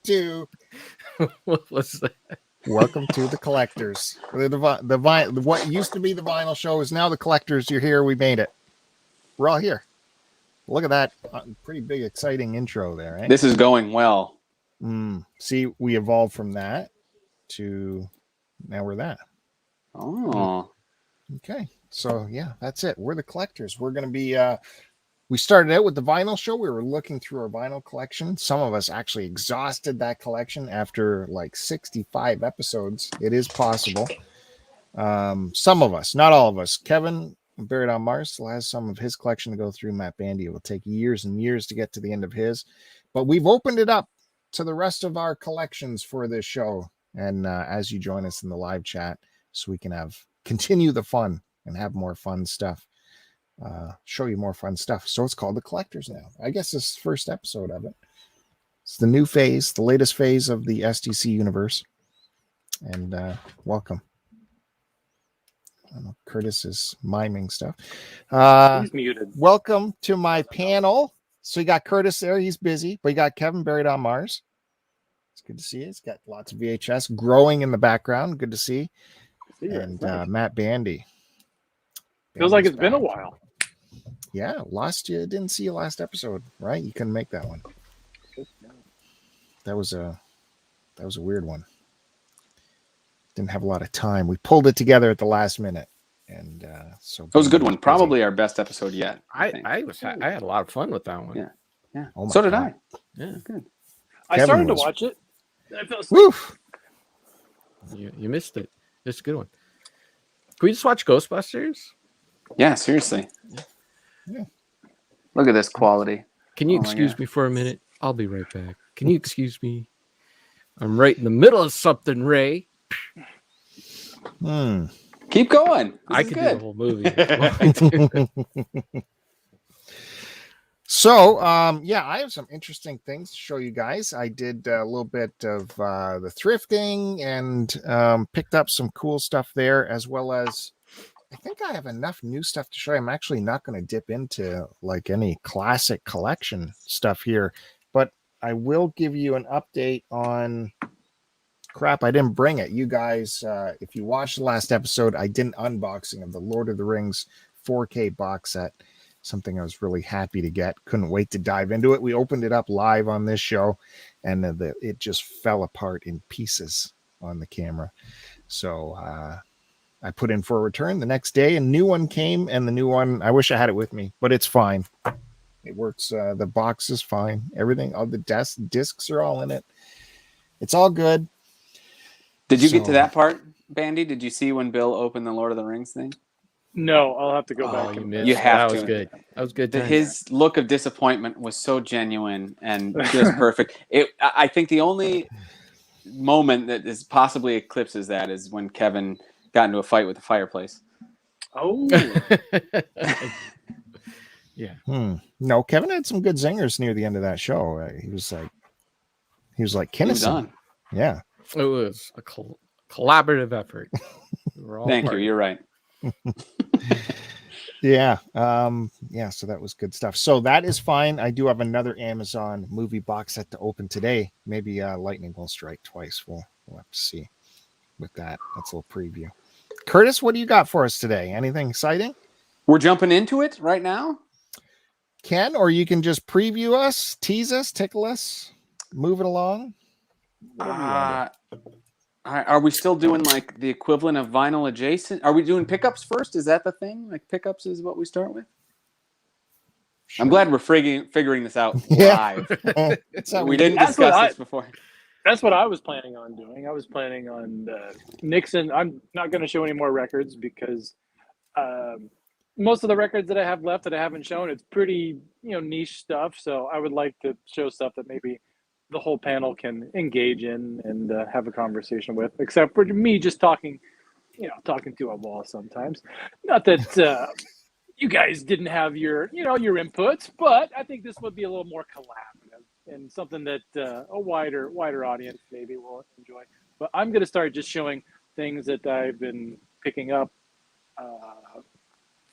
to What was that? Welcome to the Collectors. What used to be the vinyl show is now the Collectors. You're here. We made it. We're all here. Look at that pretty big, exciting intro there. Eh? This is going well. See, we evolved from that to now we're that. Oh. Okay. So, yeah, that's it. We're the Collectors. We're going to be... we started out with the vinyl show. We were looking through our vinyl collection. Some of us actually exhausted that collection after like 65 episodes. It is possible. Some of us, not all of us. Kevin, Buried on Mars, still has some of his collection to go through. Matt Bandy, it will take years and years to get to the end of his. But we've opened it up to the rest of our collections for this show. And as you join us in the live chat, so we can continue the fun and have more fun stuff. Show you more fun stuff. So it's called the Collectors now. I guess this is the first episode of it. It's the new phase, the latest phase of the SDC universe. And welcome. I don't know, Curtis is miming stuff. He's muted. Welcome to my panel. So you got Curtis there. He's busy. But you got Kevin Buried on Mars. It's good to see you. He's got lots of VHS growing in the background. Good to see. And Matt Bandy. Feels like it's been a while. Yeah, didn't see you last episode, right? You couldn't make that one. That was a weird one. Didn't have a lot of time. We pulled it together at the last minute, and so it was a good one. Probably our best episode yet. I had a lot of fun with that one. Yeah. Oh so did God. I. Yeah, good. I started to watch it. I fell asleep. Woof. You missed it. It's a good one. Can we just watch Ghostbusters? Yeah, seriously. Yeah. Look at this quality. Can you excuse me for a minute? I'll be right back. Can you excuse me? I'm right in the middle of something, Ray. Keep going. I could do the whole movie. So, I have some interesting things to show you guys. I did a little bit of the thrifting and picked up some cool stuff there, as well as I think I have enough new stuff to show you. I'm actually not going to dip into like any classic collection stuff here, but I will give you an update on crap. I didn't bring it. You guys, if you watched the last episode, I did an unboxing of the Lord of the Rings 4K box set. Something I was really happy to get. Couldn't wait to dive into it. We opened it up live on this show, and it just fell apart in pieces on the camera. So I put in for a return the next day. A new one came, and the new one, I wish I had it with me, but it's fine. It works. The box is fine. Everything, all the discs are all in it. It's all good. Did you get to that part, Bandy? Did you see when Bill opened the Lord of the Rings thing? No, I'll have to go back. You have to. That was good. That was good. His look of disappointment was so genuine and just perfect. I think the only moment that is possibly eclipses that is when Kevin got into a fight with the fireplace. Oh. Yeah. No, Kevin had some good zingers near the end of that show. He was like Kinnison. Yeah. It was a collaborative effort. Thank you. You're right. Yeah. So that was good stuff. So that is fine. I do have another Amazon movie box set to open today. Maybe lightning will strike twice. We'll have to see with that. That's a little preview. Curtis, what do you got for us today? Anything exciting? We're jumping into it right now. Ken, or you can just preview us, tease us, tickle us, move it along. Are we still doing like the equivalent of vinyl adjacent? Are we doing pickups first? Is that the thing? Like pickups is what we start with? Sure. I'm glad we're figuring this out live. We didn't discuss this before. That's what I was planning on doing. I was planning on Nixon. I'm not going to show any more records because most of the records that I have left that I haven't shown, it's pretty niche stuff. So I would like to show stuff that maybe the whole panel can engage in and have a conversation with, except for me just talking to a wall sometimes. Not that you guys didn't have your inputs, but I think this would be a little more collaborative and something that a wider audience maybe will enjoy. But I'm going to start just showing things that I've been picking up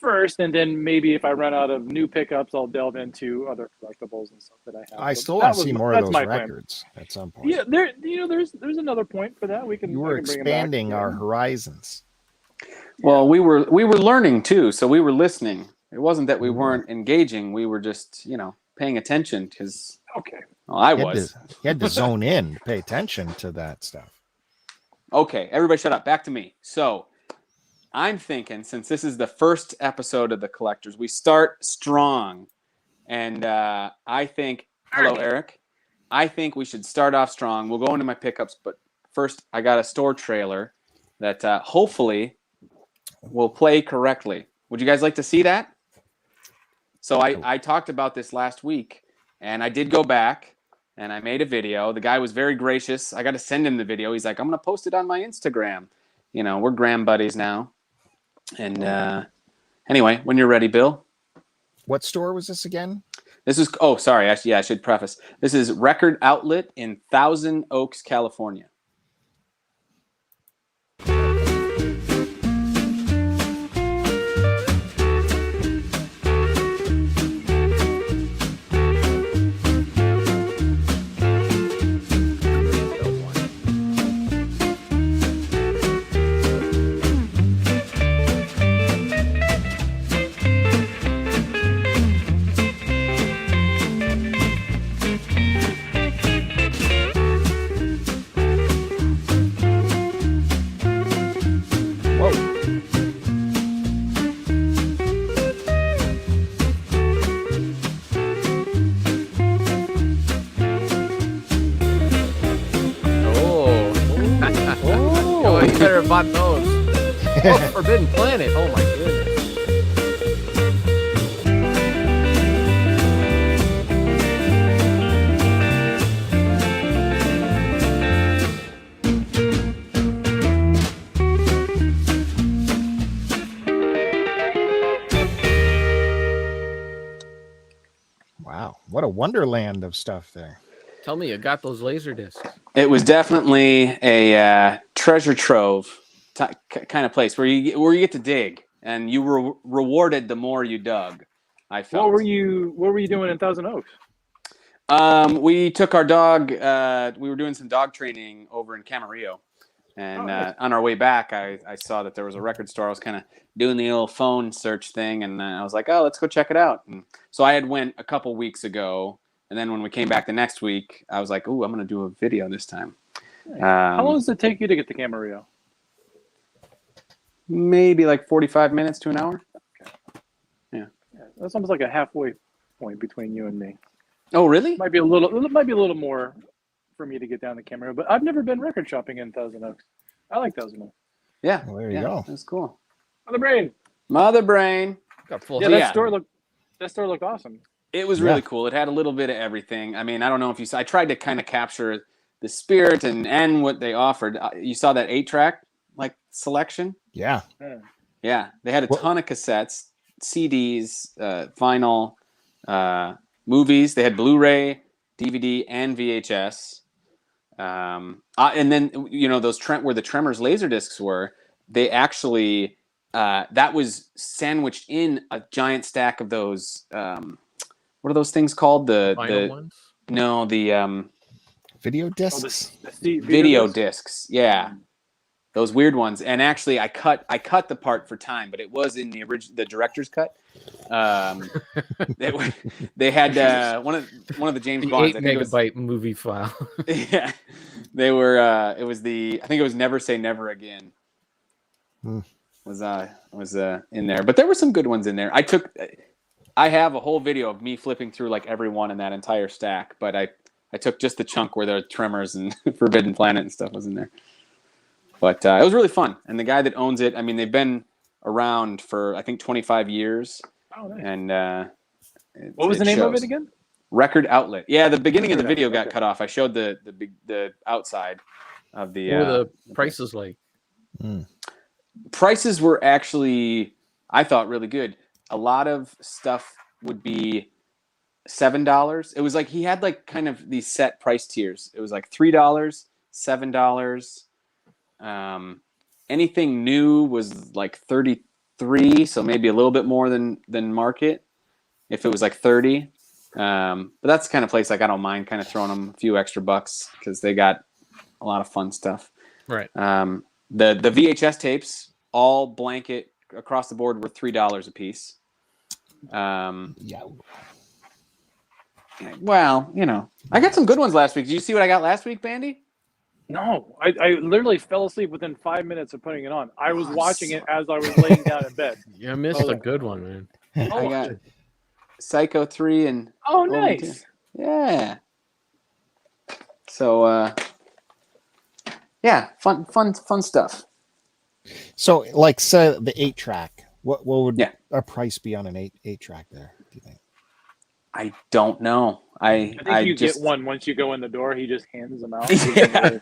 first, and then maybe if I run out of new pickups, I'll delve into other collectibles and stuff that I have. I So still that want to was see my- more of that's those my plan. records at some point. Yeah, there's another point for that. We can. You were I can bring 'em back expanding our again. horizons. Well, we were learning too, so we were listening. It wasn't that we weren't engaging; we were just paying attention because Okay. I You had was. you had to zone in, to pay attention to that stuff. Okay, everybody, shut up. Back to me. So I'm thinking, since this is the first episode of the Collectors, we start strong, and I think. Hello, Eric. I think we should start off strong. We'll go into my pickups, but first, I got a store trailer that hopefully will play correctly. Would you guys like to see that? So I talked about this last week, and I did go back, and I made a video. The guy was very gracious. I got to send him the video. He's like, I'm going to post it on my Instagram. We're gram buddies now. And anyway, when you're ready, Bill. What store was this again? This is, oh, sorry. Actually, yeah, I should preface. This is Record Outlet in Thousand Oaks, California. Oh, you better have bought those. Oh, Forbidden Planet. Oh my goodness. Wow, what a wonderland of stuff there. Tell me, you got those laser discs. It was definitely a treasure trove kind of place where you get to dig, and you were rewarded the more you dug. I felt. What were you doing in Thousand Oaks? We took our dog. We were doing some dog training over in Camarillo, and nice. on our way back, I saw that there was a record store. I was kind of doing the old phone search thing, and I was like, "Oh, let's go check it out." And so I had went a couple weeks ago, and then when we came back the next week, I was like, "Ooh, I'm going to do a video this time." How long does it take you to get to Camarillo? Maybe like 45 minutes to an hour. Yeah, that's almost like a halfway point between you and me. Oh, really? It might be a little more for me to get down to Camarillo, but I've never been record shopping in Thousand Oaks. I like Thousand Oaks. Yeah. Well, there you go. That's cool. Mother Brain. Got full. Yeah, So, that store looked awesome. It was really cool. It had a little bit of everything. I mean, I don't know if you saw. I tried to kind of capture the spirit and what they offered. You saw that 8-track selection? Yeah. Yeah, they had a ton of cassettes, CDs, vinyl, movies. They had Blu-ray, DVD, and VHS. And then those where the Tremors laser discs were, they actually that was sandwiched in a giant stack of those. What are those things called? Vinyl ones? No, the Video discs. video discs. Yeah. Those weird ones, and actually, I cut the part for time, but it was in the director's cut. They had one of the James Bonds. 8 megabyte movie file. Yeah, they were. I think it was Never Say Never Again. Was in there, but there were some good ones in there. I have a whole video of me flipping through every one in that entire stack, but I took just the chunk where the Tremors and Forbidden Planet and stuff was in there. But it was really fun. And the guy that owns it, I mean, they've been around for, I think, 25 years. Oh, nice. And what was the name of it again? Record Outlet. Yeah, the beginning of the video got cut off. I showed the outside of the... What were the prices like? Prices were actually, I thought, really good. A lot of stuff would be $7. It was he had kind of these set price tiers. It was $3, $7. Anything new was $33, 3, so maybe a little bit more than market if it was like 30. But that's the kind of place like I don't mind kind of throwing them a few extra bucks because they got a lot of fun stuff. Right. The VHS tapes, all blanket across the board, were $3 a piece. Yeah. Well, I got some good ones last week. Did you see what I got last week, Bandy? No, I literally fell asleep within 5 minutes of putting it on. I was watching it as I was laying down in bed. You missed a good one, man. I got Psycho 3 and Oh, Omen nice. 2. Yeah. So, yeah, fun stuff. So, like, say the 8-track. What would a price be on an 8-track there? Do you think? I don't know. I think you get one once you go in the door. He just hands them out. Yeah.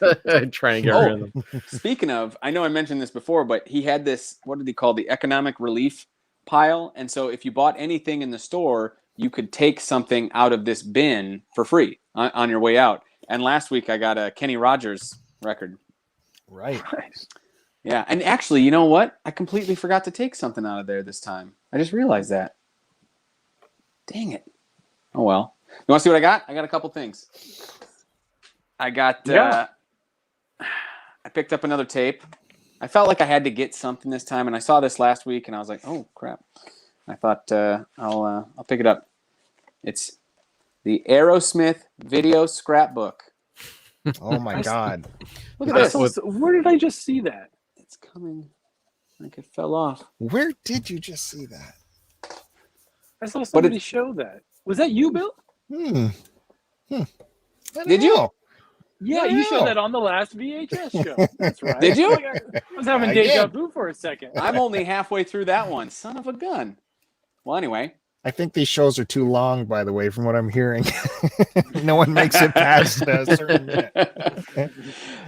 Trying to get rid of them. Speaking of, I know I mentioned this before, but he had this, what did he call the economic relief pile? And so if you bought anything in the store, you could take something out of this bin for free on your way out. And last week I got a Kenny Rogers record. Right. Nice. Yeah. And actually, you know what? I completely forgot to take something out of there this time. I just realized that. Dang it. Oh, well. You want to see what I got? I got a couple things. I got, I picked up another tape. I felt like I had to get something this time, and I saw this last week, and I was like, oh, crap. I thought I'll pick it up. It's the Aerosmith video scrapbook. Oh, my God. Look at this. Where did I just see that? It's coming like it fell off. Where did you just see that? I saw somebody show that. Was that you, Bill? Did you? Yeah, you showed that on the last VHS show. That's right. Did you? I was having deja vu for a second. I'm only halfway through that one. Son of a gun. Well, anyway. I think these shows are too long, by the way, from what I'm hearing. No one makes it past a certain minute.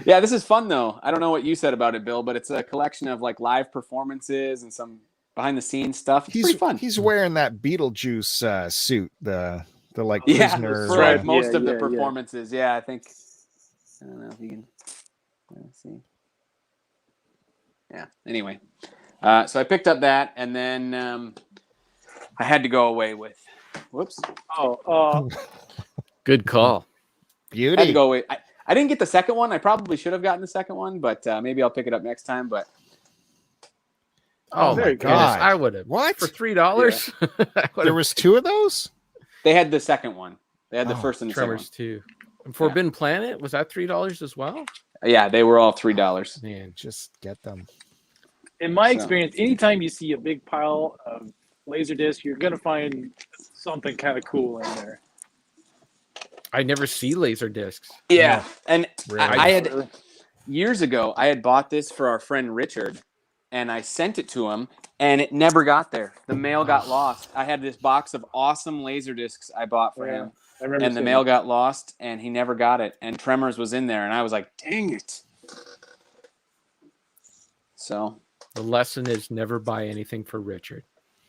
Yeah, this is fun, though. I don't know what you said about it, Bill, but it's a collection of like live performances and some behind-the-scenes stuff. It's pretty fun. He's wearing that Beetlejuice suit, the like yeah, prisoner. for most of the performances. Yeah, I think. I don't know if you can. Let's see. Yeah. Anyway, so I picked up that, and then I had to go away with. Whoops. Good call. Beauty. I had to go away. I didn't get the second one. I probably should have gotten the second one, but maybe I'll pick it up next time. But oh my goodness, I would have. What? For $3? Yeah. There was 2 of those? They had the second one. They had the first and the Tremors second one. 2. And Forbidden Planet, was that $3 as well? Yeah, they were all $3. Man, just get them. In my experience, anytime you see a big pile of Laserdisc, you're going to find something kind of cool in there. I never see Laserdiscs. Yeah, and really? I had years ago. I had bought this for our friend Richard, and I sent it to him, and it never got there. The mail got lost. I had this box of awesome Laserdiscs I bought for him, and the mail got lost, and he never got it. And Tremors was in there, and I was like, "Dang it!" So the lesson is never buy anything for Richard.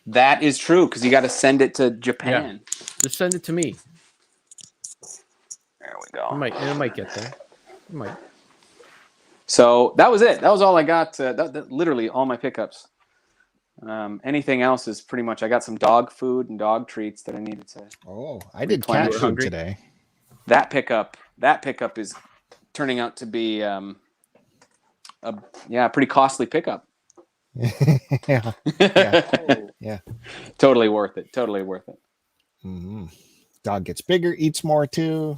That is true because you got to send it to Japan. Yeah. Just send it to me. There we go. It might get there. It might. So that was it. That was all I got. That literally all my pickups. Anything else is pretty much. I got some dog food and dog treats that I needed to. Oh, I did cat food today. That pickup is turning out to be a pretty costly pickup. Yeah. Totally worth it. Mm-hmm. Dog gets bigger, eats more too.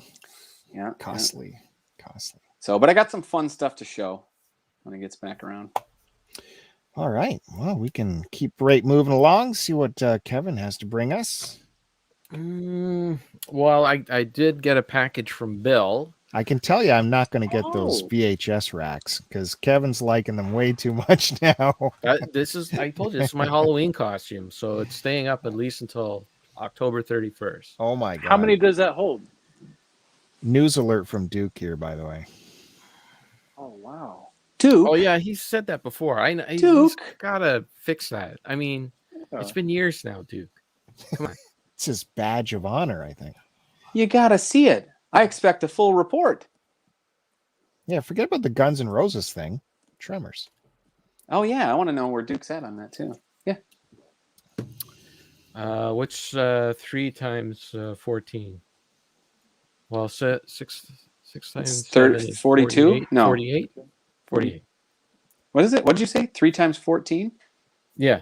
Yeah, costly. So, but I got some fun stuff to show when it gets back around. All right. Well, we can keep moving along. See what Kevin has to bring us. Well, I did get a package from Bill. I can tell you I'm not going to get those VHS racks because Kevin's liking them way too much now. I told you, this is my Halloween costume, so it's staying up at least until October 31st. Oh, my God. How many does that hold? News alert from Duke here, by the way. Oh, wow. Duke? Oh, yeah, he said that before. He's got to fix that. I mean, it's been years now, Duke. Come on. It's his badge of honor, I think. You got to see it. I expect a full report. Yeah, forget about the Guns N' Roses thing. Tremors. Oh, yeah. I want to know where Duke's at on that, too. Yeah. What's 3 times 14? Well, six times 7 is 42? 48. No. 48? 48. What is it? What did you say? 3 times 14? Yeah.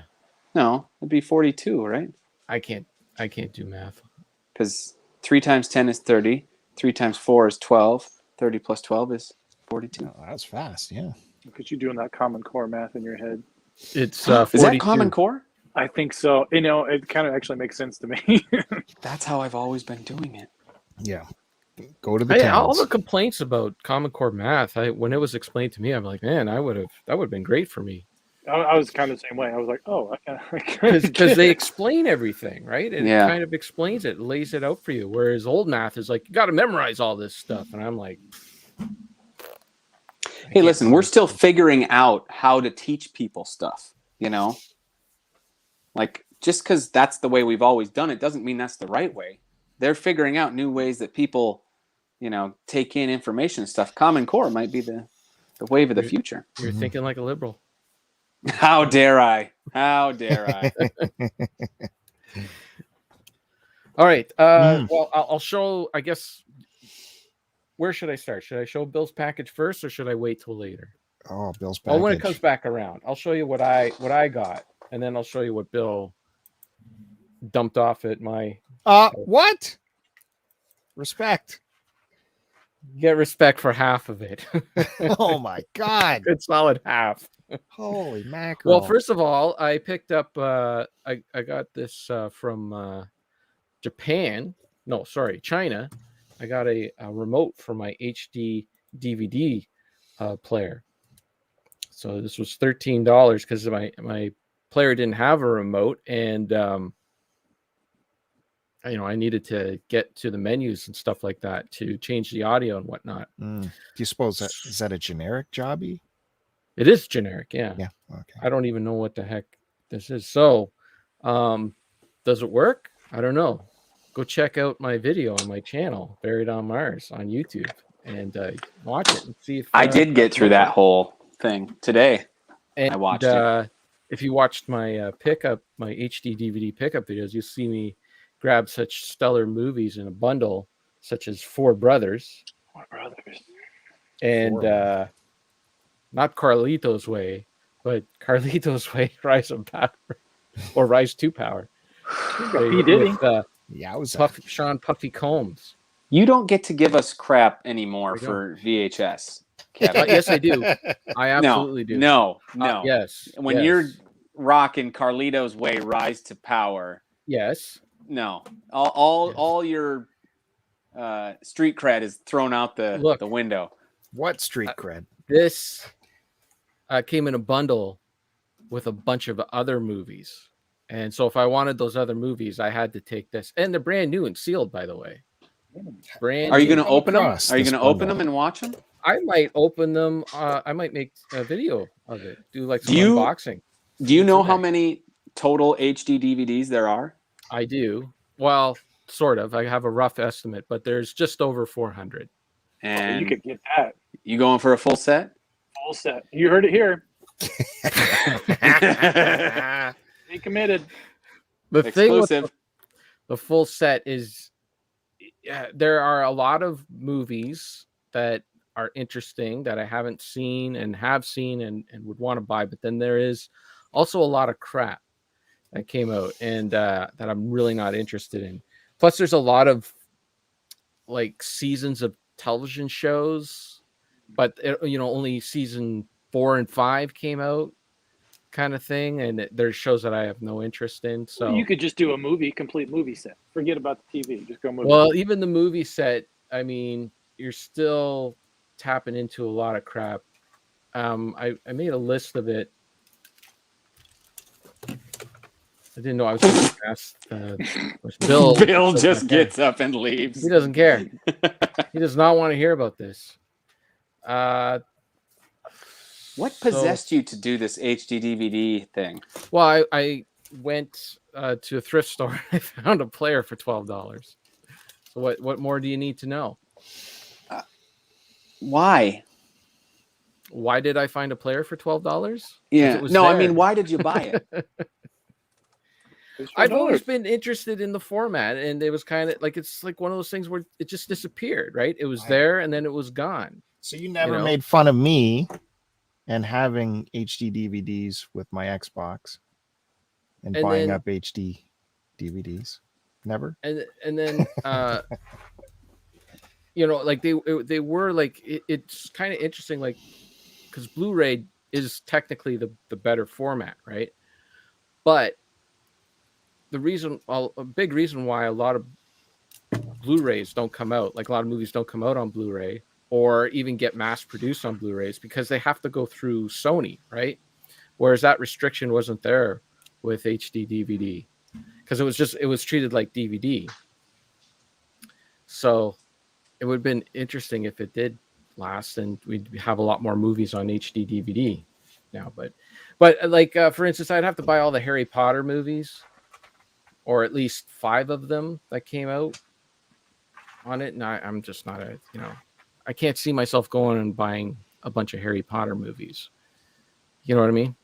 No, it'd be 42, right? I can't do math. Because 3 times 10 is 30. 3 times 4 is 12. 30 plus 12 is 42. Oh, that was fast. Yeah. Look at you doing that Common Core math in your head. It's Is 42. that Common Core? I think so. It kind of actually makes sense to me. That's how I've always been doing it. Yeah. Go to the All towns. the complaints about Common Core math, when it was explained to me, I'm like, man, that would have been great for me. I was kind of the same way. I was like, oh, Because they explain everything, right? And Yeah. it kind of explains it, lays it out for you. Whereas old math is like, you got to memorize all this stuff. And I'm like, Hey, listen, we're still figuring out how to teach people stuff, you know? Like, just because that's the way we've always done it doesn't mean that's the right way. They're figuring out new ways that people, take in information and stuff. Common Core might be the wave of the future. you're thinking like a liberal. How dare I? How dare I? All right. Well, I'll show, I guess, where should I start? Should I show Bill's package first or should I wait till later? Oh, Bill's package. Well, when it comes back around, I'll show you what I got. And then I'll show you what Bill dumped off at my... What? Respect. Get respect for half of it. Oh my God. Good solid half. Holy mackerel. Well, first of all, I picked up I got this from Japan. No, sorry, China. I got a remote for my HD DVD player. So this was $13 because my player didn't have a remote, and I needed to get to the menus and stuff like that to change the audio and whatnot. Do you suppose is that a generic jobby? It is generic, yeah. Yeah. Okay. I don't even know what the heck this is. So, does it work? I don't know. Go check out my video on my channel, Buried on Mars, on YouTube, and watch it and see if I did get through that whole thing today. And, I watched it. If you watched my my HD DVD pickup videos, you'll see me grab such stellar movies in a bundle, such as Four Brothers. And not Carlito's Way, but Carlito's Way, Rise of Power, or Rise to Power. He did. Sean Puffy Combs. You don't get to give us crap anymore for VHS. Yes, I do. I absolutely do. No. Yes. When you're rocking Carlito's Way, Rise to Power. Yes. No. All your street cred is thrown out the window. What street cred? This came in a bundle with a bunch of other movies. And so if I wanted those other movies, I had to take this. And they're brand new and sealed, by the way. Are you going to open them? Are you going to open them and watch them? I might open them. I might make a video of it. Do like some unboxing. Do you know how many total HD DVDs there are? I do. Well, sort of. I have a rough estimate, but there's just over 400. And you could get that. You going for a full set? Full set. You heard it here. Be committed. The Exclusive. thing with the full set is there are a lot of movies that are interesting that I haven't seen and have seen and would want to buy, but then there is also a lot of crap that came out and that I'm really not interested in. Plus, there's a lot of like seasons of television shows, but only season 4 and 5 came out, kind of thing, and there's shows that I have no interest in. So you could just do a complete movie set. Forget about the TV. Just go movie. Well, even the movie set, I mean, you're still tapping into a lot of crap. I made a list of it. I didn't know I was going to ask Bill. Bill just gets up and leaves. He doesn't care. He does not want to hear about this. What possessed you to do this HD DVD thing? Well, I went to a thrift store and I found a player for $12. So what more do you need to know? Why? Why did I find a player for $12? Yeah. No, there. I mean, why did you buy it? I've always been interested in the format, and it was kind of like it's like one of those things where it just disappeared, right? It was there and then it was gone. So you never made fun of me and having HD DVDs with my Xbox and buying up HD DVDs. Never. And then you know, like they were like it's kind of interesting, like because Blu-ray is technically the better format, right? But a big reason why a lot of Blu-rays don't come out, like a lot of movies don't come out on Blu-ray or even get mass produced on Blu-rays, because they have to go through Sony, right? Whereas that restriction wasn't there with HD DVD, because it was treated like DVD. So it would have been interesting if it did last, and we'd have a lot more movies on HD DVD now. But like for instance, I'd have to buy all the Harry Potter movies, or at least 5 of them that came out on it. And I'm just not I can't see myself going and buying a bunch of Harry Potter movies. You know what I mean?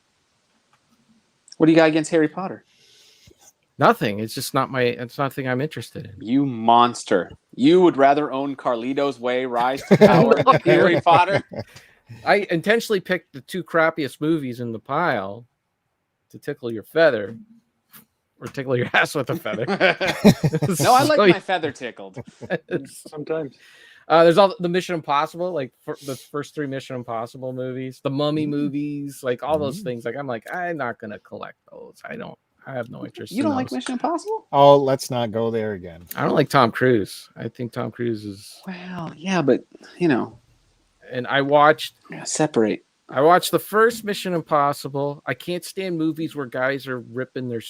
What do you got against Harry Potter? Nothing. It's just it's not a thing I'm interested in. You monster. You would rather own Carlito's Way, Rise to Power than Harry Potter? I intentionally picked the 2 crappiest movies in the pile to tickle your feather. Or tickle your ass with a feather. No, I like my feather tickled. Sometimes. There's all the Mission Impossible, like the first 3 Mission Impossible movies, the Mummy movies, like all those things. Like I'm not gonna collect those. I have no interest. You don't like Mission Impossible? Oh, let's not go there again. I don't like Tom Cruise. I think Tom Cruise is. Well, yeah, but you know. And I watched. Separate. I watched the first Mission Impossible. I can't stand movies where guys are ripping their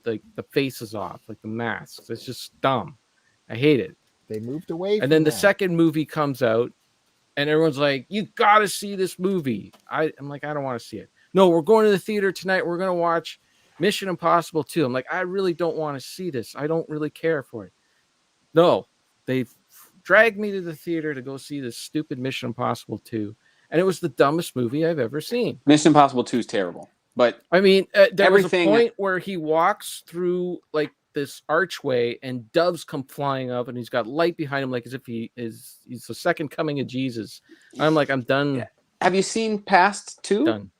the faces off, like the masks. It's just dumb. I hate it. They moved away. And then the second movie comes out, and everyone's like, "You got to see this movie." I'm like, I don't want to see it. No, we're going to the theater tonight. We're going to watch Mission Impossible 2. I'm like, I really don't want to see this. I don't really care for it. No, they dragged me to the theater to go see this stupid Mission Impossible 2. And it was the dumbest movie I've ever seen. Mission Impossible 2 is terrible. But I mean, there was a point where he walks through like this archway and doves come flying up and he's got light behind him, like as if he's the second coming of Jesus. I'm like, I'm done. Yeah. Have you seen past 2? Done.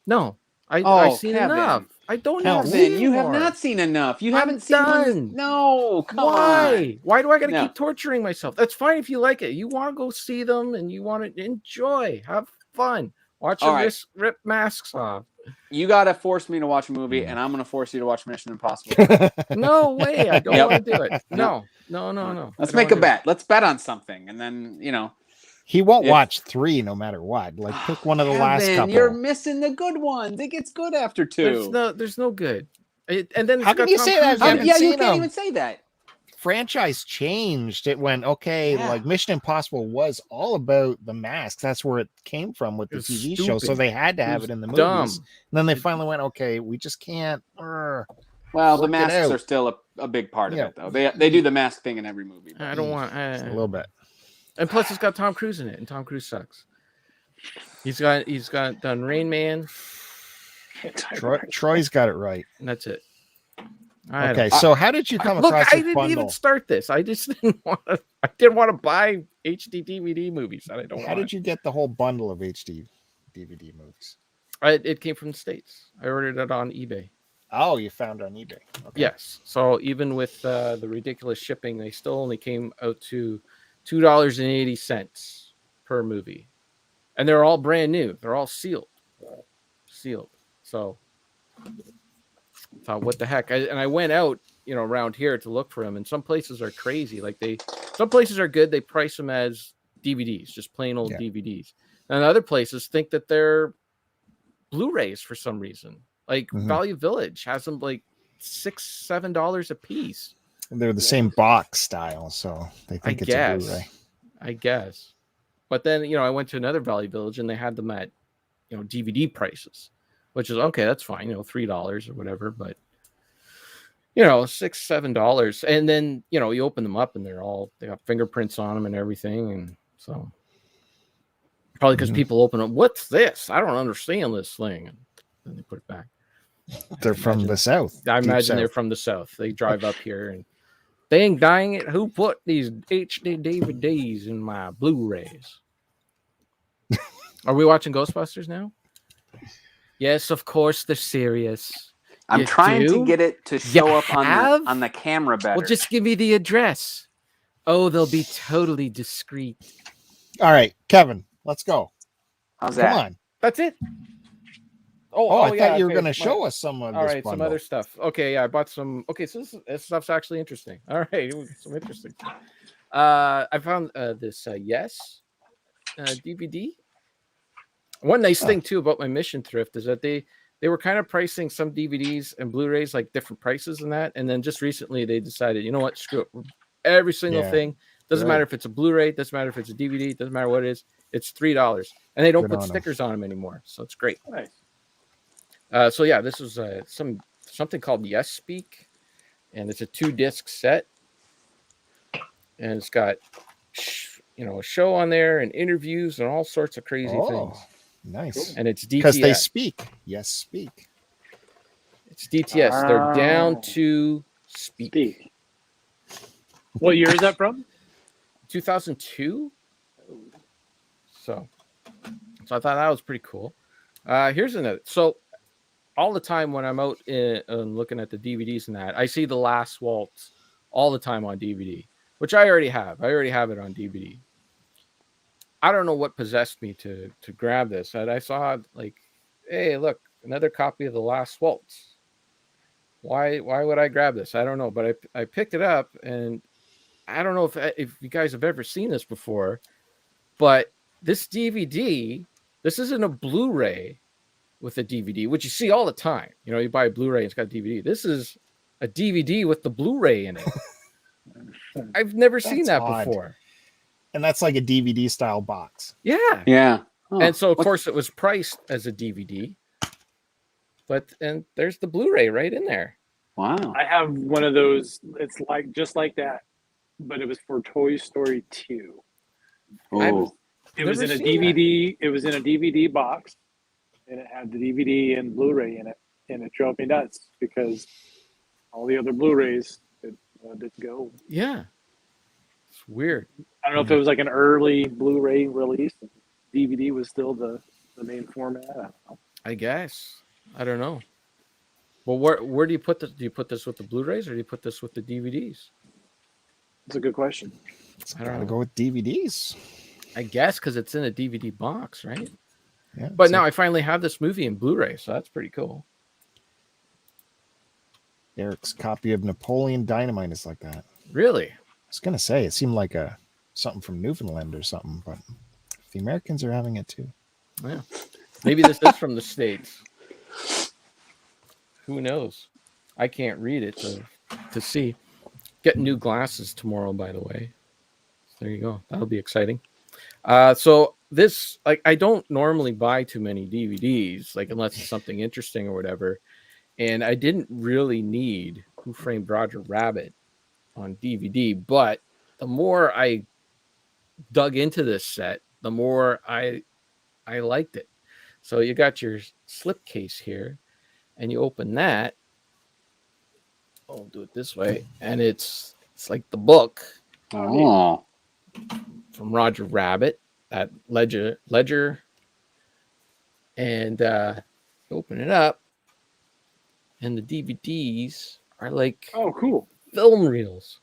No. I've seen Kevin. Enough. I don't know. You have not seen enough. You haven't seen done. No, come Why? on. Why do I got to keep torturing myself? That's fine if you like it. You want to go see them and you want to enjoy, have fun, watch them rip masks off. You got to force me to watch a movie, and I'm going to force you to watch Mission Impossible. No way. I don't want to do it. No. Let's make a bet. Let's bet on something, and then he won't watch 3 no matter what. Like pick one of the last couple. You're missing the good ones. It gets good after 2. There's no good. And then how can you say that? You can't even say that. Franchise changed. It went like Mission Impossible was all about the masks. That's where it came from with the TV show. So they had to have it in the movies. Dumb. And then they finally went, okay, we just can't. Well, the masks are still a big part of it, though. They do the mask thing in every movie. I don't want a little bit. And plus, it's got Tom Cruise in it, and Tom Cruise sucks. He's got done Rain Man. Troy's got it right. And that's it. Okay, so how did you come across this I didn't bundle? even start this. I just didn't want to. I didn't want to buy HD DVD movies. How did you get the whole bundle of HD DVD movies? It came from the States. I ordered it on eBay. Oh, you found it on eBay. Okay. Yes. So even with the ridiculous shipping, they still only came out to $2.80 per movie, and they're all brand new. They're all sealed. So I thought, what the heck? I went out, around here to look for them, and some places are crazy. Like some places are good. They price them as DVDs, just plain old DVDs, and other places think that they're Blu-rays for some reason. Like Value Village has them like $6-7 a piece. They're the same box style, so they think it's a Blu-ray. I guess. But then, I went to another Value Village and they had them at, DVD prices, which is okay. That's fine, $3 or whatever. But, $6-7. And then, you open them up and they got fingerprints on them and everything. And so probably because people open up, what's this? I don't understand this thing. And then they put it back. They're from the south. I deep imagine they're south. from the south. They drive up here and dang it, who put these HD DVDs in my Blu-rays? Are we watching Ghostbusters now? Yes, of course they're serious. I'm You trying do? to get it to show up have? on the camera better. Well, just give me the address. Oh, they'll be totally discreet. All right, Kevin, let's go. How's Come that? on. That's it. Oh, I yeah, thought you were okay, going to show us some of All this right, some bundle. other stuff. Okay, yeah, I bought some. Okay, so this stuff's actually interesting. All right, some interesting. I found this Yes DVD. One nice thing too about my Mission Thrift is that they were kind of pricing some DVDs and Blu-rays like different prices and that, and then just recently they decided, you know what, screw it, every single thing doesn't matter if it's a Blu-ray, doesn't matter if it's a DVD, doesn't matter what it is, it's $3, and they don't Good put on 'em. stickers on them anymore, so it's great. Nice. So yeah, this was something called Yes Speak, and it's a 2-disc set, and it's got a show on there and interviews and all sorts of crazy things. Nice. And it's DTS Because they speak. Yes, speak. It's DTS. They're down to speak. What year is that from? 2002. So I thought that was pretty cool. Here's another. So all the time when I'm out looking at the DVDs and that, I see The Last Waltz all the time on DVD, which I already have. I already have it on DVD. I don't know what possessed me to grab this. And I saw like, hey, look, another copy of The Last Waltz. Why would I grab this? I don't know, but I picked it up, and I don't know if you guys have ever seen this before, but this DVD, this isn't a Blu-ray with a DVD, which you see all the time. You know, you buy a Blu-ray and it's got a DVD. This is a DVD with the Blu-ray in it. I've never seen that before. And that's like a DVD style box. Yeah. Yeah. Oh, and so, of course, it was priced as a DVD. And there's the Blu-ray right in there. Wow. I have one of those. It's just like that, but it was for Toy Story 2. Oh. It was in a DVD. It was in a DVD box, and it had the DVD and Blu-ray in it, and it drove me nuts because all the other Blu-rays didn't go. Yeah, it's weird. I don't know if it was like an early Blu-ray release. And DVD was still the main format. I don't know. I guess. I don't know. Well, where do you put this? Do you put this with the Blu-rays or do you put this with the DVDs? That's a good question. I gotta go with DVDs. I guess because it's in a DVD box, right? Yeah. But now I finally have this movie in Blu-ray, so that's pretty cool. Eric's copy of Napoleon Dynamite is like that. Really? I was gonna say it seemed like something from Newfoundland or something, but the Americans are having it too. Yeah. Maybe this is from the States. Who knows? I can't read it to see. Getting new glasses tomorrow, by the way. There you go. That'll be exciting. So this, like, I don't normally buy too many DVDs, like unless it's something interesting or whatever. And I didn't really need Who Framed Roger Rabbit on DVD, but the more I dug into this set, the more I liked it. So you got your slipcase here, and you open that. I'll do it this way, and it's like the book. Oh. From Roger Rabbit, that ledger, and open it up, and the DVDs are like cool film reels.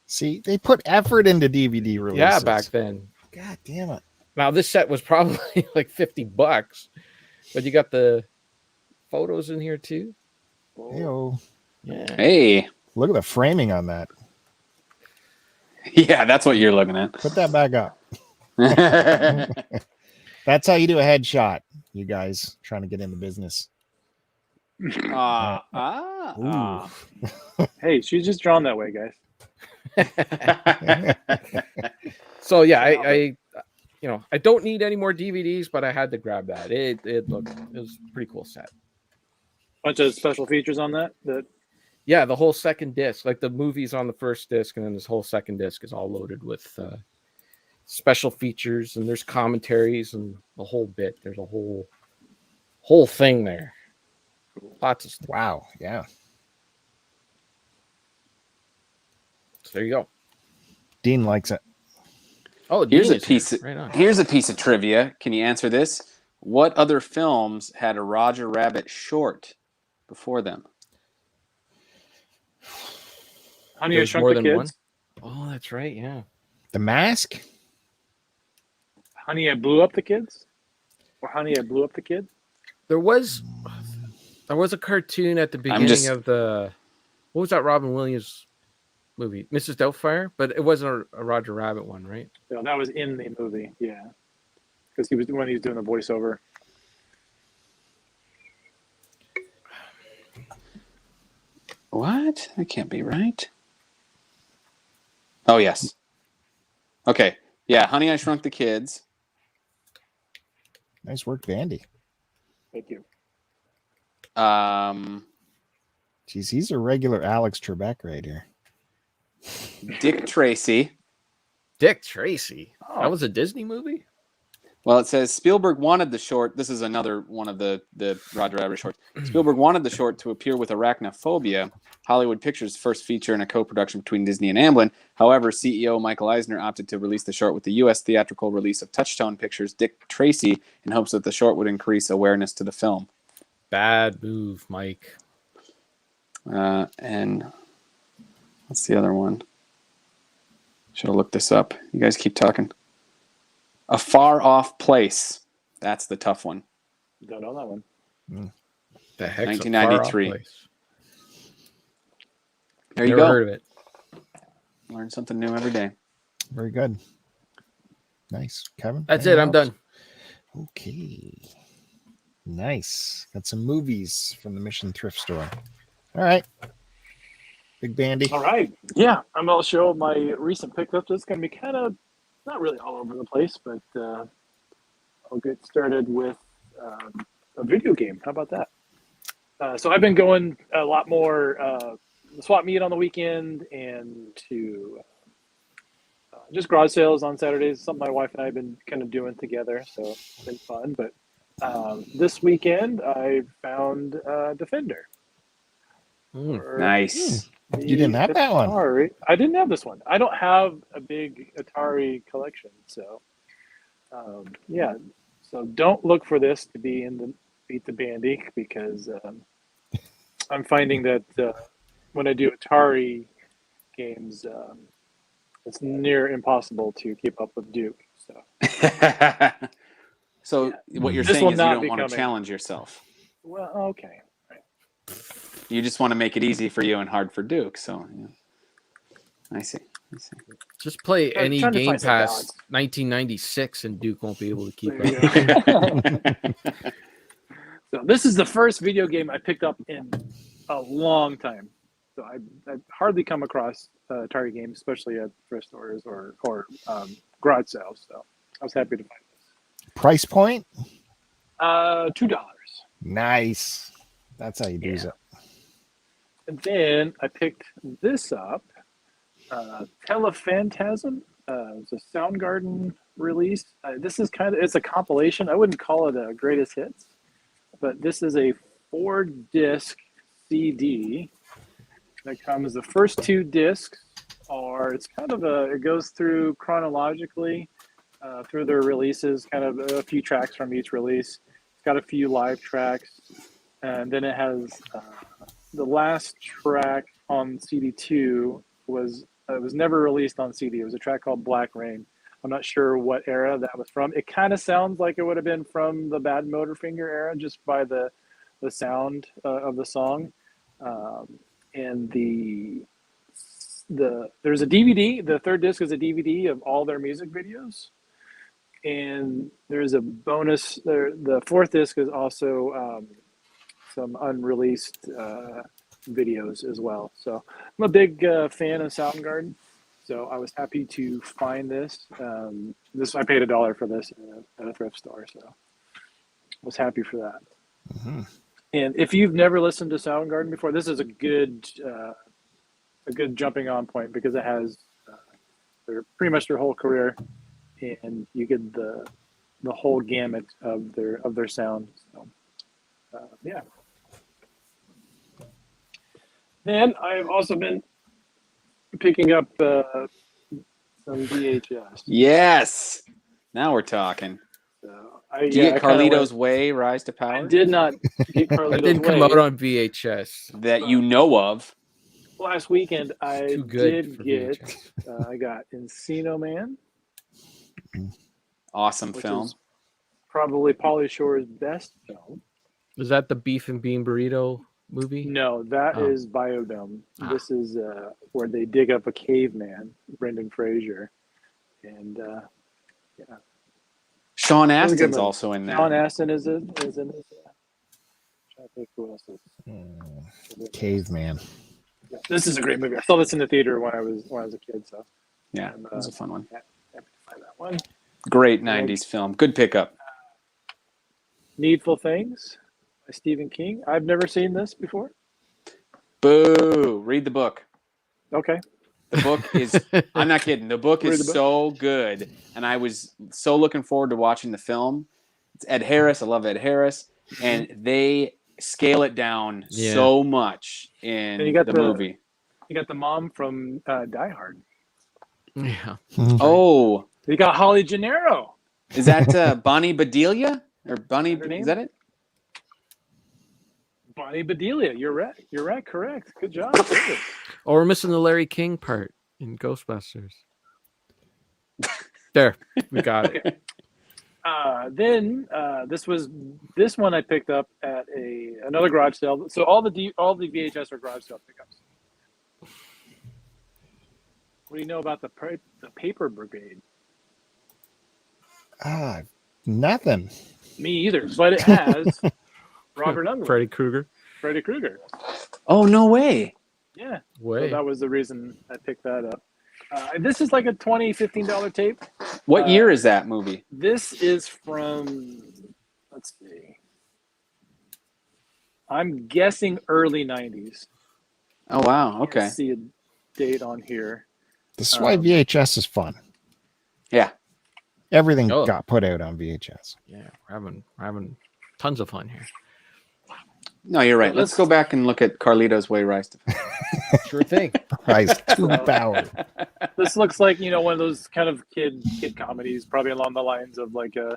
See, they put effort into DVD releases. Yeah, back then. God damn it! Now this set was probably like $50, but you got the photos in here too. Hey-o. Yeah. Hey. Look at the framing on that. Yeah, that's what you're looking at. Put that back up. That's how you do a headshot, you guys trying to get in the business. Hey, she's just drawn that way, guys. So yeah, I don't need any more DVDs, but I had to grab that. It was a pretty cool set. Bunch of special features on that. Yeah, the whole second disc, like the movie's on the first disc, and then this whole second disc is all loaded with special features, and there's commentaries and the whole bit. There's a whole thing there. Lots of stuff. Wow. Yeah. So there you go. Dean likes it. Oh, Here's Dean a is here. piece. Right on. Here's a piece of trivia. Can you answer this? What other films had a Roger Rabbit short before them? Honey, I There's Shrunk more the than Kids. one. Oh, that's right. Yeah. The Mask. Honey, I Blew Up the Kids. Or Honey, I Blew Up the Kid. There was a cartoon at the beginning of the. What was that Robin Williams movie? Mrs. Doubtfire, but it wasn't a Roger Rabbit one, right? So that was in the movie, yeah. Because he was doing the voiceover. What? That can't be right. Oh, yes. Okay. Yeah, Honey, I Shrunk the Kids. Nice work, Bandy. Thank you. Jeez, he's a regular Alex Trebek right here. Dick Tracy. Dick Tracy. Oh. That was a Disney movie? Well, it says Spielberg wanted the short. This is another one of the Roger Rabbit shorts. Spielberg wanted the short to appear with arachnophobia, Hollywood Pictures' first feature in a co-production between Disney and Amblin. However, CEO Michael Eisner opted to release the short with the U.S. theatrical release of Touchstone Pictures' Dick Tracy in hopes that the short would increase awareness to the film. Bad move, Mike. And what's the other one? Should have looked this up. You guys keep talking. A Far Off Place. That's the tough one. Don't know that one. The heck? 1993. There you Never go. heard of it. Learn something new every day. Very good. Nice. Kevin? That's it. anything I'm else? done. Okay. Nice. Got some movies from the Mission Thrift Store. All right. Big Bandy. All right. Yeah, I'm going to show my recent pickups. It's going to be kind of not really all over the place, but I'll get started with a video game. How about that? So I've been going a lot more the swap meet on the weekend and to just garage sales on Saturdays. Something my wife and I have been kind of doing together, so it's been fun. But this weekend I found Defender. Nice. You didn't have that one. Atari. I didn't have this one. I don't have a big Atari collection, so yeah. So don't look for this to be in the Beat the Bandy because I'm finding that when I do Atari games, it's near impossible to keep up with Duke. So, So what you're This saying will is you not don't be want to coming. challenge yourself. well, okay. You just want to make it easy for you and hard for Duke. So yeah. I see. Just play I'm any trying to Game find some Pass balance. 1996 and Duke won't be able to keep There up. you go. So this is the first video game I picked up in a long time. So I've hardly come across Atari games, especially at thrift stores or garage sales. So I was happy to find this. Price point? $2. Nice. That's how you do Yeah. it. And then I picked this up, Telephantasm. It's a Soundgarden release. This is it's a compilation. I wouldn't call it a greatest hits, but this is a 4-disc CD that comes. The first 2 discs are, it goes through chronologically through their releases, kind of a few tracks from each release. It's got a few live tracks, and then it has the last track on CD2 was never released on CD. It was a track called Black Rain. I'm not sure what era that was from. It kind of sounds like it would have been from the Bad Motorfinger era, just by the sound of the song. And there's a DVD. The 3rd disc is a DVD of all their music videos. And there's a bonus. The 4th disc is also some unreleased videos as well. So I'm a big fan of Soundgarden. So I was happy to find this. I paid $1 for this at a thrift store. So I was happy for that. Mm-hmm. And if you've never listened to Soundgarden before, this is a good jumping on point because it has pretty much their whole career, and you get the whole gamut of their sound. So yeah, And I've also been picking up some VHS. Yes. Now we're talking. So Did you get Carlito's Way, Rise to I Power? did not get That Carlito's didn't come Way. out on VHS. That you know of. Last weekend, I Too good did for get. VHS. I got Encino Man, Awesome which film. is probably Pauly Shore's best film. Is that the beef and bean burrito movie? No, that Oh. is Biodome. Ah. This is where they dig up a caveman, Brendan Fraser, and yeah, Sean Really good Astin's movie. also in there. Sean Astin is in this. Trying to think who else is. Caveman. Yeah, this is a great movie. I saw this in the theater when I was a kid, so Yeah, it was a fun one. happy to find that one. Great 90s film. Good pickup. Needful Things by Stephen King. I've never seen this before. Boo. Read the book. Okay. The book is, I'm not kidding. The book Read is the book. so good. And I was so looking forward to watching the film. It's Ed Harris. I love Ed Harris. And they scale it down so much in And you got the the- movie. You got the mom from Die Hard. Yeah. Oh, You got Holly Gennaro. is that Bonnie Bedelia? Or Bonnie, Her name? is that it? Bonnie Bedelia. You're right. You're right. Correct. Good job. Perfect. Oh, we're missing the Larry King part in Ghostbusters. There, we got it. Then this one I picked up at another garage sale. So all the VHS are garage sale pickups. What do you know about the Paper Brigade? Nothing. Me either, but it has Robert Englund, Freddy Krueger. Freddy Krueger. Oh, no way. Yeah, so Way. that was the reason I picked that up. This is like a $15 tape. What year is that movie? This is from, let's see, I'm guessing early 90s. Oh, wow. Can't Okay. see a date on here. This is why VHS is fun. Yeah. Everything Oh. got put out on VHS. Yeah, we're having tons of fun here. No, you're right. Let's go back and look at Carlito's Way, Rise to Power. Sure thing. Rise to power. This looks like, one of those kind of kid comedies, probably along the lines of like a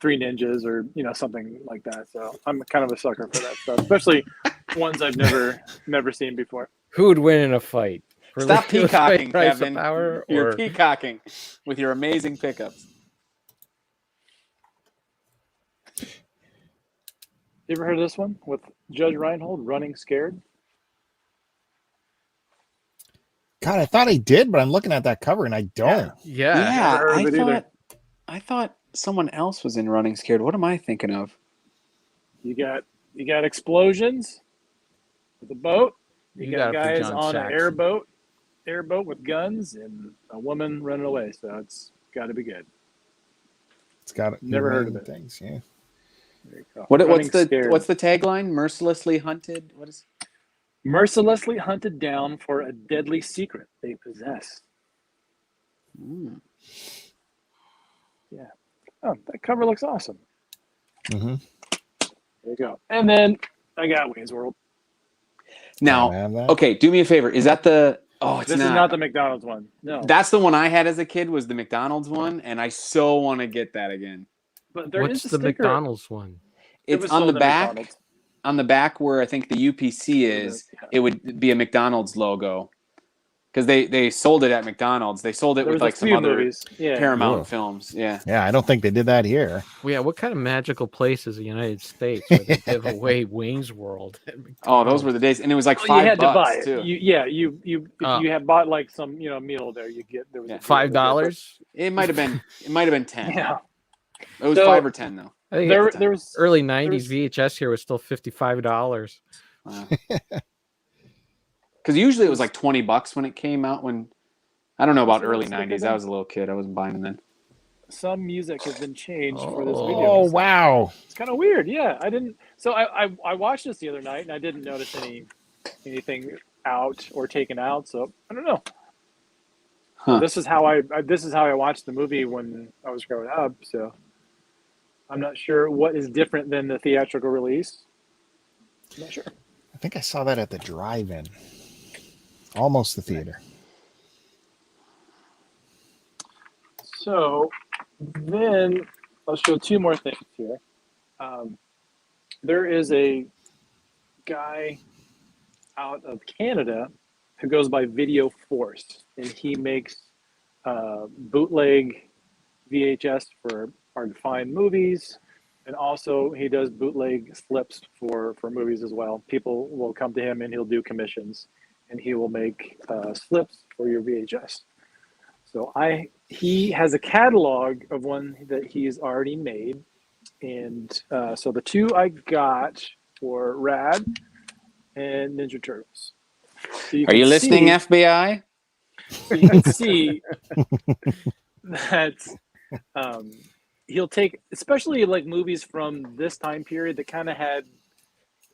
Three Ninjas or something like that. So I'm kind of a sucker for that stuff, especially ones I've never seen before. Who would win in a fight? Stop peacocking, Rise to Kevin. Power, You're or peacocking with your amazing pickups. You ever heard of this one with Judge Reinhold, Running Scared? God, I thought I did, but I'm looking at that cover and I don't. yeah. Yeah, never heard of it either. I thought someone else was in Running Scared. What am I thinking of? You got explosions with a boat. You got got it for guys John on an Saxon. airboat with guns, and a woman running away. So it's got to be good. It's got Never heard of million it. things. Yeah. There you go. What's Running the Scared. tagline? Mercilessly hunted. What is? Mercilessly hunted down for a deadly secret they possess. Mm. Yeah. Oh, that cover looks awesome. Mm-hmm. There you go. And then I got Wayne's World. Now, okay, do me a favor. Is that the? Oh, it's This is not the McDonald's one. No. That's the one I had as a kid. Was the McDonald's one, and I so want to get that again. But there What's is a the sticker. McDonald's one? It It's was on sold the at back. McDonald's. On the back where I think the UPC is, Yeah. it would be a McDonald's logo. Because they sold it at McDonald's. They sold it There with was like a some few other movies. Yeah. Paramount Whoa. films. Yeah. Yeah, I don't think they did that here. Well, yeah, what kind of magical place is the United States where they give away Wayne's World? at Oh, those were the days, and it was like Well, you had $5 to buy it. too. You Oh. you had bought like some meal there. You get there was Yeah. a deal. $5? It might have been 10. Yeah. It was So- 5 or 10 though. I think There time. there was early 90s VHS here was still $55. Wow. Because usually it was like $20 when it came out. When I don't know about So early let's look at 90s. that. I was a little kid. I wasn't buying them then. some music has been changed for this Oh. video. Oh, wow. It's kind of weird. Yeah, I didn't. So I watched this the other night and I didn't notice anything out or taken out. So I don't know. Huh. This is how I watched the movie when I was growing up. So I'm not sure what is different than the theatrical release. I'm not sure. I think I saw that at the drive-in. Almost the theater. So then I'll show two more things here. There is a guy out of Canada who goes by Video Force, and he makes bootleg VHS for hard to find movies, and also he does bootleg slips for movies as well. People will come to him and he'll do commissions, and he will make slips for your VHS. So he has a catalog of one that he's already made, and so the two I got for Rad and Ninja Turtles. So Are you listening, FBI? So you can see that he'll take, especially like movies from this time period that kind of had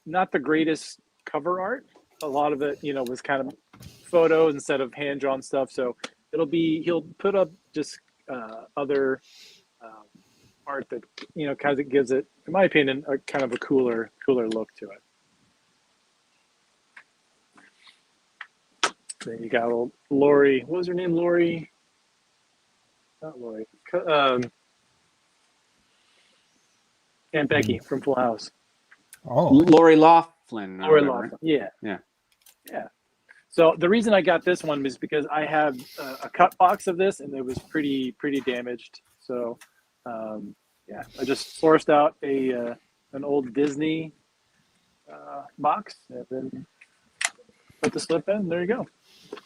not the greatest cover art. A lot of it, was kind of photos instead of hand-drawn stuff. So he'll put up just other art that, kind of gives it, in my opinion, a kind of a cooler look to it. Then you got old Lori. What was her name? Lori? Not Lori. Aunt Becky from Full House. Oh, Lori Loughlin. Lori Loughlin. Yeah. Yeah. So the reason I got this one is because I have a cut box of this, and it was pretty damaged. So, I just sourced out an old Disney box, and then put the slip in. There you go.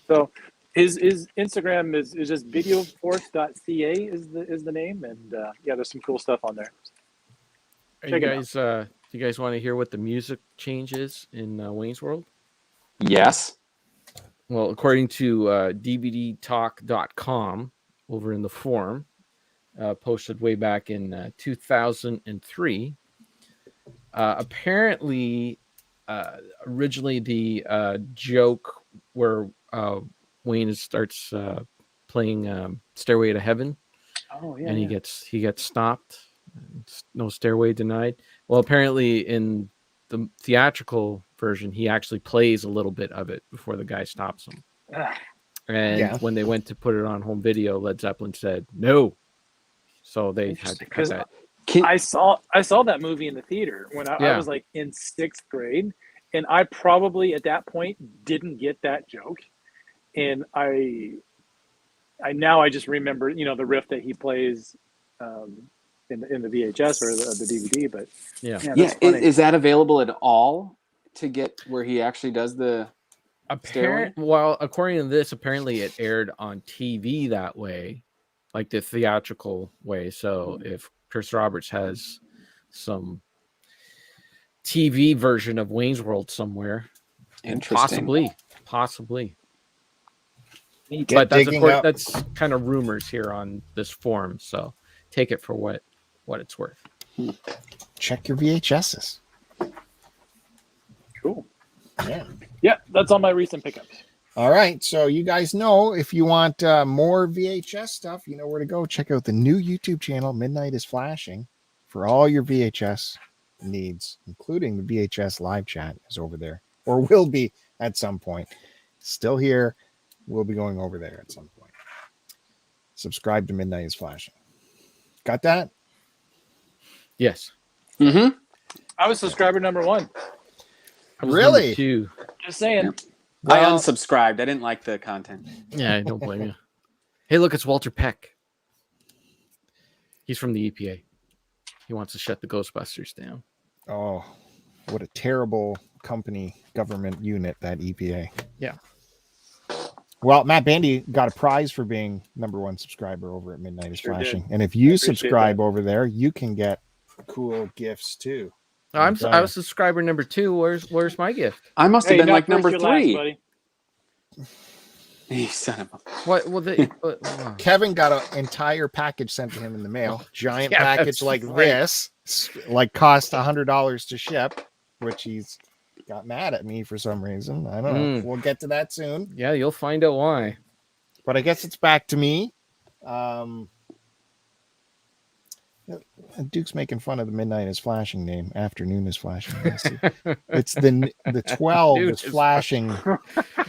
So his Instagram is just videoforce.ca is the name, and there's some cool stuff on there. Do you guys want to hear what the music change is in Wayne's World? Yes. Well, according to dvdtalk.com over in the forum, posted way back in 2003, apparently originally the joke where Wayne starts playing Stairway to Heaven, and he gets stopped. No stairway denied. Well, apparently in the theatrical version, he actually plays a little bit of it before the guy stops him. And when they went to put it on home video, Led Zeppelin said no, so they had to cut that. I saw that movie in the theater when I was like in 6th grade, and I probably at that point didn't get that joke, and I just remember the riff that he plays in the VHS or the DVD, but is that available at all to get where he actually does the well, according to this, apparently it aired on TV that way, like the theatrical way. So if Chris Roberts has some TV version of Wayne's World somewhere, possibly. But that's kind of rumors here on this forum, so take it for what it's worth. Check your VHSs. Cool. Yeah, that's all my recent pickups. All right, so you guys know if you want more VHS stuff, you know where to go. Check out the new YouTube channel, Midnight is Flashing, for all your VHS needs, including the VHS live chat is over there, or will be at some point. Still here, we'll be going over there at some point. Subscribe to Midnight is Flashing. Got that? Yes. Mm-hmm. I was subscriber number 1. Really? Two. Just saying. Yep. I unsubscribed. I didn't like the content. Yeah, I don't blame you. Hey, look, it's Walter Peck. He's from the EPA. He wants to shut the Ghostbusters down. Oh, what a terrible government unit, that EPA. Yeah. Well, Matt Bandy got a prize for being number 1 subscriber over at Midnight is Flashing. Did. And if you subscribe over there, you can get cool gifts too. I was subscriber number 2. Where's my gift? I must have been like number 3. Last, You son of a... What? Well, Kevin got an entire package sent to him in the mail. Giant package like this, like cost $100 to ship, which he's got mad at me for some reason. I don't know. We'll get to that soon. Yeah, you'll find out why. But I guess it's back to me. Duke's making fun of the midnight is flashing name. Afternoon is flashing. It's the 12 Noon is is flashing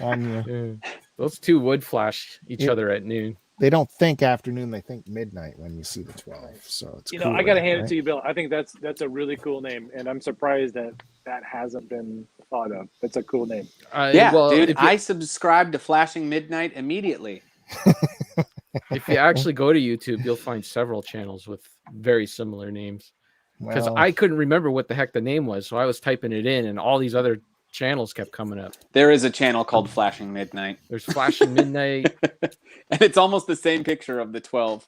on you. Yeah. Those two would flash each other at noon. They don't think afternoon; they think midnight when you see the 12. So it's I got to hand right? it to you, Bill. I think that's a really cool name, and I'm surprised that hasn't been thought of. That's a cool name. Well, dude, I subscribed to Flashing Midnight immediately. If you actually go to YouTube, you'll find several channels with very similar names. Because I couldn't remember what the heck the name was, so I was typing it in, and all these other channels kept coming up. There is a channel called Flashing Midnight. There's Flashing Midnight. And it's almost the same picture of the 12.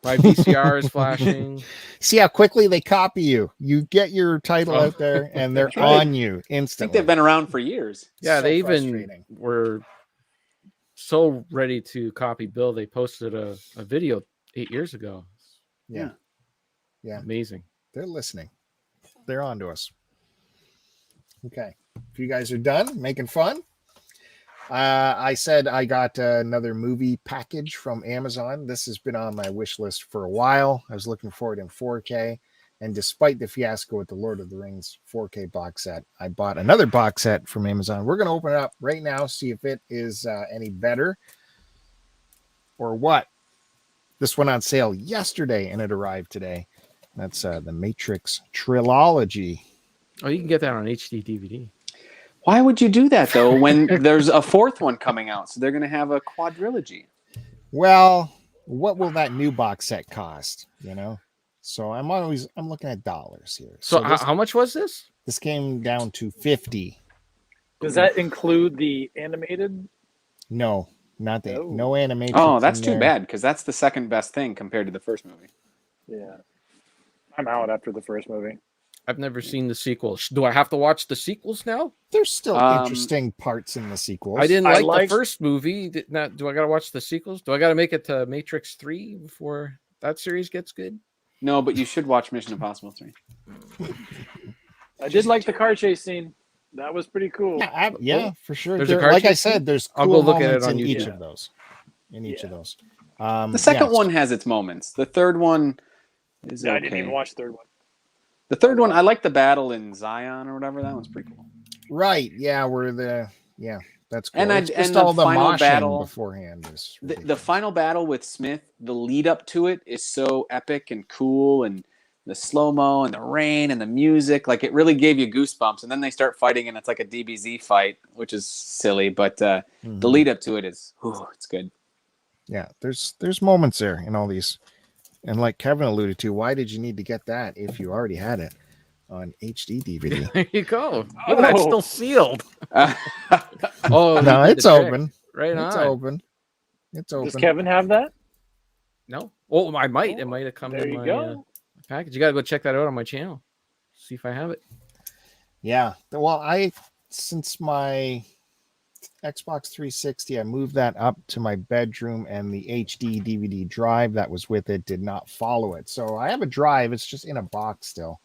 My VCR is flashing. See how quickly they copy you. You get your title out there, and they're on you instantly. I think they've been around for years. Yeah, So they even were so ready to copy Bill. They posted a video 8 years ago. Yeah. Amazing. They're listening. They're on to us. Okay. If you guys are done making fun, I said I got another movie package from Amazon. This has been on my wish list for a while. I was looking for it in 4K. And despite the fiasco with the Lord of the Rings 4K box set, I bought another box set from Amazon. We're going to open it up right now, see if it is any better or what. This went on sale yesterday, and it arrived today. That's the Matrix Trilogy. Oh, you can get that on HD DVD. Why would you do that, though, when there's a fourth one coming out? So they're going to have a quadrilogy. Well, what will that new box set cost? So I'm looking at dollars here. So how much was this? This came down to $50. Does that include the animated? No, not the no animation. Oh, that's too bad, because that's the second best thing compared to the first movie. Yeah, I'm out after the first movie. I've never seen the sequels. Do I have to watch the sequels now? There's still interesting parts in the sequels. I didn't like the first movie. Do I got to watch the sequels? Do I got to make it to Matrix 3 before that series gets good? No, but you should watch Mission Impossible 3. I did like the car chase scene. That was pretty cool. Yeah, for sure. There's a car like I chase said, there's cool I'll go look at it moments on in each YouTube. of those. Each of those. The second one has its moments. The third one is okay. I didn't even watch the third one. The third one, I like the battle in Zion or whatever. That one's pretty cool. Right. Yeah, that's cool. And just the all the final moshing battle beforehand is the final battle with Smith, the lead up to it is so epic and cool, and the slow-mo and the rain and the music, like it really gave you goosebumps. And then they start fighting and it's like a DBZ fight, which is silly, but the lead up to it is it's good. Yeah, there's moments there in all these. And like Kevin alluded to, why did you need to get that if you already had it on HD DVD? There you go. Oh, that's still sealed. Oh, no, it's open. Right on. It's open. It's open. Does Kevin have that? No. Oh, I might. It might have come there in you my go. package. You got to go check that out on my channel. See if I have it. Yeah. Well, since my Xbox 360, I moved that up to my bedroom, and the HD DVD drive that was with it did not follow it. So I have a drive. It's just in a box still.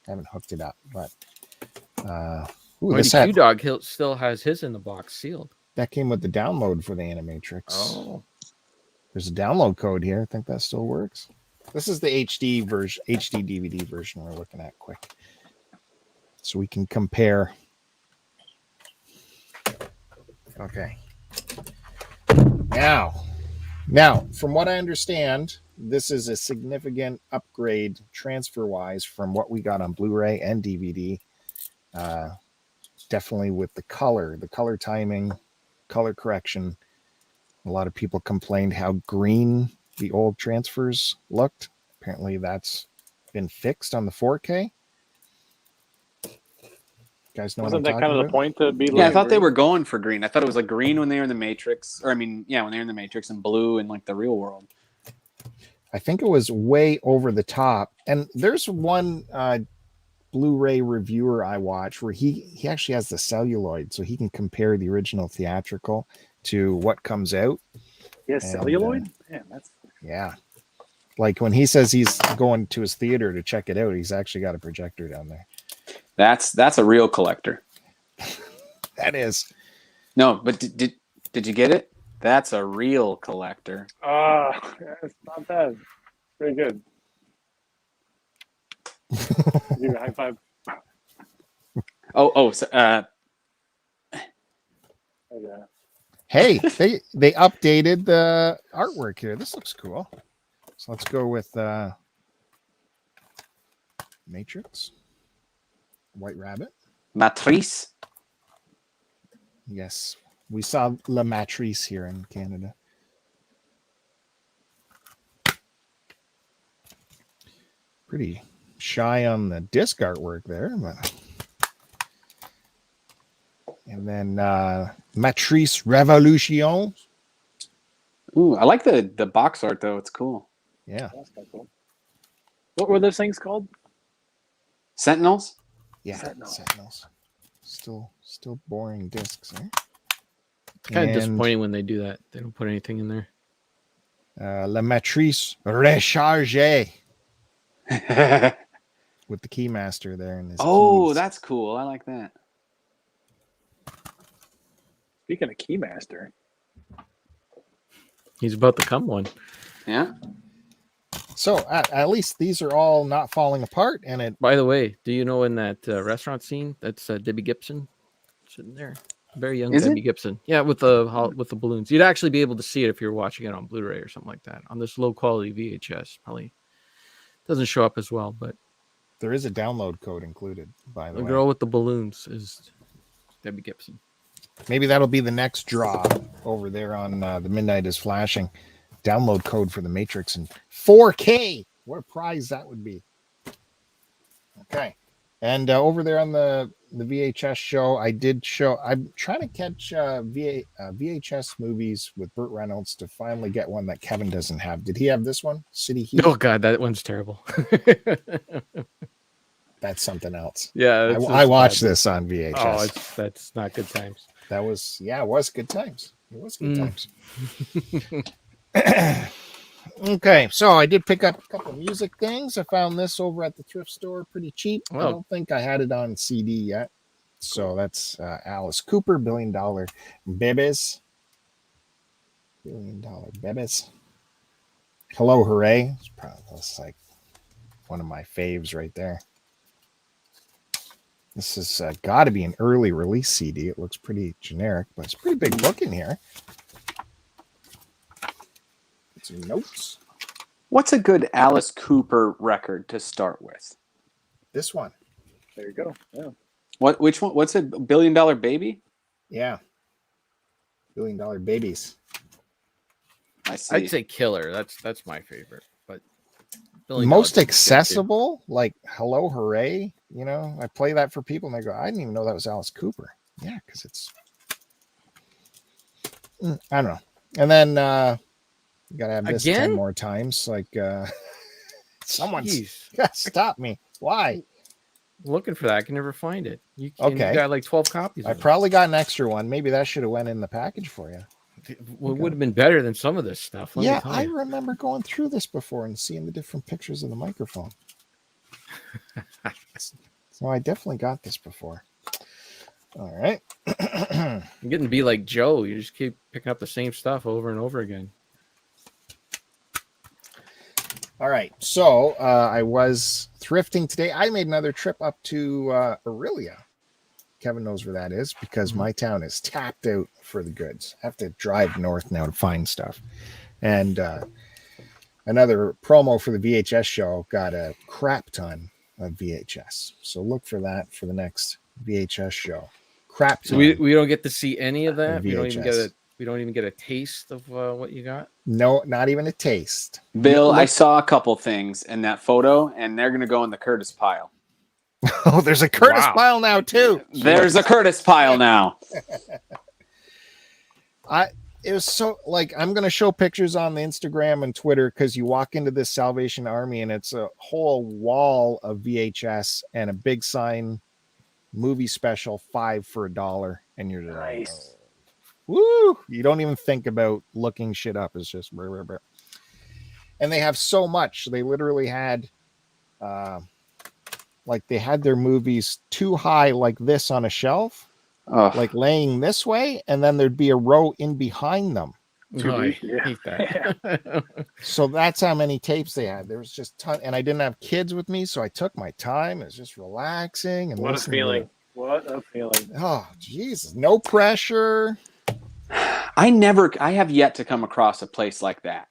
I haven't hooked it up, but Q-Dog still has his in the box sealed. That came with the download for the Animatrix. Oh. There's a download code here. I think that still works. This is the HD version, HD DVD version we're looking at quick. So we can compare. Okay. Now, from what I understand, this is a significant upgrade transfer-wise from what we got on Blu-ray and DVD. Definitely with the color timing, color correction. A lot of people complained how green the old transfers looked. Apparently that's been fixed on the 4K. You guys know Wasn't what I'm that kind of about? the point to be? Yeah, I thought they were going for green. I thought it was like green when they were in the Matrix, when they were in the Matrix, and blue in like the real world. I think it was way over the top. And there's one Blu-ray reviewer I watch where he actually has the celluloid, so he can compare the original theatrical to what comes out. Yes, celluloid. Yeah. Like when he says he's going to his theater to check it out, he's actually got a projector down there. That's a real collector. That is. No, but did you get it? That's a real collector. It's not bad. Very good. Give you a high five. So, Okay. Hey, they updated the artwork here. This looks cool. So let's go with Matrix, White Rabbit. Matrice. Yes, we saw La Matrice here in Canada. Pretty shy on the disc artwork there, but. And then Matrice Revolution. Ooh, I like the box art though. It's cool. Yeah. That's kind of cool. What were those things called? Sentinels. Yeah. Sentinels. Still boring discs, eh? It's kind of disappointing when they do that. They don't put anything in there. La Matrice Rechargée with the keymaster there. And his keys. That's cool. I like that. Speaking of Keymaster. He's about to come one. Yeah. So at least these are all not falling apart. And it. By the way, do you know in that restaurant scene that's Debbie Gibson sitting there? Very young Debbie Gibson. Yeah, with the balloons. You'd actually be able to see it if you're watching it on Blu-ray or something like that. On this low quality VHS, probably doesn't show up as well, but there is a download code included. By the way, the girl with the balloons is Debbie Gibson. Maybe that'll be the next draw over there on The Midnight is Flashing. Download code for The Matrix in 4K. What a prize that would be. Okay. And over there on the VHS show, I'm trying to catch VHS movies with Burt Reynolds to finally get one that Kevin doesn't have. Did he have this one? City Heat? Oh, God, that one's terrible. That's something else. Yeah. I watched this on VHS. Oh, that's not good times. It was good times. It was good times. Okay, so I did pick up a couple of music things. I found this over at the thrift store pretty cheap. Well, I don't think I had it on CD yet. So that's Alice Cooper, $1 Billion Babies. $1 Billion Babies. Hello, Hooray. That's like one of my faves right there. This has got to be an early release CD. It looks pretty generic, but it's a pretty big book in here. Some notes. What's a good Alice Cooper record to start with? This one. There you go. Yeah. Which one? What's it? $1 Billion Baby? Yeah. $1 Billion Babies. I see. I'd say Killer. That's my favorite. But most accessible, like Hello Hooray. You know, I play that for people and they go, I didn't even know that was Alice Cooper. Yeah, because it's I don't know. And then you gotta have this 10 more times. Like someone's gotta stop me. Why? I'm looking for that. I can never find it. You got like 12 copies. I probably got an extra one. Maybe that should have went in the package for you. It would have been better than some of this stuff. Yeah, I remember going through this before and seeing the different pictures of the microphone. So I definitely got this before. All right. You're getting to be like Joe. You just keep picking up the same stuff over and over again. All right. So I was thrifting today. I made another trip up to Aurelia. Kevin knows where that is because my town is tapped out for the goods. I have to drive north now to find stuff. And another promo for the VHS show got a crap ton of VHS. So look for that for the next VHS show. Crap ton. So we don't get to see any of that. VHS. We don't even get a taste of what you got. No, not even a taste. Bill, I saw a couple things in that photo, and they're going to go in the Curtis pile. Oh, there's a Curtis pile now too. There's a Curtis pile now. It was so like I'm going to show pictures on the Instagram and Twitter because you walk into this Salvation Army and it's a whole wall of VHS and a big sign, movie special, 5 for $1, and you're just nice. Woo! You don't even think about looking shit up. It's just rah, rah, rah. And they have so much. They literally had like they had their movies too high like this on a shelf, like laying this way, and then there'd be a row in behind them. Oh, I Yeah. hate that. So that's how many tapes they had. There was just ton, and I didn't have kids with me, so I took my time. It was just relaxing and What a listening to feeling. it. What a feeling. Oh, Jesus, no pressure. I have yet to come across a place like that,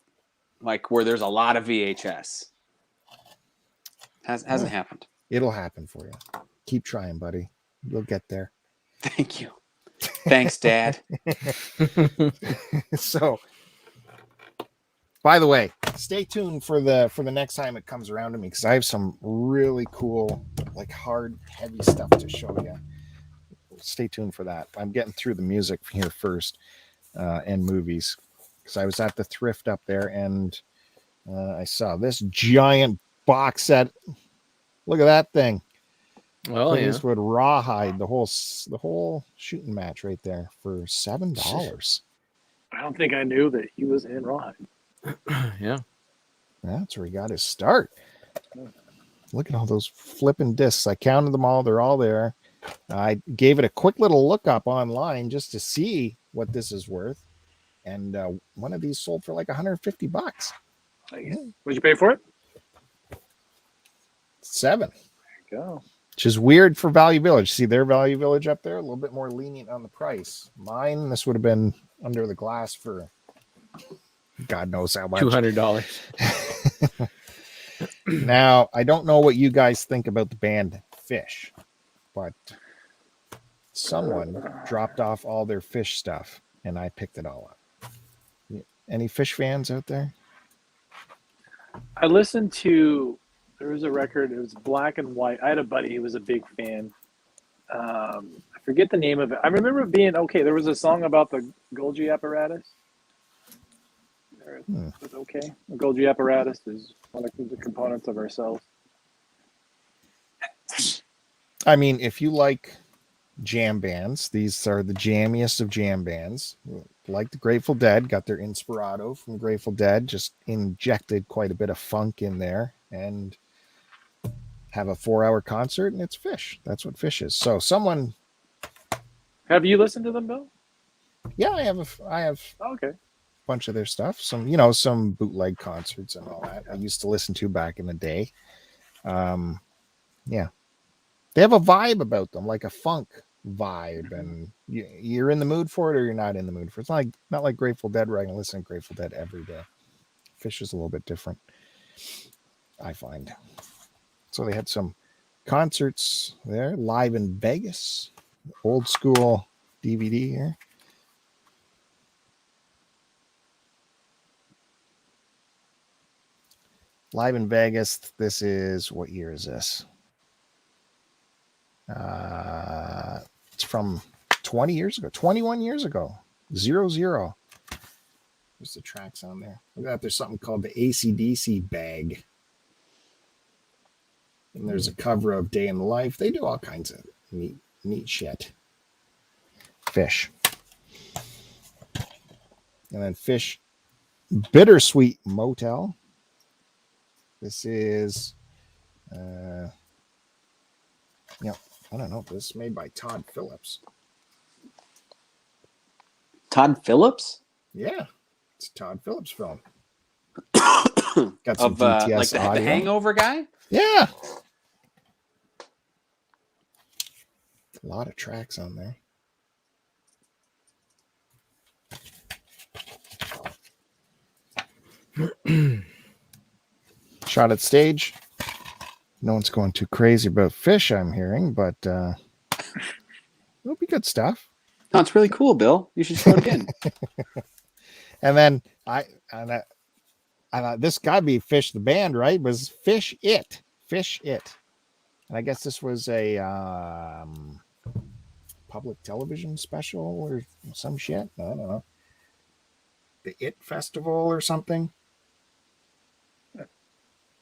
like where there's a lot of VHS. Hasn't happened. It'll happen for you. Keep trying, buddy. You'll get there. Thank you. Thanks, Dad. So, by the way, stay tuned for the next time it comes around to me, because I have some really cool, like hard, heavy stuff to show you. Stay tuned for that. I'm getting through the music here first, and movies, because I was at the thrift up there and I saw this giant box set. Look at that thing. Well, Clint yeah. Eastwood Rawhide, the whole shooting match right there for $7. I don't think I knew that he was in Rawhide. Yeah. That's where he got his start. Look at all those flipping discs. I counted them all. They're all there. I gave it a quick little look up online just to see what this is worth. And one of these sold for like $150. What'd you pay for it? $7. There you go. Which is weird for Value Village. See their Value Village up there? A little bit more lenient on the price. Mine, this would have been under the glass for God knows how much. $200. Now, I don't know what you guys think about the band Fish, but someone dropped off all their Fish stuff and I picked it all up. Any Fish fans out there? I listened to, there was a record, it was black and white. I had a buddy who was a big fan. I forget the name of it. I remember it being okay. There was a song about the Golgi apparatus. It was okay. The Golgi apparatus is one of the components of our cells. I mean, if you like jam bands, these are the jammiest of jam bands. Like the Grateful Dead, got their Inspirato from Grateful Dead, just injected quite a bit of funk in there, and have a 4-hour concert, and it's Fish. That's what Fish is. So someone, Have you listened to them, Bill? yeah, I have Oh, okay. a bunch of their stuff. Some bootleg concerts and all that. I used to listen to back in the day. Yeah, they have a vibe about them, like a funk vibe, and you're in the mood for it or you're not in the mood for it. It's not like Grateful Dead, where I can listen to Grateful Dead every day. Fish is a little bit different, I find. So they had some concerts there, live in Vegas, old school DVD here. Live in Vegas. This is, what year is this? It's from 20 years ago, 21 years ago. 00. There's the tracks on there. Look at that. There's something called the ACDC bag. And there's a cover of Day in the Life. They do all kinds of neat shit. Fish. And then Fish Bittersweet Motel. This is, I don't know. This is made by Todd Phillips. Todd Phillips? Yeah, it's a Todd Phillips film. Got some Of DTS like the audio. Hangover guy? Yeah. A lot of tracks on there. Shot at stage. No one's going too crazy about Fish, I'm hearing, but it'll be good stuff. No, it's really cool, Bill. You should show it again. And then I thought this gotta be Fish the band, right? Was Fish It. And I guess this was a public television special or some shit. I don't know. The It Festival or something.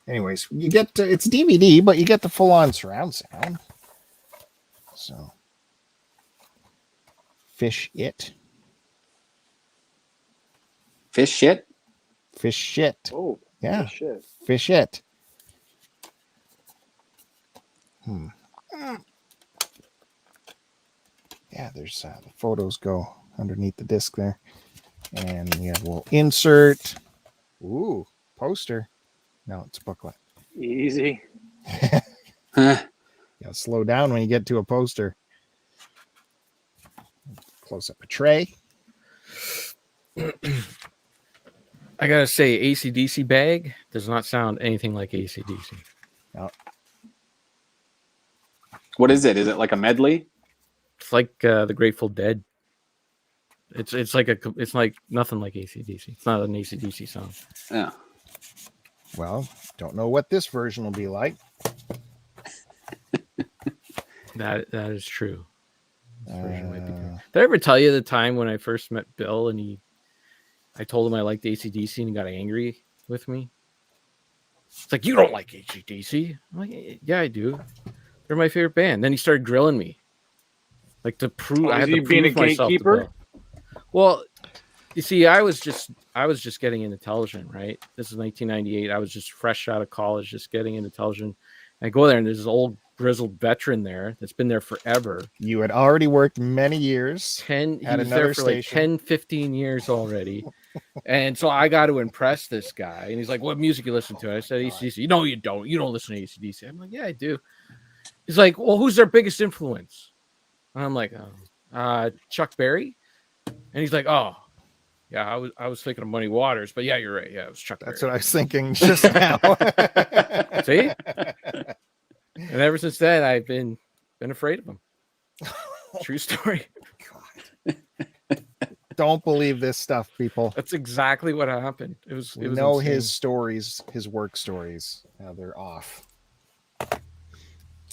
Anyways, you get it's DVD, but you get the full-on surround sound. So, Fish It. Fish shit? Fish Shit. Oh, Yeah. shit. Fish It. Yeah, there's the photos go underneath the disc there. And we have a little insert. Ooh, poster. No, it's a booklet. Easy. Huh. You gotta slow down when you get to a poster. Close up a tray. I gotta say, ACDC bag does not sound anything like ACDC. What is it? Is it like a medley? It's like the Grateful Dead. It's like nothing like ACDC. It's not an ACDC song. Yeah. Well, don't know what this version will be like. That is true. This version might be good. Uh, Did I ever tell you the time when I first met Bill and I told him I liked ACDC and he got angry with me? It's like, you don't like ACDC? I'm like, yeah, I do. They're my favorite band. Then he started grilling me. Like to prove I had to being a prove myself to gatekeeper? Bill. Well, you see, I was just getting into television, right? This is 1998. I was just fresh out of college, just getting into television. And I go there and there's this old grizzled veteran there that's been there forever. you had already worked many years. He was another there for like station. 10, 15 years already. And so I got to impress this guy. And he's like, what music you listen to? And I said, ACDC. No, you don't. You don't listen to ACDC. I'm like, yeah, I do. He's like, well, who's their biggest influence? And I'm like, Chuck Berry. And he's like, oh, yeah, I was thinking of Muddy Waters, but yeah, you're right. Yeah, it was Chuck That's Berry. what I was thinking just now. See? And ever since then, I've been afraid of him. True story. God. Don't believe this stuff, people. That's exactly what happened. It was know insane. his stories, his work stories. Now they're off.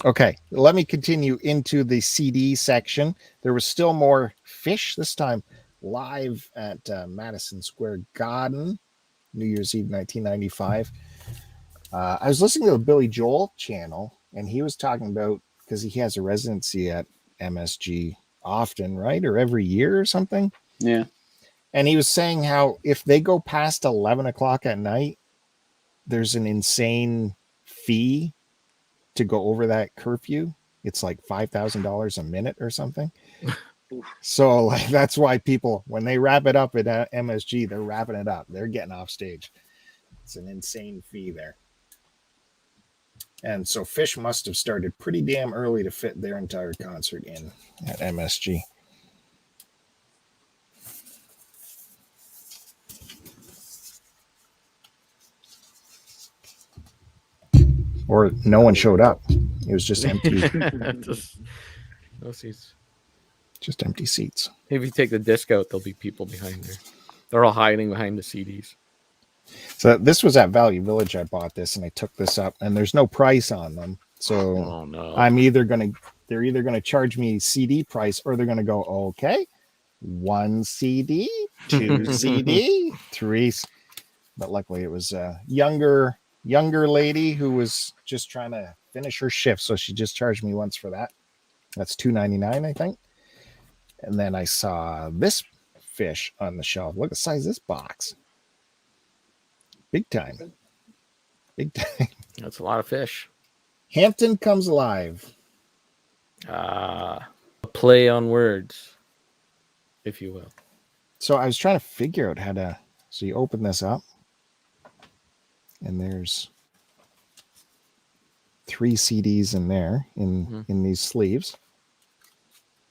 Okay, let me continue into the CD section. There was still more Fish, this time live at Madison Square Garden, New Year's Eve 1995. I was listening to the Billy Joel channel, and he was talking about, because he has a residency at MSG often, right? Or every year or something. Yeah. And he was saying how if they go past 11 o'clock at night, there's an insane fee to go over that curfew. It's like $5,000 a minute or something. So like that's why people, when they wrap it up at MSG, they're wrapping it up. They're getting off stage. It's an insane fee there. And so Fish must have started pretty damn early to fit their entire concert in at MSG. Or no one showed up. It was just empty. Just no seats. Just empty seats. If you take the disc out, there'll be people behind there. They're all hiding behind the CDs. So this was at Value Village. I bought this and I took this up, and there's no price on them. So Oh no. they're either gonna charge me CD price, or they're gonna go, okay, 1 CD, 2 CD, 3. But luckily it was a younger lady who was just trying to finish her shift, so she just charged me once for that. That's $2.99, I think. And then I saw this Fish on the shelf. Look at the size of this box. Big time. Big time. That's a lot of fish. Hampton Comes Alive. A play on words, if you will. So I was trying to figure out how to. So you open this up, and there's 3 CDs in there in these sleeves,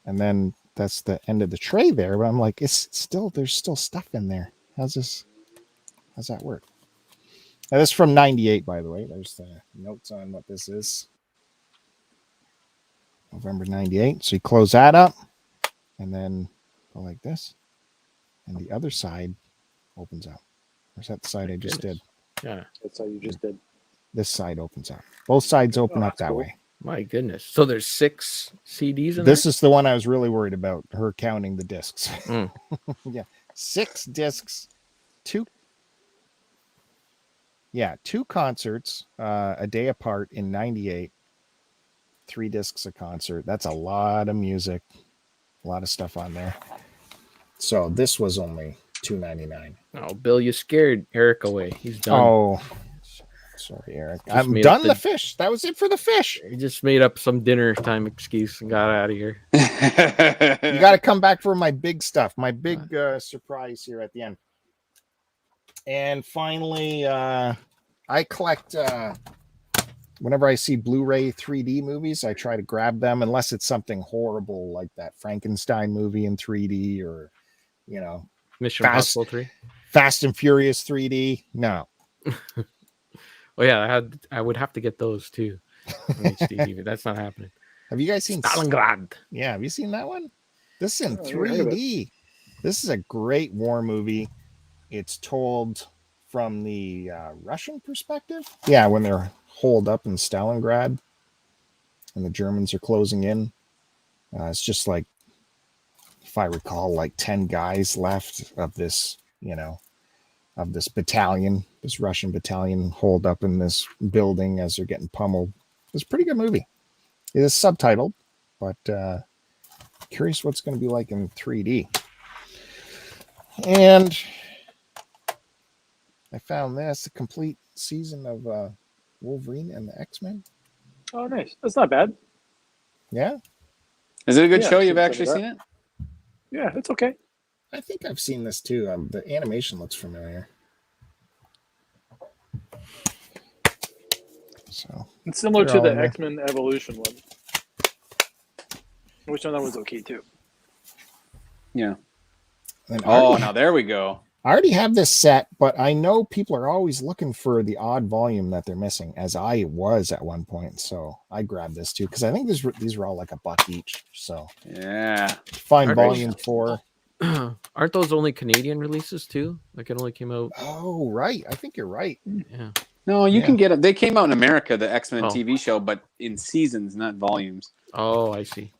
and then that's the end of the tray there. But I'm like, there's still stuff in there. How's that work? Now, this is from 98, by the way. There's the notes on what this is. November 98. So you close that up, and then go like this, and the other side opens up. Or is that the side I just did? Yeah. That's how you just did. This side opens up. Both sides open up that's that cool. way. My goodness. So there's 6 CDs in This is the one I was really worried about, her counting the discs. Mm. Yeah. 6 discs, 2 concerts a day apart in 98. 3 discs a concert. That's a lot of music, a lot of stuff on there. So this was only $2.99. Oh, Bill, you scared Eric away. He's done. Oh, Sorry, Eric. Just I'm made up done the fish. That was it for the fish. You just made up some dinner time excuse and got out of here. You got to come back for my big stuff, my big surprise here at the end. And finally, I collect, whenever I see Blu-ray 3D movies, I try to grab them unless it's something horrible like that Frankenstein movie in 3D or, you know, Mission Impossible 3. Fast and Furious 3D. No. Oh yeah, I would have to get those too. HD. That's not happening. Have you guys seen Stalingrad? Yeah, have you seen that one? This is in I never heard of 3D. This is a great war movie. It's told from the Russian perspective. Yeah, when they're holed up in Stalingrad and the Germans are closing in. It's just like, if I recall, like 10 guys left of this, you know, of this battalion, this Russian battalion holed up in this building as they're getting pummeled. It's a pretty good movie. It is subtitled, but curious what's going to be like in 3D. And I found this, a complete season of Wolverine and the X-Men. Oh, nice. That's not bad. Yeah? Is it a good Yeah, show? You've should actually check it seen it? Yeah, it's okay. I think I've seen this too. The animation looks familiar. So It's similar they're to all the in there. X-Men Evolution one. Which one that was okay too. Yeah. and Oh, now there we go. I already have this set, but I know people are always looking for the odd volume that they're missing, as I was at one point. So I grabbed this too because I think these were all like $1 each. So Yeah. find Are they- volume 4. Aren't those only Canadian releases too? Like it only came out. Oh, right. I think you're right. Yeah. No, you Yeah. can get it. They came out in America, the X-Men Oh. TV show, but in seasons, not volumes. Oh, I see.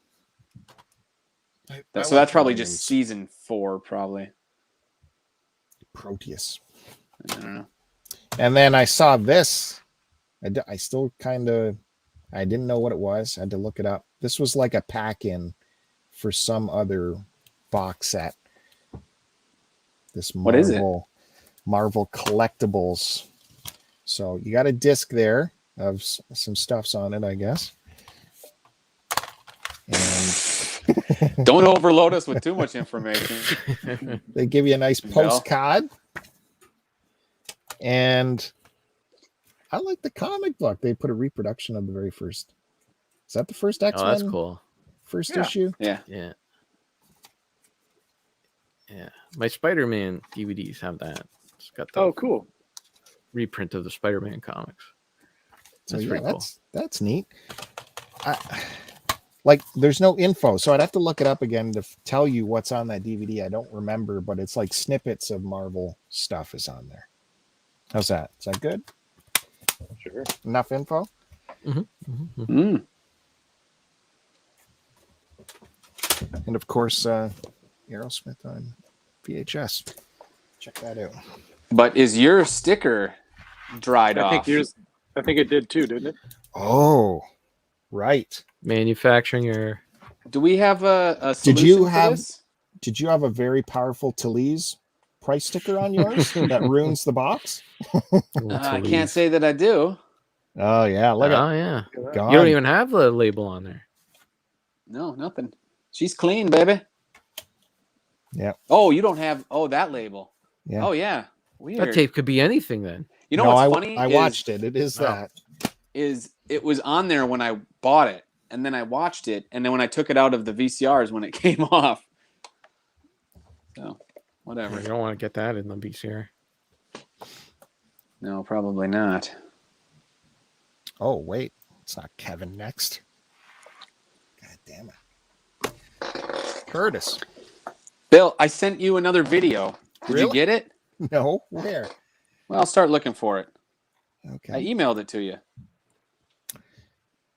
I So like that's probably volumes. just season 4, probably. Proteus. I don't know. And then I saw this. I still I didn't know what it was. I had to look it up. This was like a pack-in for some other box set. This Marvel, What is it? Marvel collectibles. So you got a disc there of some stuffs on it, I guess. And Don't overload us with too much information. they give you a nice No. postcard. And I like the comic book. They put a reproduction of the very first. Is that the first X-Men? Oh, that's cool. First Yeah. issue? Yeah. Yeah. Yeah. My Spider-Man DVDs have that. It's got the Oh, cool. reprint of the Spider-Man comics. So That's yeah, pretty cool. that's neat. Like there's no info, so I'd have to look it up again to tell you what's on that DVD. I don't remember, but it's like snippets of Marvel stuff is on there. How's that? Is that good? Sure. Enough info? Mm. And of course, Aerosmith on VHS. Check that out. But is your sticker dried I off? think yours. I think it did too, didn't it? Oh, right. Manufacturing error. Do we have a solution Did you for have- this? Did you have a very powerful Talese price sticker on yours that ruins the box? I can't say that I do. Oh yeah, look at Oh yeah. Look at that. gone. You don't even have the label on there. No, nothing. She's clean, baby. Yep. Oh, you don't have. Oh, that label. Yeah. Oh yeah. Weird. That tape could be anything then. You know No, what's I, funny? I watched it. It is Oh. that. Is it was on there when I bought it, and then I watched it, and then when I took it out of the VCRs when it came off. So, whatever. You don't want to get that in the VCR. No, probably not. Oh wait, it's not Kevin next. God damn it, Curtis. Bill, I sent you another video. Did you Really? get it? No, where? Well, I'll start looking for it. I Okay. emailed it to you.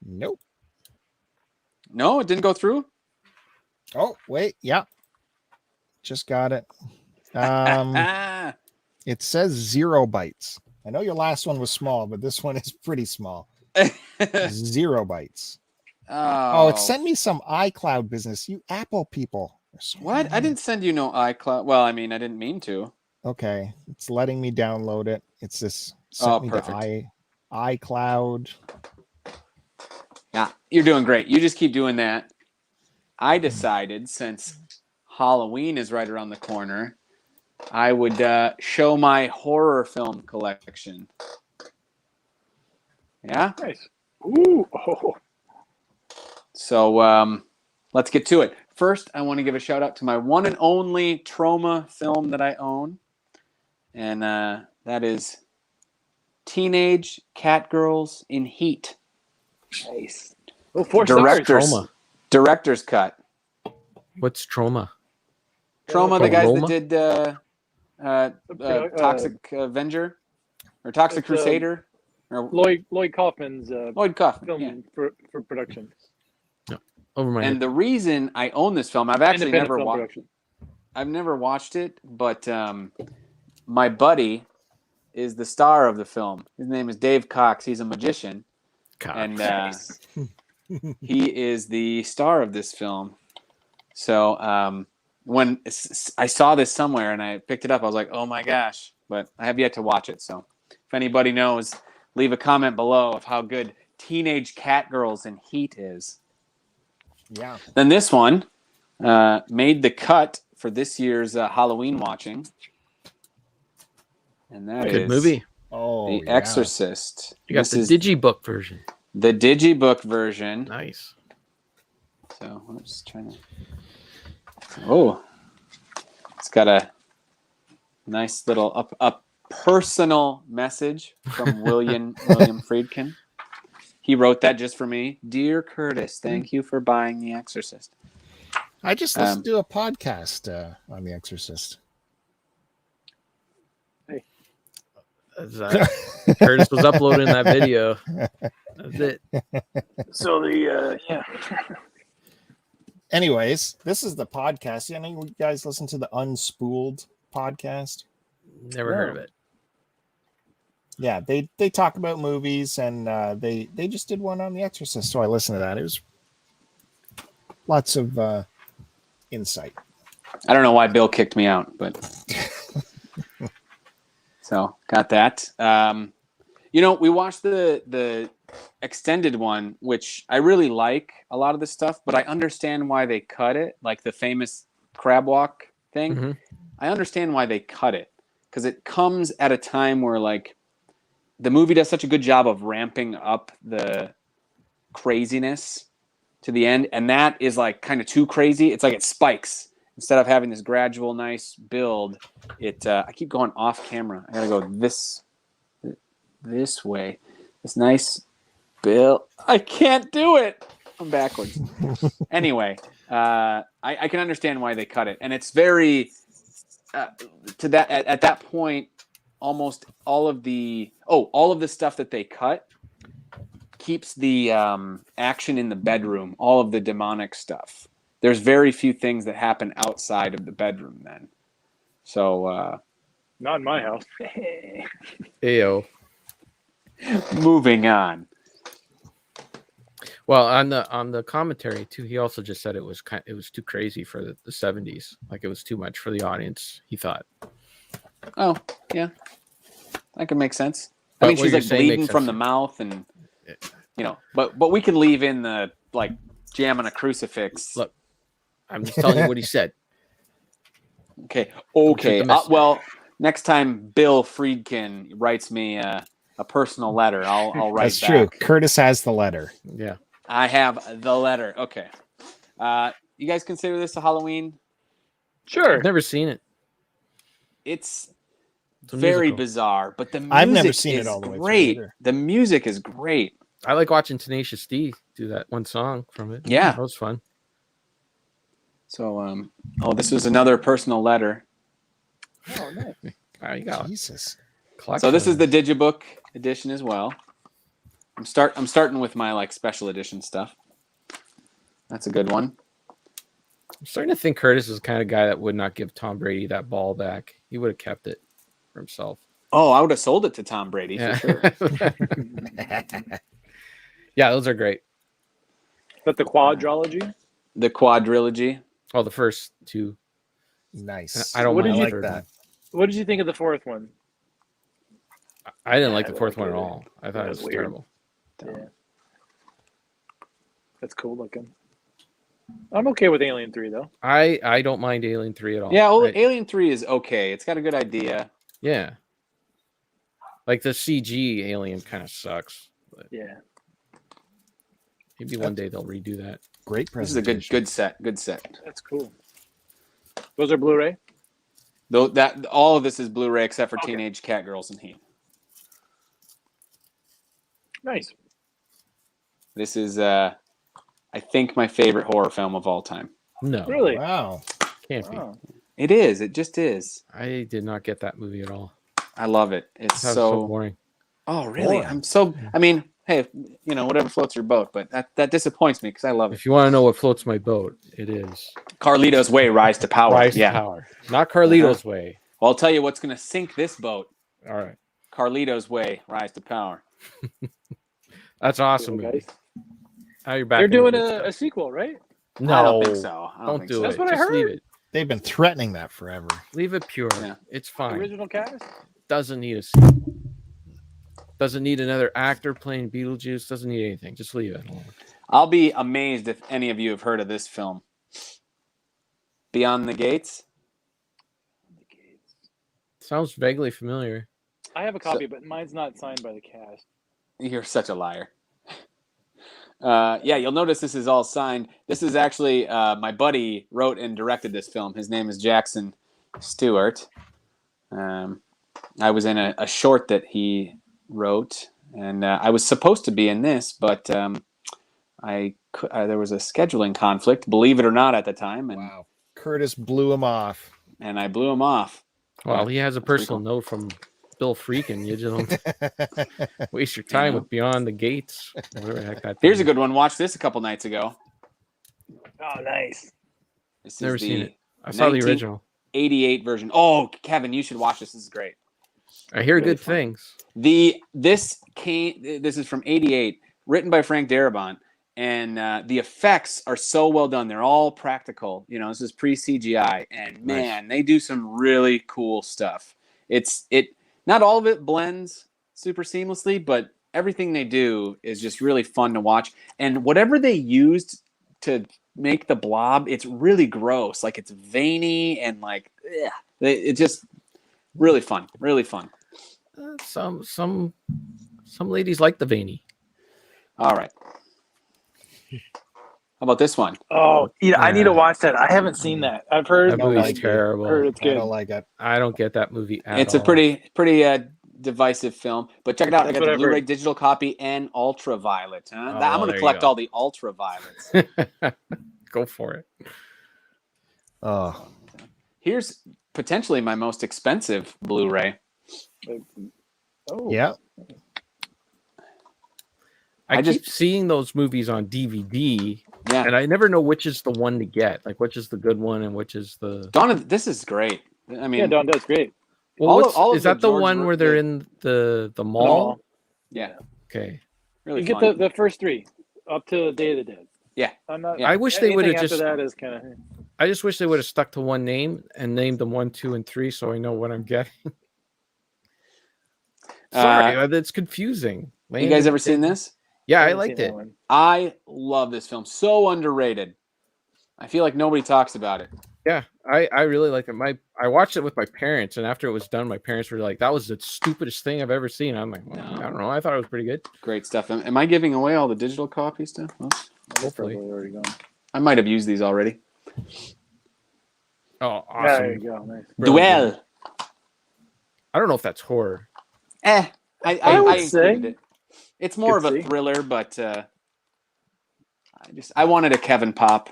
Nope. No, it didn't go through? Oh wait, yeah. Just got it. Ah. It says 0 bytes. I know your last one was small, but this one is pretty small. 0 bytes. Oh, it sent me some iCloud business. You Apple people. are so What? I annoying. didn't send you no iCloud. Well, I mean, I didn't mean to. Okay, it's letting me download it. It's this Oh, sent me to perfect. iCloud. Yeah, you're doing great. You just keep doing that. I decided, since Halloween is right around the corner, I would show my horror film collection. Yeah? Nice. Ooh. Oh. So let's get to it. First, I want to give a shout out to my one and only trauma film that I own. And that is Teenage Catgirls in Heat. Nice. Oh, 4 stars. Trauma. Director's cut. What's trauma? Trauma, the guys Roma? that did Toxic Avenger or Toxic It's, Crusader or Lloyd Kaufman's Lloyd Kaufman. film Yeah. for production. Over my And head. the reason I own this film, I've actually Independent never film watched. production. I've never watched it, but my buddy is the star of the film. His name is Dave Cox. He's a magician, God. and he is the star of this film. So when I saw this somewhere and I picked it up, I was like, "Oh my gosh!" But I have yet to watch it. So if anybody knows, leave a comment below of how good Teenage Catgirls in Heat is. Yeah. Then this one made the cut for this year's Halloween watching. And that Good is movie. Oh, The yeah. Exorcist. You got This the is digibook version. the digibook version. Nice. So I'm just trying to. Oh, it's got a nice little a personal message from William Friedkin. He wrote that just for me. Dear Curtis, thank you for buying The Exorcist. I just listened to a podcast on The Exorcist. Curtis was uploading that video. That's it. So the Anyways, this is the podcast. You know, you guys listen to the Unspooled podcast? Never heard of it. Yeah, they talk about movies, and they just did one on The Exorcist, so I listened to that. It was lots of insight. I don't know why Bill kicked me out, but so got that. We watched the extended one, which I really like a lot of the stuff, but I understand why they cut it, like the famous crab walk thing. Mm-hmm. I understand why they cut it, because it comes at a time where like the movie does such a good job of ramping up the craziness to the end, and that is like kind of too crazy. It's like it spikes instead of having this gradual, nice build. I keep going off camera. I gotta go this way. This nice build. I can't do it. I'm backwards. Anyway, I can understand why they cut it, and it's very to that at that point. Almost all of the stuff that they cut keeps the action in the bedroom. All of the demonic stuff. There's very few things that happen outside of the bedroom then. So not in my house. Ayo. Moving on. Well, on the commentary too, he also just said it was too crazy for the 70s. Like it was too much for the audience, he thought. Oh, yeah. That could make sense. But I mean, what she's you're like saying bleeding makes from sense. the mouth and, but we can leave in the, like, jamming a crucifix. Look, I'm just telling you what he said. Okay. Don't shoot the messenger. Well, next time Bill Friedkin writes me a personal letter, I'll write That's back. true. Curtis has the letter. Yeah. I have the letter. Okay. You guys consider this a Halloween? Sure. I've never seen it. It's It's a very musical. bizarre, but the music I've never seen is it all the way through great. either. The music is great. I like watching Tenacious D do that one song from it. Yeah. That was fun. So, this was another personal letter. Oh, nice. Wow, you got Jesus. So this is the Digibook edition as well. I'm starting with my like special edition stuff. That's a good one. I'm starting to think Curtis is the kind of guy that would not give Tom Brady that ball back. He would have kept it for himself. Oh, I would have sold it to Tom Brady Yeah. for sure. Yeah, those are great. But the quadrology? The quadrilogy. Oh, the first two. Nice. I don't What mind did the you- third that. one. What did you think of the fourth one? I didn't like Yeah, the I fourth don't one at like it. all. I thought Yeah, it it's was weird. terrible. Yeah. That's cool looking. I'm okay with Alien 3 though. I don't mind Alien 3 at all. Yeah, Alien 3 is okay. It's got a good idea. Yeah. Like the CG Alien kind of sucks. But Yeah. maybe one day they'll redo that. Great This is a presentation. good set. That's cool. Those are Blu-ray? Though that all of this is Blu-ray except for Okay. Teenage Catgirls and Heat. Nice. This is I think my favorite horror film of all time. No. Really? Wow. Can't be. Oh. It is. It just is. I did not get that movie at all. I love it. It's That was so boring. Oh, really? Boring. I'm so I mean, hey, you know, whatever floats your boat, but that disappoints me because I love it. If you want to know what floats my boat, it is Carlito's Way, Rise to Power. Rise yeah. to Power. Not Carlito's Way. Well, I'll tell you what's going to sink this boat. All right. Carlito's Way, Rise to Power. That's an awesome Cool, movie. guys. Now you're back. They're into doing good a stuff. sequel, right? No, I don't think so. I Don't think do so. it. That's what I Just leave heard. it. They've been threatening that forever. Leave it pure. Yeah. It's fine. Original cast? Doesn't need a sequel. Doesn't need another actor playing Beetlejuice. Doesn't need anything. Just leave it alone. I'll be amazed if any of you have heard of this film. Beyond the Gates. Sounds vaguely familiar. I have a copy, but mine's not signed by the cast. You're such a liar. Yeah, you'll notice this is all signed. This is actually my buddy wrote and directed this film. His name is Jackson Stewart. I was in a short that he wrote, and I was supposed to be in this, but there was a scheduling conflict, believe it or not, at the time, and Wow. Curtis blew him off. and I blew him off. Well, he has a pretty personal note from Bill Freakin. You just don't waste your You time know. with Beyond the Gates. Whatever the heck that Here's a thing good one. Watched this a couple nights ago. Oh, nice. This Never is seen the it. I saw the 19 original. 88 version. Oh, Kevin, you should watch this. This is great. I hear really good fun. things. This is from 88, written by Frank Darabont, and the effects are so well done. They're all practical. You know, this is pre-CGI, and man, they do some really cool stuff. Not all of it blends super seamlessly, but everything they do is just really fun to watch. And whatever they used to make the blob, it's really gross. Like, it's veiny and like, ugh. It's just really fun. Really fun. Some ladies like the veiny. All right. How about this one? Oh, yeah, I need to watch that. I haven't seen that. I've heard. That don't movie's like it. terrible. Heard it's I good. don't like it. I don't get that movie at It's all. a pretty divisive film, but check it out. That's I got what the I've Blu-ray heard. digital copy and ultraviolet. Huh? Oh, I'm well, going there to you collect go. all the ultraviolets. Go for it. Oh, Here's potentially my most expensive Blu-ray. Oh, yeah. I I keep just- seeing those movies on DVD, Yeah, and I never know which is the one to get. Like, which is the good one and which is the. Donna, this is great. I mean, yeah, Don does great. Well, all of- what's- all of is the that the George one Ro- where they're the- in the mall? mall. yeah, Okay. really You get fun. the first three up to Day of the Dead. Yeah. I'm not. Yeah. I wish they would have anything just. After that is kind of. I just wish they would have stuck to one name and named them 1, 2, and 3, so I know what I'm getting. Sorry, that's confusing. You guys ever seen this? Yeah, I liked it. I love this film. So underrated. I feel like nobody talks about it. Yeah, I really liked it. I watched it with my parents, and after it was done, my parents were like, "That was the stupidest thing I've ever seen." I'm like, well, No. I don't know. I thought it was pretty good. Great stuff. Am I giving away all the digital copies stuff? Well, Hopefully. Already gone. I might have used these already. Oh, There you awesome! go. Nice. Really Duel. good. I don't know if that's horror. I would included say. it. It's more of Could a see. thriller, but I wanted a Kevin pop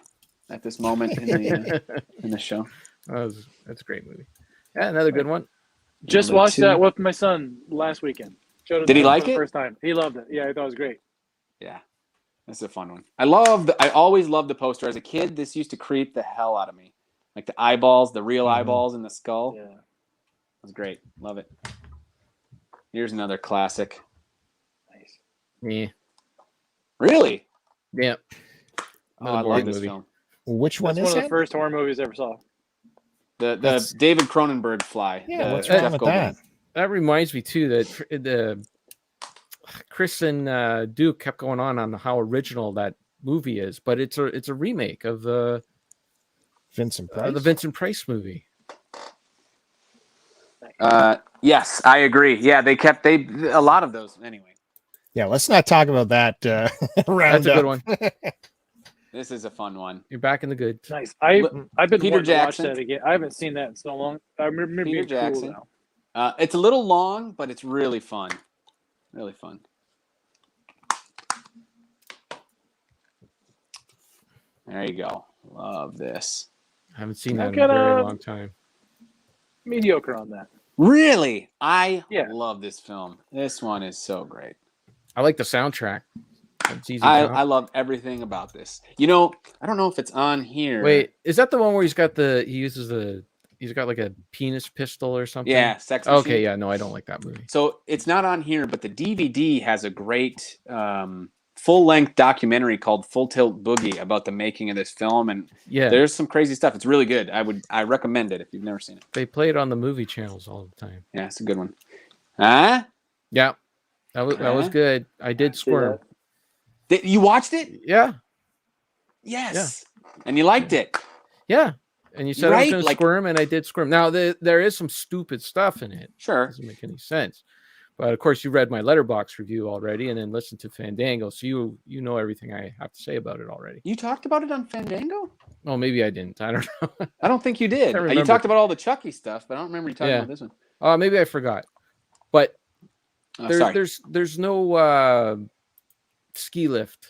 at this moment in the show. That's a great movie. Yeah, another good one. Just Number watched 2. that with my son last weekend. Showed him Did he that like for the it? First time. He loved it. Yeah, I thought it was great. Yeah, that's a fun one. I always loved the poster as a kid. This used to creep the hell out of me, like the eyeballs, the real eyeballs in the skull. Yeah. It was great. Love it. Here's another classic. Nice. Yeah, Really? yeah. Oh, Another I love boring this movie. film. Which one That's is one of the it? first horror movies I ever saw. The That's- David Cronenberg fly. Yeah, the what's wrong Jeff with Goldblum. that? That reminds me too that the Chris and Duke kept going on how original that movie is, but it's a remake of the Vincent Price. the Vincent Price movie. Yes, I agree. Yeah, a lot of those anyway. Yeah, let's not talk about that. That's a good one. This is a fun one. You're back in the good. Nice. I've been Peter wanting Jackson. to watch that again. I haven't seen that in so long. I remember Peter being Jackson. cool now. It's a little long, but it's really fun. Really fun. There you go. Love this. I haven't seen that in a very long time. Mediocre on that. Really? I Yeah. love this film. This one is so great. I like the soundtrack. It's easy. I love everything about this. You know, I don't know if it's on here. Wait, is that the one where he's got like a penis pistol or something? Yeah, Sex Machine. Okay, yeah, no, I don't like that movie. So it's not on here, but the DVD has a great full-length documentary called Full Tilt Boogie about the making of this film, and Yeah, there's some crazy stuff. It's really good. I recommend it if you've never seen it. they play it on the movie channels all the time. Yeah, it's a good one. Huh? Yeah, that was good. I did squirm. You watched it? Yeah, Yes. And you liked it? yeah. And you said I was Right, going to like- squirm, and I did squirm. Now there is some stupid stuff in it. Sure. Doesn't make any sense. But of course, you read my Letterboxd review already, and then listened to Fandango, so you know everything I have to say about it already. You talked about it on Fandango? Oh, maybe I didn't. I don't know. I don't think you did. I You remember. talked about all the Chucky stuff, but I don't remember you talking Yeah. about this one. Maybe I forgot. But Sorry. there's no ski lift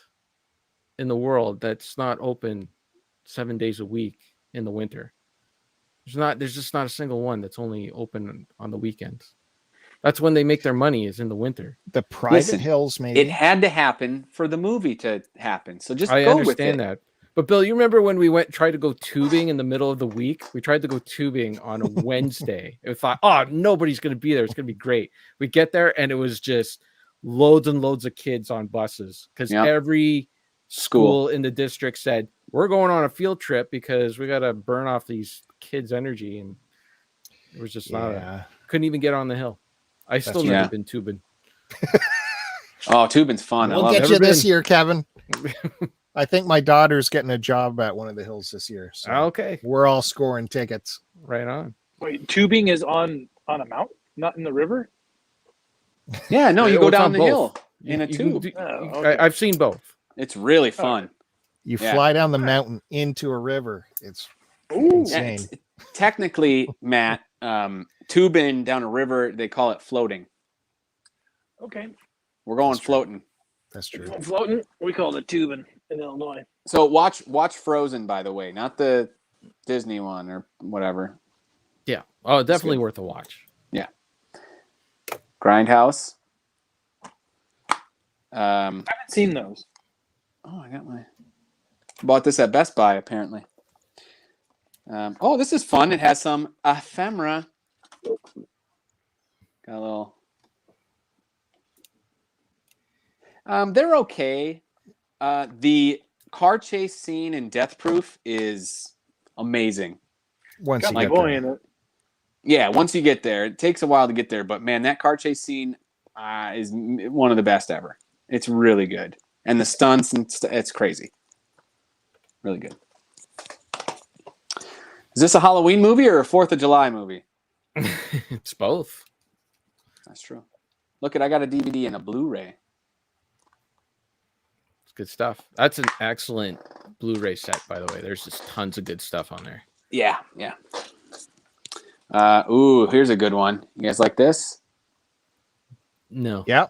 in the world that's not open 7 days a week in the winter. There's just not a single one that's only open on the weekends. That's when they make their money, is in the winter. The private Listen, hills, maybe. It had to happen for the movie to happen. So just I go with it. understand that. But Bill, you remember when we tried to go tubing in the middle of the week? We tried to go tubing on a Wednesday. We thought, oh, nobody's going to be there. It's going to be great. We get there, and it was just loads and loads of kids on buses because every school in the district said, we're going on a field trip because we got to burn off these kids' energy. And it was just couldn't even get on the hill. I still never been tubing. Oh, tubing's fun. We'll I love get it. you this year, Kevin. I think my daughter's getting a job at one of the hills this year. So Okay. we're all scoring tickets. Right on. Wait, tubing is on a mountain, not in the river? Yeah, no, you It's go on down the both. hill in a You can tube. do- Oh, okay. I've seen both. It's really fun. You Yeah. fly down the mountain into a river. It's Ooh. Yeah, insane. technically, Matt, tubing down a river, they call it floating. Okay. We're going That's true. floating. That's true. Floating, we call it tubing in Illinois. So watch Frozen, by the way, not the Disney one or whatever. Yeah. Oh, definitely good. worth a watch. Grindhouse. I haven't seen those. I got bought this at Best Buy apparently. This is fun. It has some ephemera. Got a little. They're okay. The car chase scene in Death Proof is amazing. Once Got you my get boy there. in it. Yeah, once you get there, it takes a while to get there, but man, that car chase scene is one of the best ever. It's really good, and the stunts and it's crazy. Really good. Is this a Halloween movie or a 4th of July movie? It's both. That's true. Look I got a DVD and a Blu-ray. It's good stuff. That's an excellent Blu-ray set, by the way. There's just tons of good stuff on there. Yeah. Here's a good one. You guys like this? No. Yeah,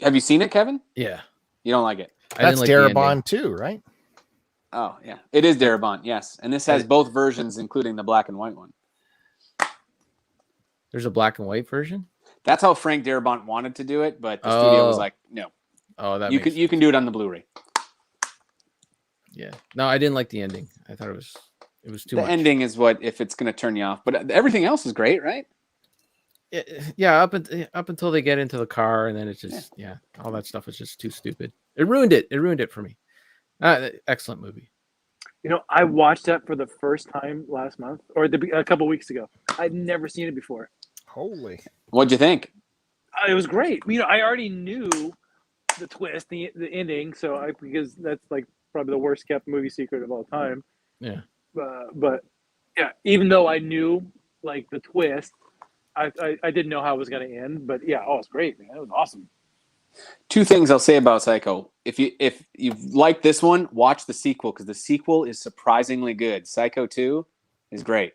Have you seen it, Kevin? Yeah. You don't like it? I that's didn't like the ending. Darabont too, right? Oh, yeah. It is Darabont, yes. And this has both versions, including the black and white one. There's a black and white version? That's how Frank Darabont wanted to do it, but the studio was Oh. like, no. Oh, that You makes can do it on the Blu-ray. Yeah. No, I didn't like the ending. I thought it was too The much. ending is what if it's going to turn you off, but everything else is great, right? Yeah, up until they get into the car, and then it's just all that stuff was just too stupid. It ruined it. It ruined it for me. Excellent movie. You know, I watched that for the first time last month or a couple weeks ago. I'd never seen it before. Holy. What'd you think? It was great. I already knew the twist, the ending, because that's like probably the worst kept movie secret of all time. Yeah. But yeah, even though I knew like the twist, I didn't know how it was going to end. But yeah, it's great, man. It was awesome. Two things I'll say about Psycho. If you like this one, watch the sequel because the sequel is surprisingly good. Psycho 2 is great.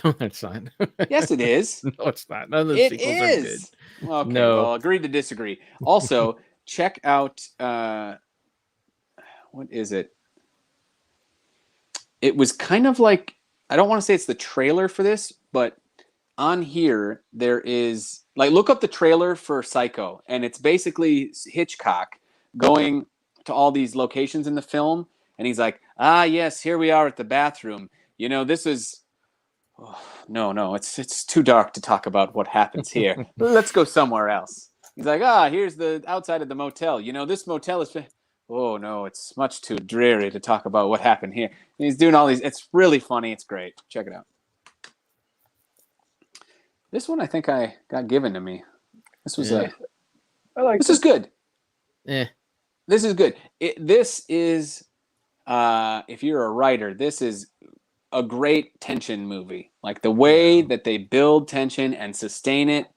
No, it's not. Yes, it is. No, it's not. None of the It sequels are good. is. Okay, No. well, agree to disagree. Also, check out what is it? It was kind of like, I don't want to say it's the trailer for this, but on here there is like, look up the trailer for Psycho, and it's basically Hitchcock going to all these locations in the film, and he's like, yes, here we are at the bathroom. This is no, it's too dark to talk about what happens here. Let's go somewhere else. He's like, here's the outside of the motel. This motel is, oh no, it's much too dreary to talk about what happened here. And he's doing all these. It's really funny. It's great. Check it out. This one I think I got given to me. This was I like this is good. Yeah. This is good. This is if you're a writer, this is a great tension movie. Like the way that they build tension and sustain it,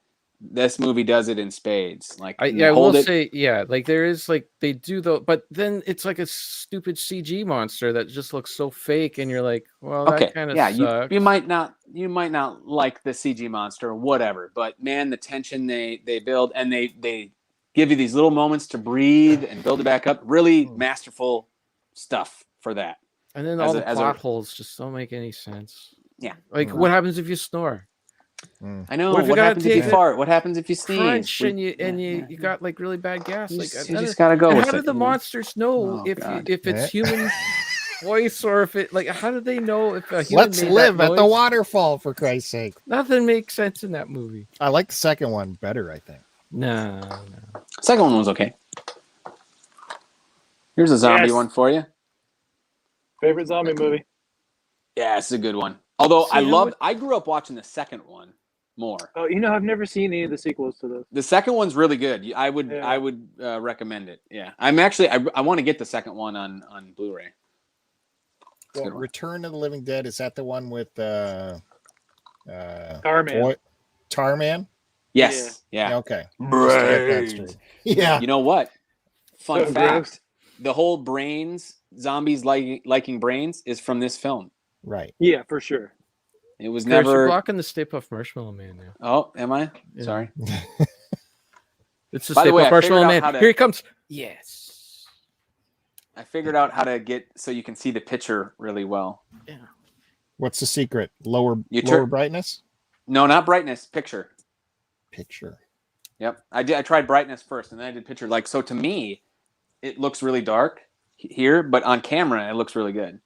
this movie does it in spades. Like I will say, like there is like they do though, but then it's like a stupid CG monster that just looks so fake, and you're like, well, that kind of sucks. you might not like the CG monster or whatever, but man, the tension they build, and they give you these little moments to breathe and build it back up. Really masterful stuff for that. And then all the plot holes just don't make any sense. Yeah. Like what happens if you snore? I know. What happens if you fart? What happens if you sneeze? Crunch and you got like really bad gas. You like you just gotta go with it. How do the monsters know if it's human voice or if it how do they know if a human Let's live at the waterfall, for Christ's sake. Nothing makes sense in that movie. I like the second one better, I think. No. Second one was okay. Here's a zombie one for you. Favorite zombie movie? Yeah, it's a good one. Although I grew up watching the second one more. Oh, I've never seen any of the sequels to this. The second one's really good. I would recommend it. Yeah, I'm actually I want to get the second one on Blu-ray. Well, Return of the Living Dead, is that the one with Tarman? Tarman? Yes. Yeah. Okay. Brains. Yeah. You know what? Fun fact: gross. the whole brains zombies liking brains is from this film. Right. Yeah, for sure. It was Chris, never you're blocking the Stay Puft Marshmallow Man now. Oh, am I? Yeah. Sorry. It's the By Stay the way, Puft Marshmallow Man. Here he comes. Yes. I figured out how to get so you can see the picture really well. Yeah. What's the secret? Lower brightness? No, not brightness. Picture. Yep. I tried brightness first, and then I did picture. Like, so to me, it looks really dark here, but on camera, it looks really good.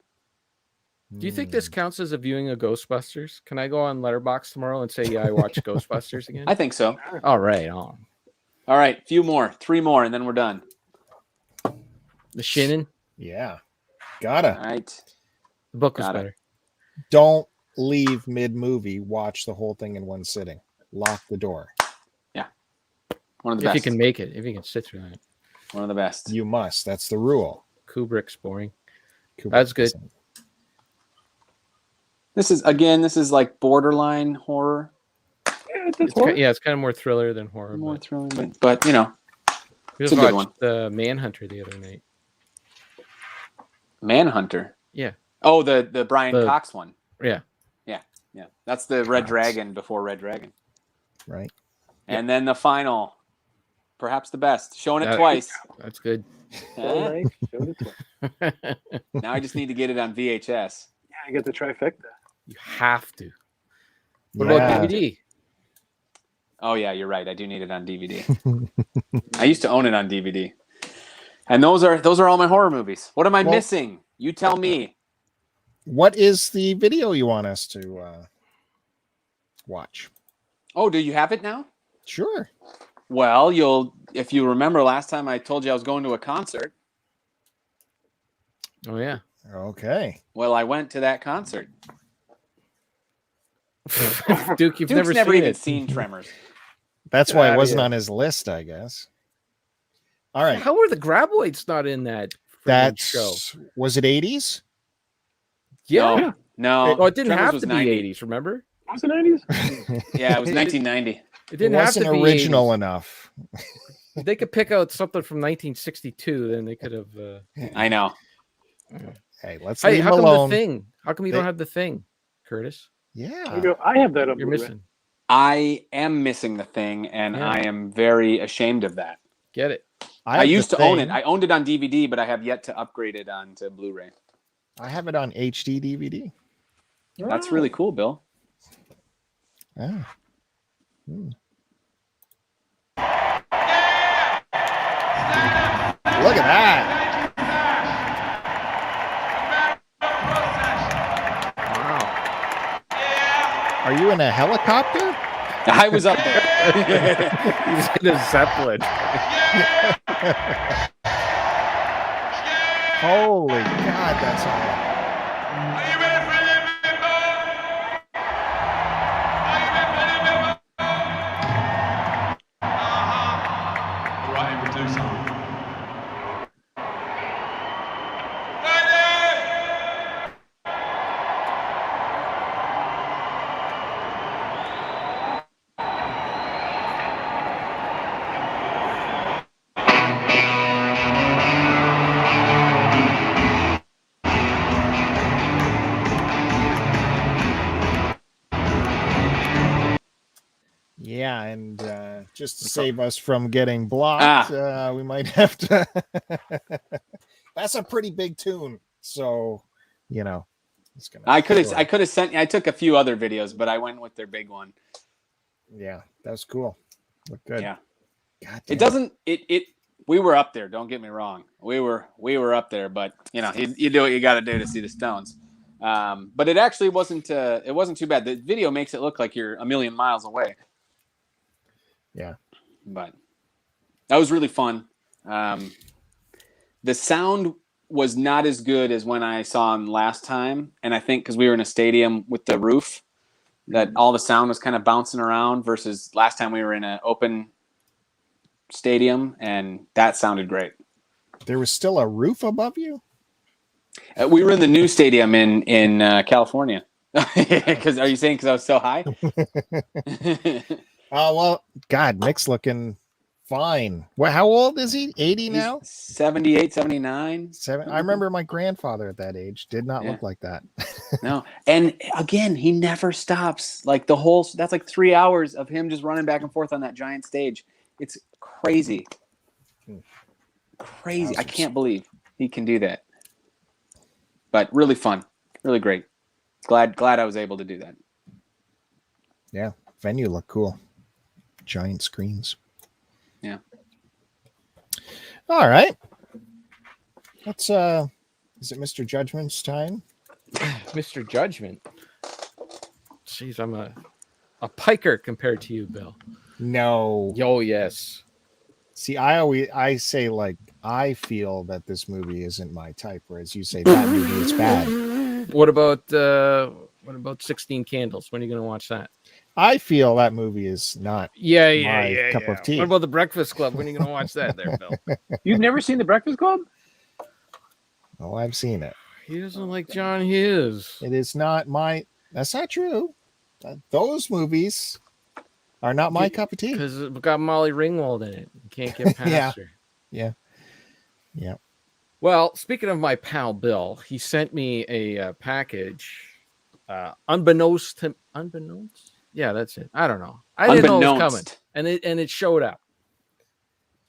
Do you think this counts as a viewing of Ghostbusters? Can I go on Letterboxd tomorrow and say, I watched Ghostbusters again? I think so. All right. All right. Three more, and then we're done. The Shannon? Yeah. Gotta. All right. The book was better. Don't leave mid-movie. Watch the whole thing in one sitting. Lock the door. Yeah. One of the best. If you can make it. If you can sit through that. One of the best. You must. That's the rule. Kubrick's boring. That's good. This is like borderline horror. It's kind of more thriller than horror. More thriller, but we it's a good one. The Manhunter the other night. Manhunter. Yeah. Oh, the Brian Cox one. Yeah. Yeah. That's the Red Dragon before Red Dragon. Right. And then the final, perhaps the best. Showing it twice. That's good. Now I just need to get it on VHS. Yeah, I get the trifecta. You have to. What about DVD? Oh yeah, you're right. I do need it on DVD. I used to own it on DVD. And those are all my horror movies. What am I missing? You tell me. What is the video you want us to watch? Oh, do you have it now? Sure. Well, if you remember last time I told you I was going to a concert. Oh yeah. Okay. Well, I went to that concert. Duke, you've Duke's never seen even it. seen Tremors. That's Get why it outta wasn't here. on his list, I guess. All right. How were the Graboids not in that friggin' show? Was it 80s? Yeah. No. Oh, it didn't Tremors have was to 90. be 80s, remember? Was it 90s? Yeah, it was 1990. It It didn't have wasn't to be original 80s. enough. If they could pick out something from 1962, then they could have. I know. Hey, let's Hey, leave him how come alone. the thing? How come you They- don't have the thing, Curtis? Yeah. I have that on You're Blu-ray. missing. I am missing the thing, and Yeah. I am very ashamed of that. Get it? I have used the to own it. thing. I owned it on DVD, but I have yet to upgrade it onto Blu-ray. I have it on HD DVD. That's really cool, Bill. Ah. Hmm. Look at that. Wow. Are you in a helicopter? I was up there. He's in a Zeppelin. Holy God, that's all. Yeah, and just to save us from getting blocked, we might have to. That's a pretty big tune, so it's gonna. I could have sent. I took a few other videos, but I went with their big one. Yeah, that's cool. Look good. Yeah, God it damn. doesn't. It. We were up there. Don't get me wrong. We were up there, but you do what you got to do to see the Stones. But it actually wasn't. It wasn't too bad. The video makes it look like you're a million miles away. Yeah, but that was really fun. The sound was not as good as when I saw him last time, and I think because we were in a stadium with the roof, that all the sound was kind of bouncing around. Versus last time we were in an open stadium, and that sounded great. There was still a roof above you? We were in the new stadium in California. Because are you saying because I was so high? Oh, well, God, Nick's looking fine. Well, how old is he? 80 now? 78, 79. I remember my grandfather at that age did not look like that. No. And again, he never stops. Like that's like 3 hours of him just running back and forth on that giant stage. It's crazy. Crazy. I can't believe he can do that. But really fun. Really great. Glad I was able to do that. Yeah. Venue looked cool. Giant screens. Yeah. All right. Let's is it Mr. Judgment's time? Mr. Judgment. Jeez, I'm a piker compared to you, Bill. No. Oh, yes. See, I say like I feel that this movie isn't my type, whereas you say that movie is bad. What about 16 Candles? When are you going to watch that? I feel that movie is not my cup of tea. What about The Breakfast Club? When are you going to watch that there, Bill? You've never seen The Breakfast Club? Oh, I've seen it. He doesn't like John Hughes. It is not my. That's not true. Those movies are not my cup of tea. Because it's got Molly Ringwald in it. You can't get past her. Yeah. Well, speaking of my pal Bill, he sent me a package. Unbeknownst? Yeah, that's it. I don't know. I didn't know it was coming, and it showed up.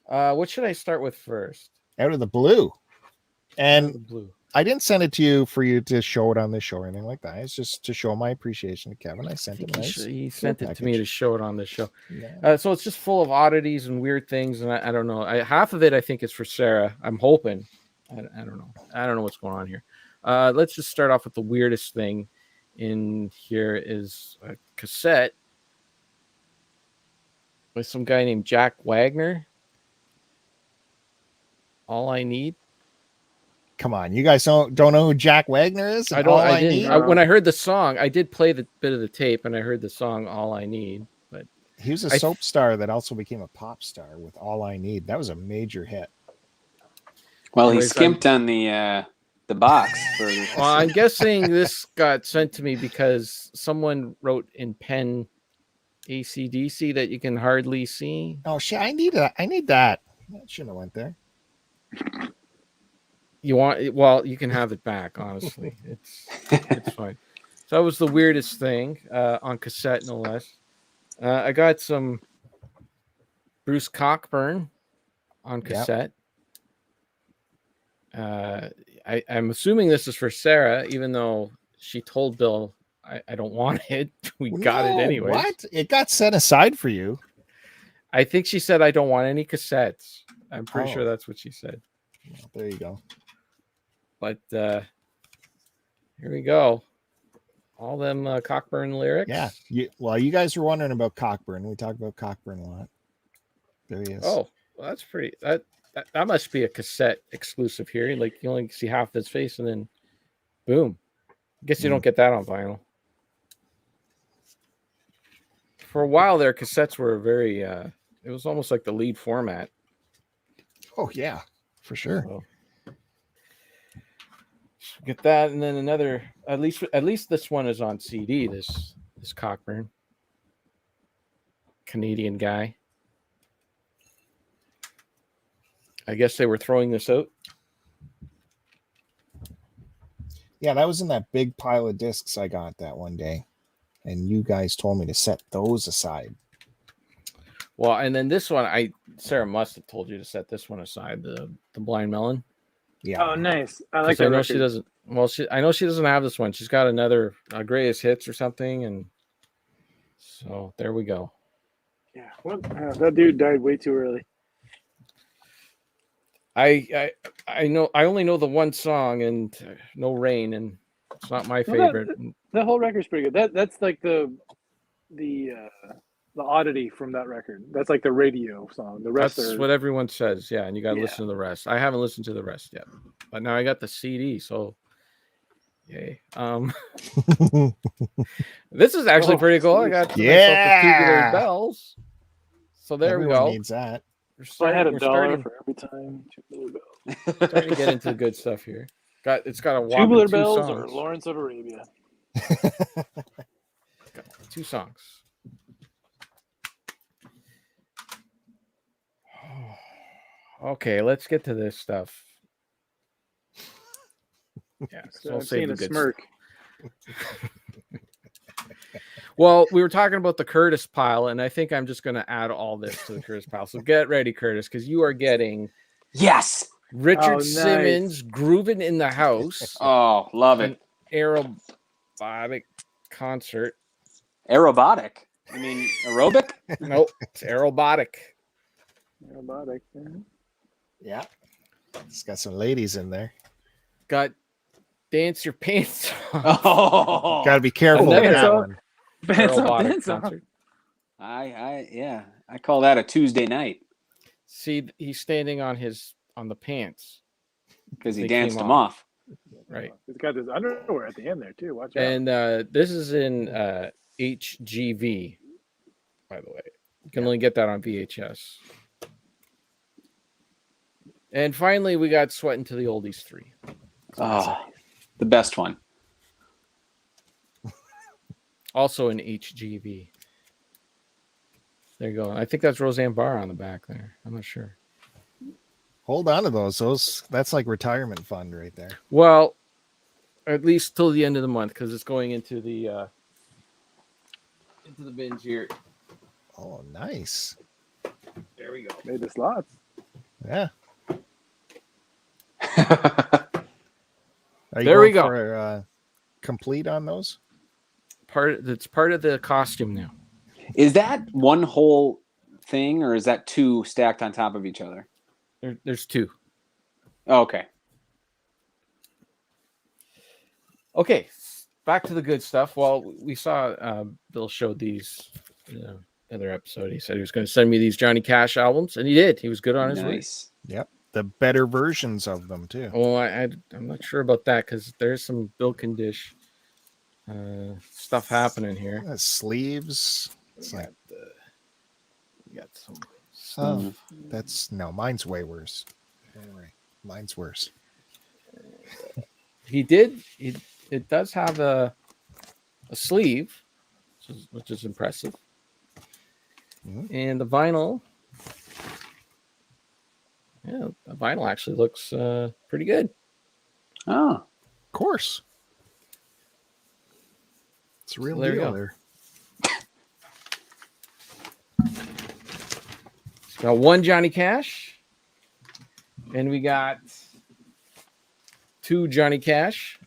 What should I start with first? Out of the blue. And The blue. I didn't send it to you for you to show it on this show or anything like that. It's just to show my appreciation to Kevin. I sent it. He sent it to me to show it on this show. Yeah. So it's just full of oddities and weird things, and I don't know. Half of it I think is for Sarah. I'm hoping. I don't know. I don't know what's going on here. Let's just start off with the weirdest thing. In here is a cassette with some guy named Jack Wagner. All I Need. Come on, you guys don't know who Jack Wagner is? I And don't. All I didn't. Need? When I heard the song, I did play the bit of the tape, and I heard the song "All I Need." But He was a soap star that also became a pop star with All I Need. That was a major hit. Well, he Anyways, skimped on the box. For well, I'm guessing this got sent to me because someone wrote in pen ACDC that you can hardly see. Oh shit! I need that. That shouldn't have went there. You want? Well, you can have it back. Honestly, it's fine. So that was the weirdest thing on cassette, no less. I got some Bruce Cockburn on cassette. I'm assuming this is for Sarah, even though she told Bill I don't want it. We got it anyway. What? It got set aside for you. I think she said I don't want any cassettes. I'm pretty sure that's what she said. Well, there you go. But here we go. All them Cockburn lyrics. Yeah. You guys were wondering about Cockburn. We talk about Cockburn a lot. There he is. Oh, well, that's pretty. That must be a cassette exclusive here. Like you only see half his face, and then boom. I guess you don't get that on vinyl. For a while there, cassettes were very. It was almost like the lead format. Oh yeah, for sure. So, get that, and then another. At least this one is on CD. This Cockburn, Canadian guy. I guess they were throwing this out. Yeah, that was in that big pile of discs I got that one day, and you guys told me to set those aside. Well, and then this one, Sarah must have told you to set this one aside, the Blind Melon. Yeah. Oh, nice. I like that. I know she doesn't. Well, I know she doesn't have this one. She's got another Greatest Hits or something, and so there we go. Yeah. Well, that dude died way too early. I know. I only know the one song and No Rain, and it's not my favorite. The whole record's pretty good. That's like the oddity from that record. That's like the radio song. The rest That's are what everyone says. Yeah, and you got to listen to the rest. I haven't listened to the rest yet, but now I got the CD, so yay. This is actually pretty cool. I got the Tubular Bells. So there we go. Needs that. I had $1 for every time Tubular Bells. Starting to get into the good stuff here. It's got a whopping Tubular 2 Bells songs. or Lawrence of Arabia. Got 2 songs. Okay, let's get to this stuff. Yeah, so I'll save the good smirk. Well, we were talking about the Curtis pile, and I think I'm just going to add all this to the Curtis pile. So get ready, Curtis, because you are getting Richard Simmons grooving in the house. Oh, love it! Aerobotic concert. Aerobotic? You mean aerobic? Nope, it's aerobotic. Aerobotic. Yeah, it's got some ladies in there. Got Dance Your Pants Off. Oh, got to be careful with that one. Dance concert. I call that a Tuesday night. See, he's standing on the pants because he danced them off. Right. He's got this underwear at the end there too. Watch out. And this is in HGV, by the way. You can only get that on VHS. And finally, we got Sweatin' to the Oldies 3. Oh, the best one. Also in HGV. There you go. I think that's Roseanne Barr on the back there. I'm not sure. Hold on to those. That's like retirement fund right there. Well, at least till the end of the month, because it's going into the bins here. Oh, nice. There we go. Made the slots. Yeah. There we go. For, complete on those? It's part of the costume now. Is that one whole thing, or is that 2 stacked on top of each other? There's 2. Oh, okay. Okay, back to the good stuff. Well, we saw Bill showed these other episode. He said he was going to send me these Johnny Cash albums, and he did. He was good on his way. Yep. the better versions of them too. Well, I'm not sure about that because there's some build condition stuff happening here. Sleeves. It's We like, got some oh, that's no, mine's way worse. Anyway, mine's worse. It does have a sleeve, which is impressive. Mhm. And the vinyl, yeah, the vinyl actually looks pretty good. Oh, Of course. It's a real there you deal go. there. Got one Johnny Cash, and we got two Johnny Cash.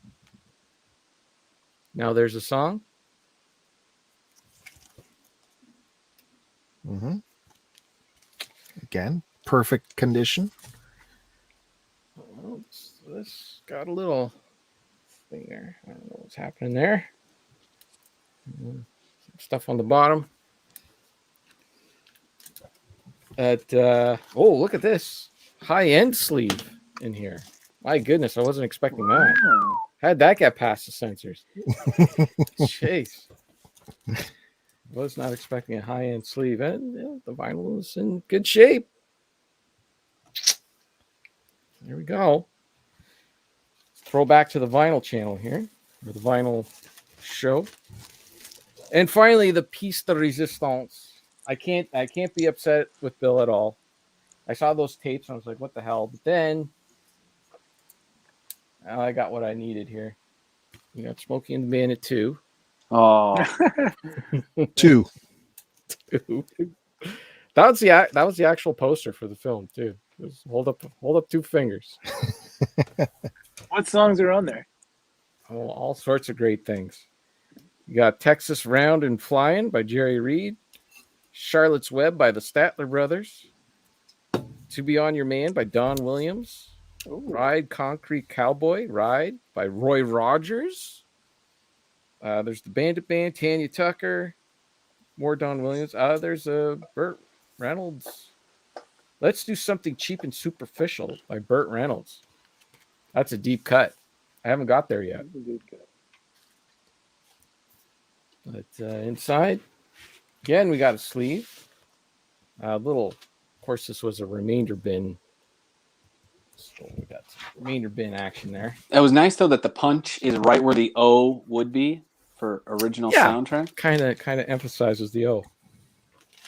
Now there's a song. Mm-hmm. Again, perfect condition. Oh, this got a little thing there. I don't know what's happening there. Some stuff on the bottom. Oh, look at this high-end sleeve in here. My goodness, I wasn't expecting that. How'd that get past the sensors? Jeez. Was not expecting a high-end sleeve. And the vinyl is in good shape. There we go. Throw back to the vinyl channel here, or the vinyl show. And finally, the piece de resistance. I can't be upset with Bill at all. I saw those tapes and I was like, what the hell? But then I got what I needed here. We got Smokey and the Bandit 2. oh, 2. That was the actual poster for the film too. It was hold up 2 fingers. What songs are on there? Oh, all sorts of great things. You got Texas Round and Flying by Jerry Reed, Charlotte's Web by the Statler Brothers, To Be On Your Man by Don Williams, Ride Concrete Cowboy, Ride by Roy Rogers. There's the Bandit Band, Tanya Tucker, more Don Williams. There's a Burt Reynolds. Let's Do Something Cheap and Superficial by Burt Reynolds. That's a deep cut. I haven't got there yet. But inside, again, we got a sleeve. Of course, this was a remainder bin. So we got some remainder bin action there. it was nice though that the punch is right where the O would be for original soundtrack. Kind of emphasizes the O.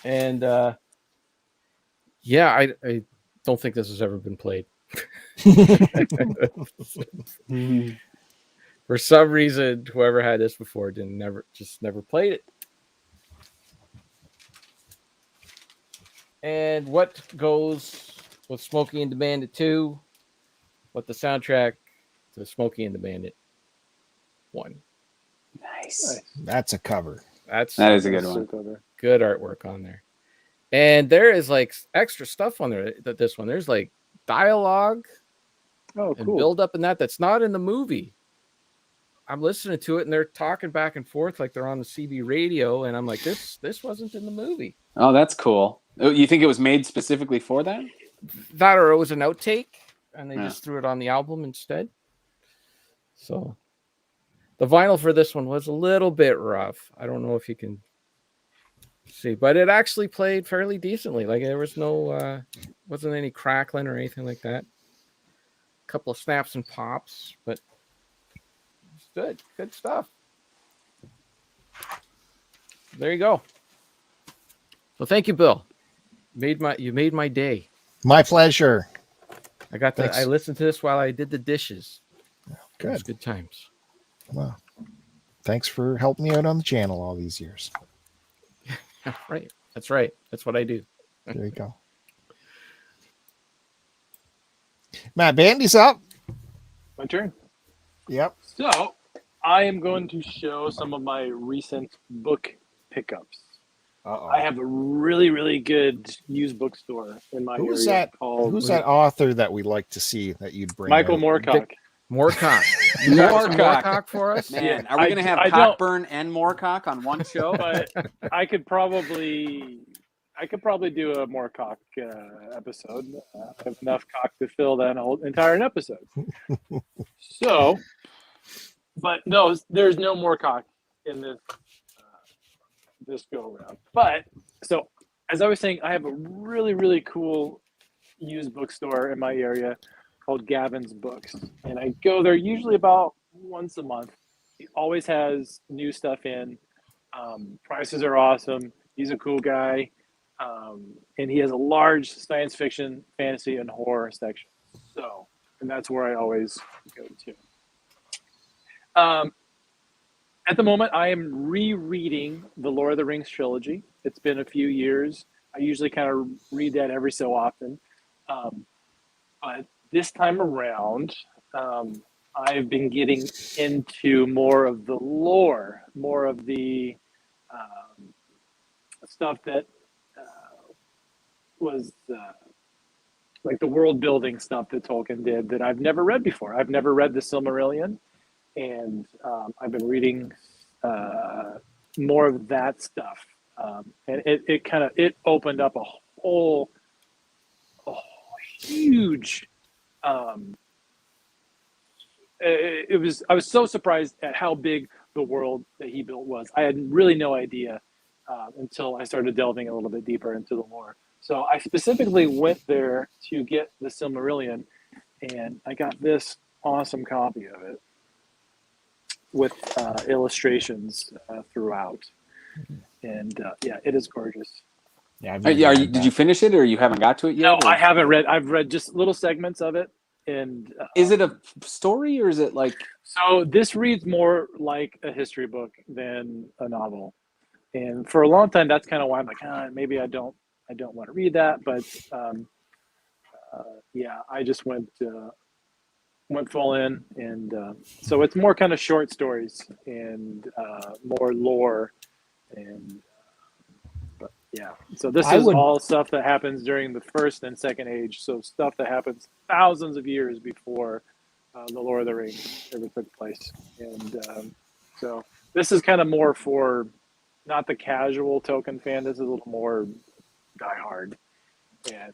And I don't think this has ever been played. For some reason, whoever had this before never played it. And what goes with Smokey and the Bandit 2? What the soundtrack to Smokey and the Bandit 1? Nice. That's a cover. That is a good one. Good artwork on there. And there is like extra stuff on there. This one, there's like dialogue and build up in that's not in the movie. I'm listening to it and they're talking back and forth like they're on the CB radio, and I'm like, this wasn't in the movie. Oh, that's cool. You think it was made specifically for that? That, or it was an outtake, and they just threw it on the album instead. So the vinyl for this one was a little bit rough. I don't know if you can see, but it actually played fairly decently. Like there was wasn't any crackling or anything like that. A couple of snaps and pops, but it's good stuff. There you go. Well, thank you, Bill. You made my day. My pleasure. I listened to this while I did the dishes. Good. It was good times. Well, thanks for helping me out on the channel all these years. Right. That's right. That's what I do. There you go. Matt, Bandy's up. My turn. Yep. So I am going to show some of my recent book pickups. I have a really, really good used bookstore in my Who's area that? called Who's that author that we'd like to see that you'd bring? Michael out? Moorcock. Moorcock. You got some Moorcock for us? Man, are we going to have Cockburn and Moorcock on one show? But I could probably I could probably do a more cock episode. I have enough cock to fill that whole entire episode. So, but no, there's no more cock in this go around. But so, as I was saying, I have a really, really cool used bookstore in my area called Gavin's Books, and I go there usually about once a month. He always has new stuff in. Prices are awesome. He's a cool guy, and he has a large science fiction, fantasy, and horror section. So, and that's where I always go to. At the moment, I am rereading the Lord of the Rings trilogy. It's been a few years. I usually kind of read that every so often. But this time around, I've been getting into more of the lore, more of the stuff that was like the world building stuff that Tolkien did that I've never read before. I've never read the Silmarillion, and I've been reading more of that stuff. And it opened up a whole huge I was so surprised at how big the world that he built was. I had really no idea until I started delving a little bit deeper into the lore. So I specifically went there to get the Silmarillion, and I got this awesome copy of it with illustrations throughout. And yeah, it is gorgeous. Yeah. Did you finish it, or you haven't got to it yet? No, or? I haven't read. I've read just little segments of it. And is it a story, or is it like? So this reads more like a history book than a novel. And for a long time, that's kind of why I'm like, maybe I don't want to read that. But yeah, I just went full in, and so it's more kind of short stories and more lore, and but yeah. So this is all stuff that happens during the first and second age. So stuff that happens thousands of years before the Lord of the Rings ever took place, and so this is kind of more for not the casual Tolkien fan. This is a little more diehard, and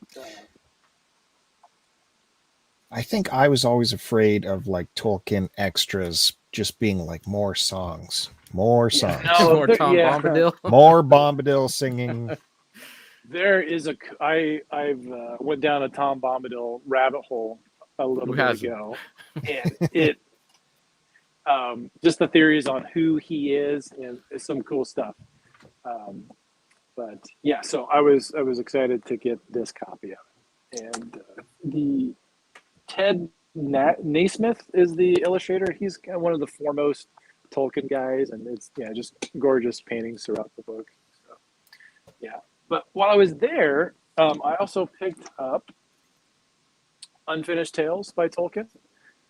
I think I was always afraid of like Tolkien extras just being like more songs. More songs. Yeah, no, more Tom Bombadil. More Bombadil singing. There is I've went down a Tom Bombadil rabbit hole a little bit ago, and it just the theories on who he is and some cool stuff. But yeah, so I was excited to get this copy of it, and the Ted Naismith is the illustrator. He's kind of one of the foremost Tolkien guys, and it's just gorgeous paintings throughout the book. So, yeah, but while I was there, I also picked up Unfinished Tales by Tolkien.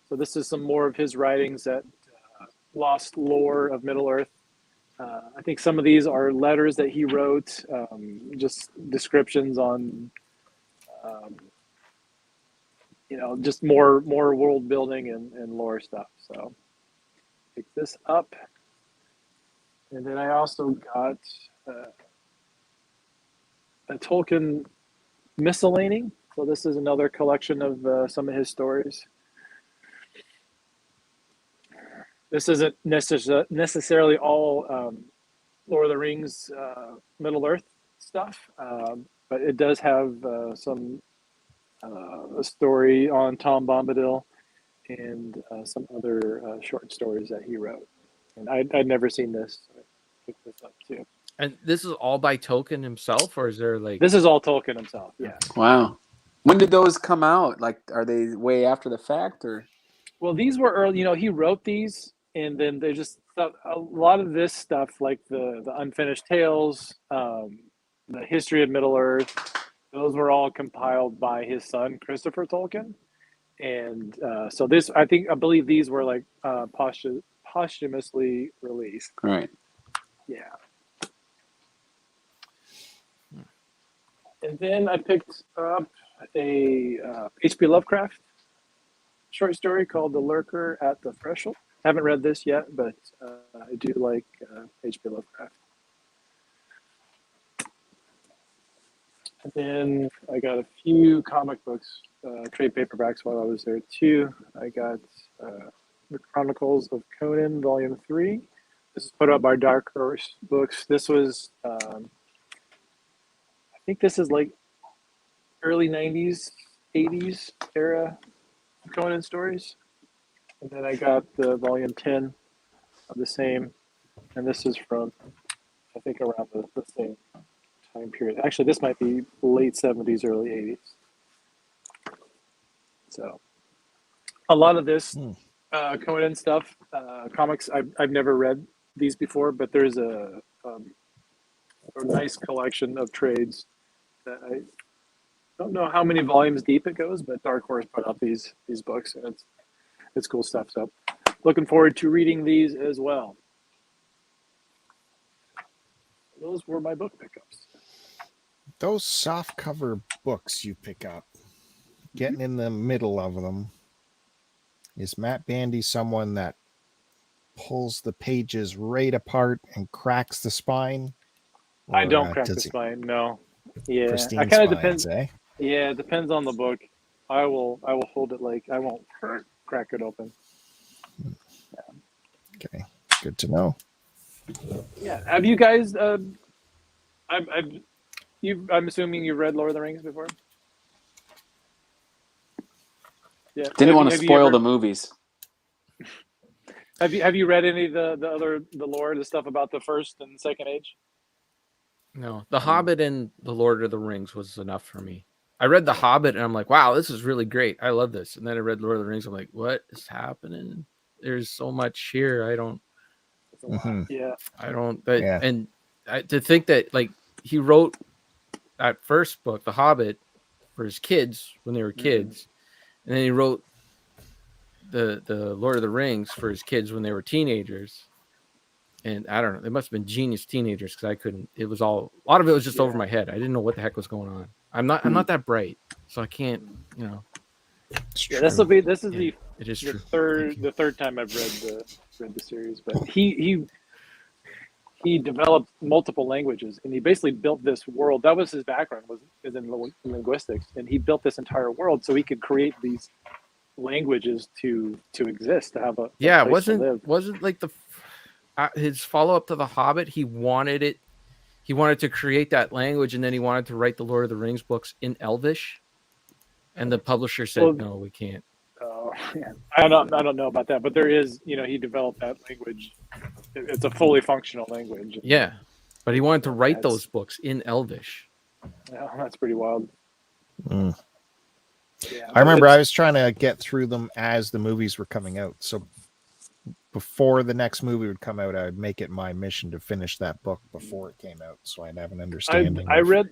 So this is some more of his writings that lost lore of Middle Earth. I think some of these are letters that he wrote, just descriptions on, just more world building and lore stuff. So pick this up, and then I also got a Tolkien miscellany. So this is another collection of some of his stories. This isn't necessarily all Lord of the Rings, Middle Earth stuff, but it does have some a story on Tom Bombadil and some other short stories that he wrote. And I'd never seen this, so I picked this up too. And this is all by Tolkien himself, or is there like... This is all Tolkien himself, yeah. Wow. When did those come out? Like, are they way after the fact, or? Well, these were early. He wrote these, and then they just a lot of this stuff, like the Unfinished Tales, the History of Middle Earth. Those were all compiled by his son Christopher Tolkien, and so this, I believe these were like posthumously released. Right. Yeah. And then I picked up a H.P. Lovecraft short story called "The Lurker at the Threshold." Haven't read this yet, but I do like H.P. Lovecraft. And then I got a few comic books, trade paperbacks while I was there too. I got the Chronicles of Conan, Volume 3. This is put out by Dark Horse Books. This was, I think this is like early 90s, 80s era Conan stories. And then I got the Volume 10 of the same. And this is from, I think, around the same time period. Actually, this might be late 70s, early 80s. So a lot of this Conan stuff, comics, I've never read these before, but there's a nice collection of trades that I don't know how many volumes deep it goes, but Dark Horse put out these books, and it's cool stuff. So looking forward to reading these as well. Those were my book pickups. Those soft cover books you pick up, getting in the middle of them, is Matt Bandy someone that pulls the pages right apart and cracks the spine? I don't crack the spine, no. Yeah, pristine I kind of spines, depends. eh? Yeah, it depends on the book. I will hold it like I won't crack it open. Yeah. Okay, good to know. Yeah, have you guys? I'm assuming you've read Lord of the Rings before. Yeah. Didn't want to spoil the movies. Have you read any of the lore, the stuff about the first and second age? No, The Hobbit and The Lord of the Rings was enough for me. I read The Hobbit and I'm like, wow, this is really great. I love this. And then I read Lord of the Rings. I'm like, what is happening? There's so much here. I don't. Yeah. I don't. And to think that like he wrote that first book, The Hobbit, for his kids when they were kids, and then he wrote the Lord of the Rings for his kids when they were teenagers. And I don't know, they must have been genius teenagers because I couldn't. It was a lot of it was just over my head. I didn't know what the heck was going on. I'm not that bright, so I can't. Yeah, this is the third time I've read the series, but he developed multiple languages, and he basically built this world. That was his background, was in linguistics, and he built this entire world so he could create these languages to exist, to have a place to live. Wasn't like his follow-up to The Hobbit, he wanted to create that language, and then he wanted to write the Lord of the Rings books in Elvish, and the publisher said, no, we can't. Oh, yeah. I don't know about that, but there is, he developed that language. It's a fully functional language. Yeah, but he wanted to write those books in Elvish. Yeah, that's pretty wild. Yeah, I remember I was trying to get through them as the movies were coming out. So before the next movie would come out, I would make it my mission to finish that book before it came out, so I'd have an understanding. I read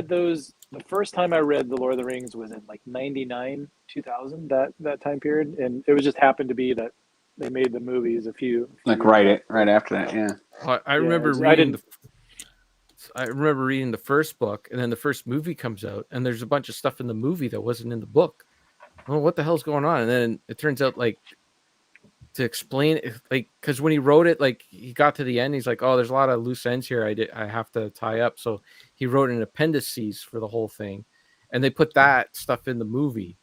those. The first time I read The Lord of the Rings was in like 99, 2000, that time period, and it was just happened to be that they made the movies a few right after that. Yeah, I remember reading. I remember reading the first book, and then the first movie comes out, and there's a bunch of stuff in the movie that wasn't in the book. Oh, what the hell's going on? And then it turns out, like, to explain it, like, because when he wrote it, like, he got to the end, he's like, oh, there's a lot of loose ends here I have to tie up. So he wrote an appendices for the whole thing, and they put that stuff in the movie.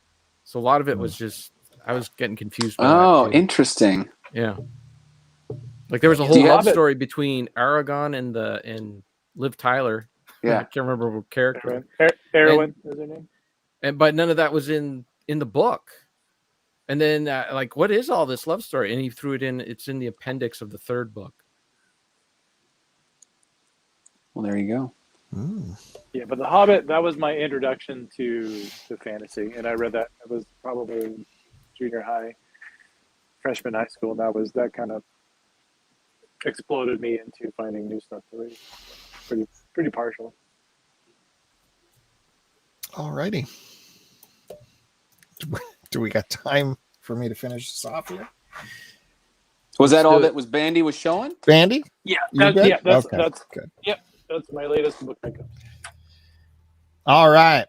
So a lot of it was just, I was getting confused by that too. Interesting. Yeah. Like, there was a whole love story between Aragon and Liv Tyler. Yeah. I can't remember what character. Erwin is her name. But none of that was in the book. And then, like, what is all this love story? And he threw it in. It's in the appendix of the third book. Well, there you go. Yeah, but The Hobbit, that was my introduction to fantasy. And I read that. It was probably junior high, freshman high school. That kind of exploded me into finding new stuff to read. Pretty partial. Alrighty. Do we got time for me to finish this off here? Was that all that was Bandy was showing? Bandy? Yeah, that's good. Yep, that's my latest book pickup. All right.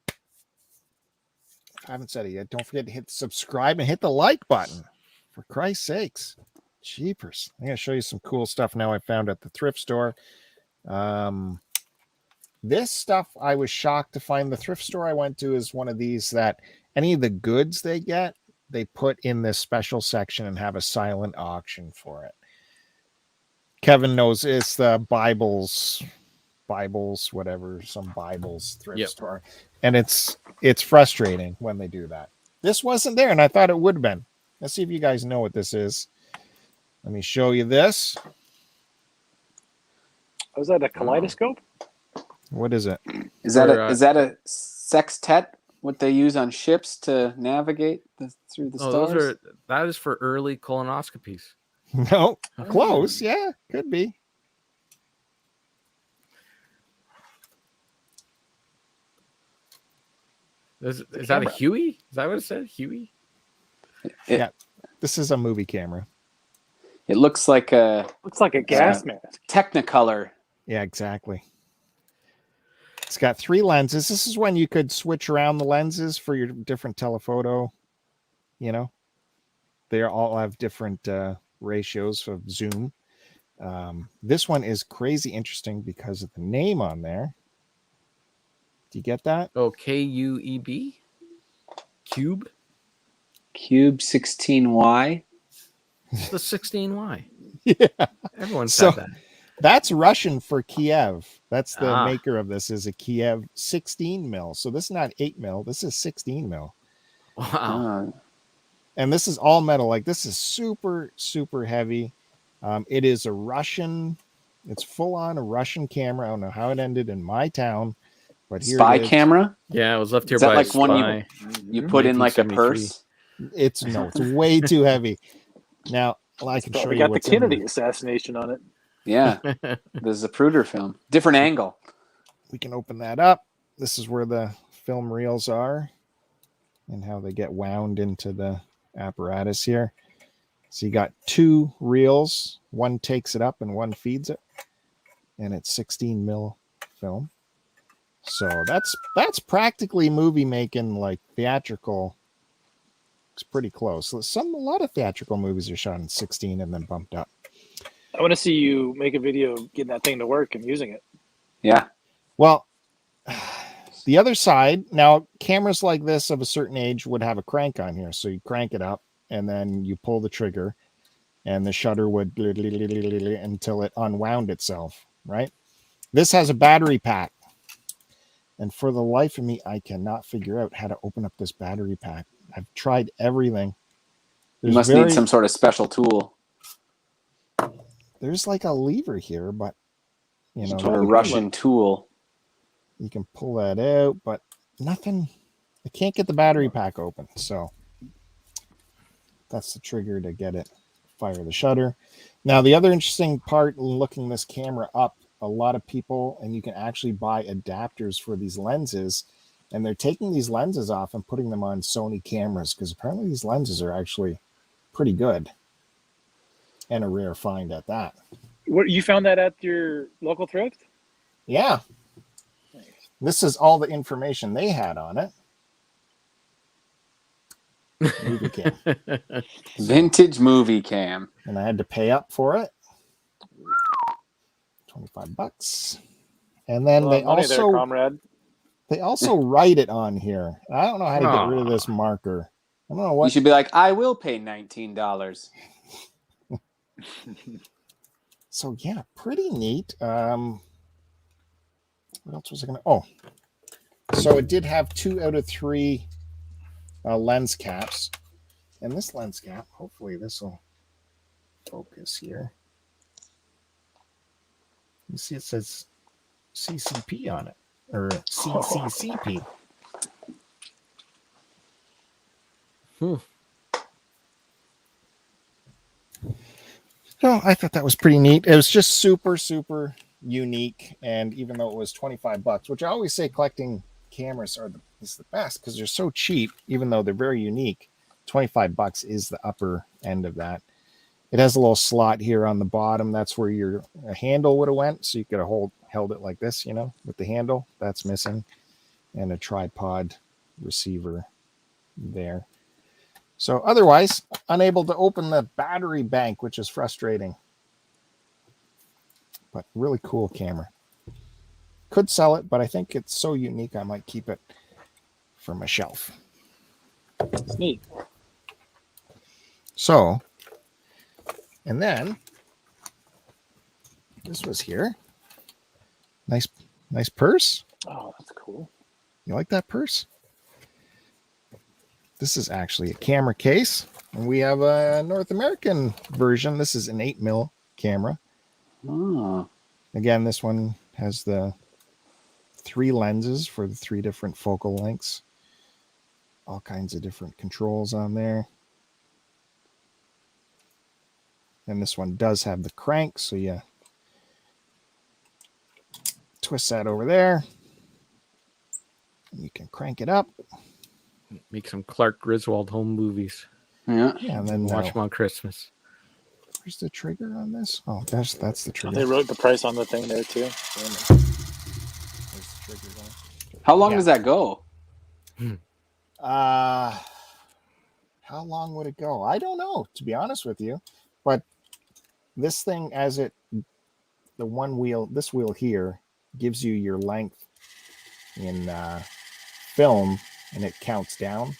If I haven't said it yet, don't forget to hit subscribe and hit the like button. For Christ's sakes. Jeepers. I'm going to show you some cool stuff now I found at the thrift store. This stuff, I was shocked to find. The thrift store I went to is one of these that any of the goods they get, they put in this special section and have a silent auction for it. Kevin knows it's the Bibles, whatever, some Bibles thrift store. And it's frustrating when they do that. This wasn't there, and I thought it would have been. Let's see if you guys know what this is. Let me show you this. Was that a kaleidoscope? What is it? Is that a sextet? What they use on ships to navigate through the stars? That is for early colonoscopies. No, close. Yeah, could be. Is that a Huey? Is that what it said? Huey? Yeah, this is a movie camera. It looks like a gas mask. Technicolor. Yeah, exactly. It's got 3 lenses. This is when you could switch around the lenses for your different telephoto. You know, they all have different ratios of zoom. This one is crazy interesting because of the name on there. Do you get that? Oh, KUEB? Cube 16Y. It's the 16Y. Yeah. Everyone said that. That's Russian for Kiev. That's the maker of this, is a Kiev 16 mil. So this is not 8 mil. This is 16 mil. Wow. And this is all metal. Like, this is super, super heavy. It is a Russian. It's full on a Russian camera. I don't know how it ended in my town, but here Spy it is. camera. Yeah, it was left here Is that by like a spy. one you put in like a purse? It's way too heavy. Now, I can show you. Got the what's Kennedy in there. assassination on it. Yeah, the Zapruder film, different angle. We can open that up. This is where the film reels are and how they get wound into the apparatus here. So you got 2 reels. One takes it up and one feeds it. And it's 16 mil film. So that's practically movie making, like theatrical. It's pretty close. A lot of theatrical movies are shot in 16 and then bumped up. I want to see you make a video getting that thing to work and using it. Yeah. Well, the other side, now cameras like this of a certain age would have a crank on here. So you crank it up and then you pull the trigger and the shutter would until it unwound itself, right? This has a battery pack. And for the life of me, I cannot figure out how to open up this battery pack. I've tried everything. You must need some sort of special tool. There's like a lever here, but you know, a Russian tool. You can pull that out, but nothing. I can't get the battery pack open. So that's the trigger to get it, fire the shutter. Now, the other interesting part in looking this camera up, a lot of people, and you can actually buy adapters for these lenses, and they're taking these lenses off and putting them on Sony cameras because apparently these lenses are actually pretty good and a rare find at that. What, you found that at your local thrift? Yeah. Nice. This is all the information they had on it. Movie cam. Vintage movie cam. And I had to pay up for it. $25. And then they also write it on here. I don't know how to get rid of this marker. I don't know what. You should be like, I will pay $19. So yeah, pretty neat. What else was I gonna? Oh, so it did have 2 out of 3 lens caps, and this lens cap. Hopefully, this will focus here. You see, it says CCP on it, or CCCP. No, I thought that was pretty neat. It was just super, super unique. And even though it was $25, which I always say collecting cameras is the best because they're so cheap, even though they're very unique, $25 is the upper end of that. It has a little slot here on the bottom. That's where your handle would have went. So you could have held it like this, you know, with the handle. That's missing. And a tripod receiver there. So otherwise, unable to open the battery bank, which is frustrating. But really cool camera. could sell it, but I think it's so unique I might keep it for my shelf. It's neat. So, and then this was here. Nice purse. Oh, that's cool. You like that purse? This is actually a camera case, and we have a North American version. This is an 8mm camera. Oh. Again, this one has the 3 lenses for the 3 different focal lengths. All kinds of different controls on there. And this one does have the crank, so you twist that over there. And you can crank it up. Make some Clark Griswold home movies. Yeah. Yeah, and then Watch them on Christmas. where's the trigger on this? Oh, that's the trigger. They wrote the price on the thing there too. Where's the trigger going? How long Yeah. does that go? How long would it go? I don't know, to be honest with you. But this thing, this wheel here gives you your length in film, and it counts down.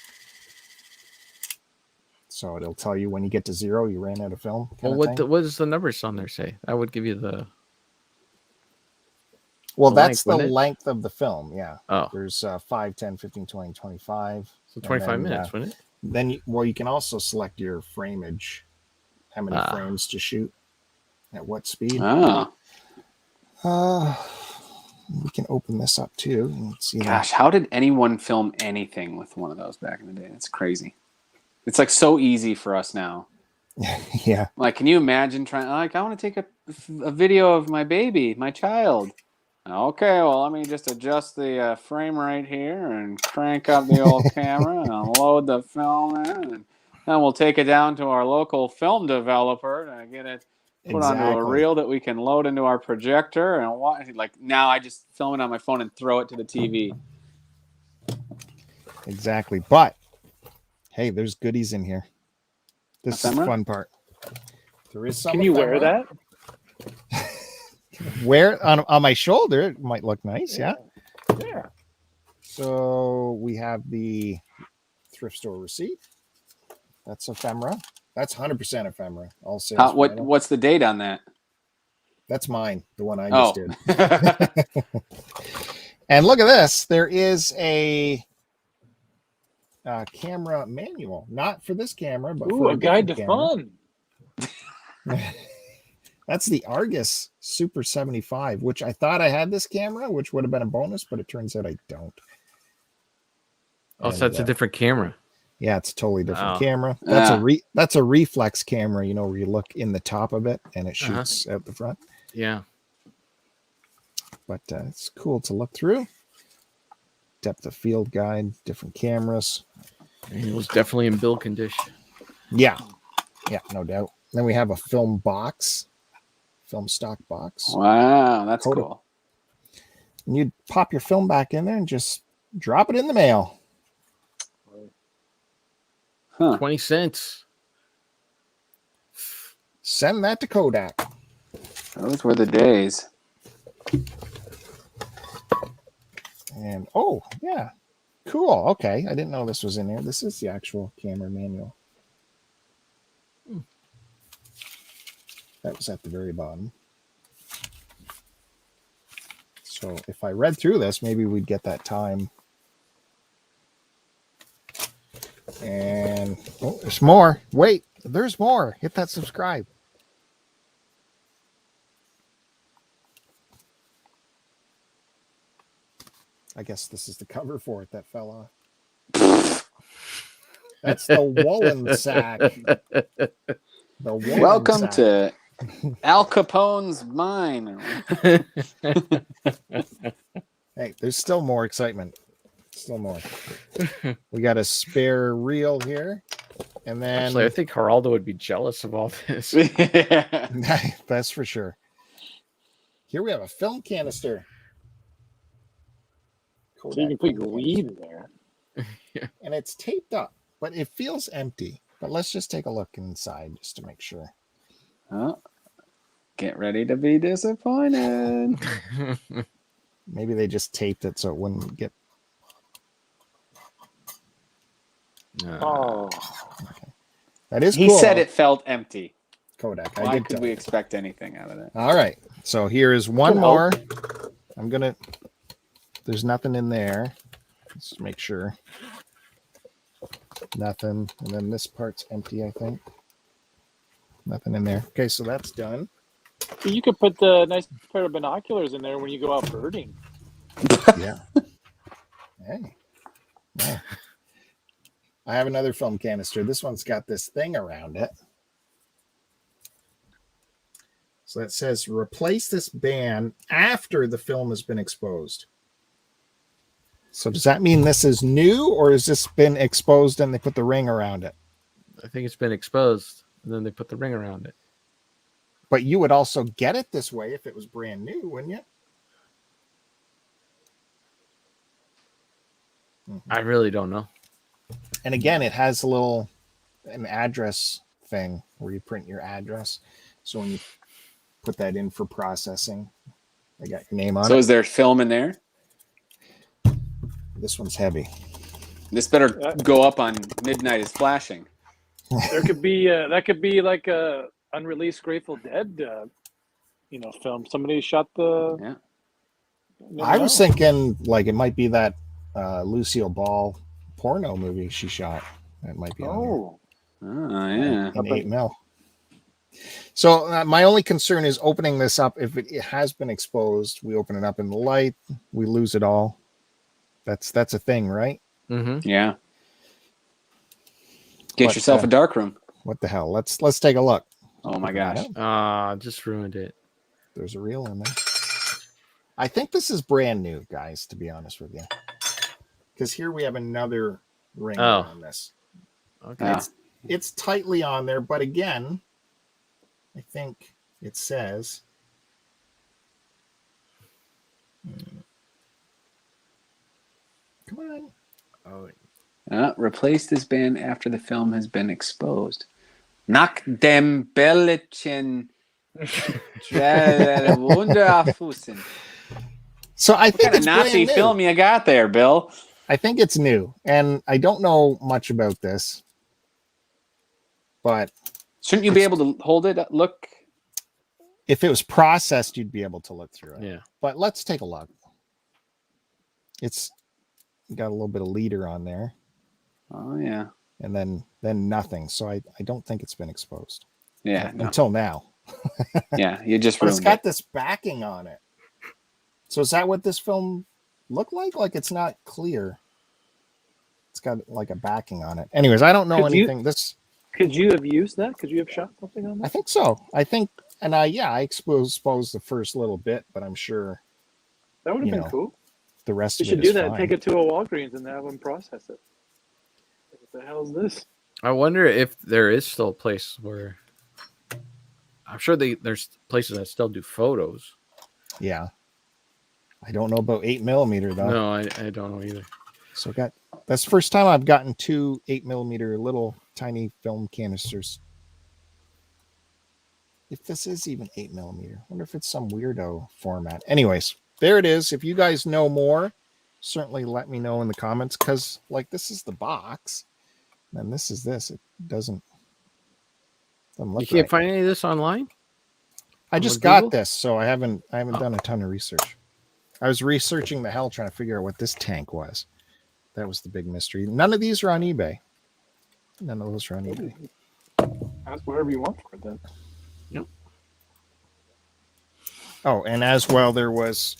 So it'll tell you when you get to 0, you ran out of film. Well, what does the numbers on there say? That would give you the. Well, the that's length, the wouldn't it? length of the film. Yeah. Oh, There's 5, 10, 15, 20, 25. so 25 then, minutes, wouldn't it? Then, you can also select your frameage, how many frames to shoot, at what speed. Oh. We can open this up too. And see Gosh, how did anyone film anything with one of those back in the day? It's crazy. It's like so easy for us now. Yeah. Like, can you imagine trying? Like, I want to take a video of my baby, my child. Okay, well, let me just adjust the frame rate here and crank up the old camera and load the film in, and then we'll take it down to our local film developer to get it put onto a reel that we can load into our projector and watch. Like, now I just film it on my phone and throw it to the TV. Exactly. But hey, there's goodies in here. This is the fun part. There is some. Can you wear that? Wear it on my shoulder. It might look nice. Yeah. Yeah. So we have the thrift store receipt. That's ephemera. That's 100% ephemera. All sales. What's the date on that? That's mine. The one I just Oh. did. And look at this. There is a camera manual, not for this camera, but for a guide to camera. fun. That's the Argus Super 75, which I thought I had this camera, which would have been a bonus, but it turns out I don't. Oh, so that's a different camera. Yeah, it's a totally different Oh. camera. That's a reflex camera, where you look in the top of it and it shoots out the front. Yeah. But it's cool to look through. Depth of field guide, different cameras. It was definitely in build condition. Yeah, no doubt. Then we have a film stock box. Wow, that's Coda. cool. And you'd pop your film back in there and just drop it in the mail. Huh. 20 cents. Send that to Kodak. Those were the days. And yeah, cool. Okay, I didn't know this was in there. This is the actual camera manual. That was at the very bottom. So if I read through this, maybe we'd get that time. And there's more. Wait, there's more. Hit that subscribe. I guess this is the cover for it that fell off. That's the woolen sack. Welcome to Al Capone's mine. Hey, there's still more excitement. Still more. We got a spare reel here. And then Actually, I think Geraldo would be jealous of all this. that's for sure. Here we have a film canister. So you can put your weed in there. And it's taped up, but it feels empty. But let's just take a look inside just to make sure. Oh, get ready to be disappointed. Maybe they just taped it so it wouldn't get. Oh, That is He cool. said it felt empty. Kodak. Why I did could tell we you. expect anything out of that? All right. So here is one Can more. help. I'm gonna. There's nothing in there. Let's make sure. Nothing. And then this part's empty, I think. Nothing in there. Okay, so that's done. you could put the nice pair of binoculars in there when you go out birding. Yeah. Hey. Yeah. I have another film canister. This one's got this thing around it. So that says replace this band after the film has been exposed. So does that mean this is new, or has this been exposed and they put the ring around it? I think it's been exposed, and then they put the ring around it. But you would also get it this way if it was brand new, wouldn't you? I really don't know. And again, it has an address thing where you print your address. So when you put that in for processing, I got your name on it. So is there film in there? This one's heavy. This better go up on Midnight is Flashing. There could be that could be like a unreleased Grateful Dead, film. Somebody shot the. Yeah. I was thinking like it might be that Lucille Ball porno movie she shot. That might be on Oh, there. yeah. In 8mm. So my only concern is opening this up. If it has been exposed, we open it up in the light, we lose it all. That's a thing, right? Mm-hmm. Yeah. Get yourself a dark room. What the hell? Let's take a look. Oh my gosh. Just ruined it. There's a reel in there. I think this is brand new, guys, to be honest with you. Because here we have another ring on this. Okay. Yeah. It's tightly on there, but again, I think it says. Come on. Oh, Replace this band after the film has been exposed. Nach dem Bällchen Wunderfußen. So I What think kind of it's Nazi brand new. film you got there, Bill? I think it's new, and I don't know much about this, but Shouldn't you be able to hold it? Look. if it was processed, you'd be able to look through it. yeah. But let's take a look. It's got a little bit of leader on there, Oh yeah. and then nothing. So I don't think it's been exposed. Yeah. No. Until now. Yeah. You just But it's ruined got it. this backing on it. So is that what this film looked like? Like it's not clear. It's got like a backing on it. Anyways, I don't know anything. Could you have used that? Could you have shot something on I that? think so. I think, and I exposed the first little bit, but I'm sure That would have been cool. the rest You of should it do is that. fine. Take it to a Walgreens and have them process it. What the hell is this? I wonder if there is still a place where I'm sure there's places that still do photos. Yeah. I don't know about 8mm though. No, I don't know either. So that's the first time I've gotten 2 8mm little tiny film canisters. If this is even 8mm, I wonder if it's some weirdo format. Anyways, there it is. If you guys know more, certainly let me know in the comments, because like this is the box, and this is this. It doesn't look You can't right. find any of this online? I on just Google? got this, so I haven't done a ton of research. I was researching the hell trying to figure out what this tank was. That was the big mystery. None of these are on eBay. None of those are on eBay. Ask whatever you want for it then. Yep. Oh, and as well, there was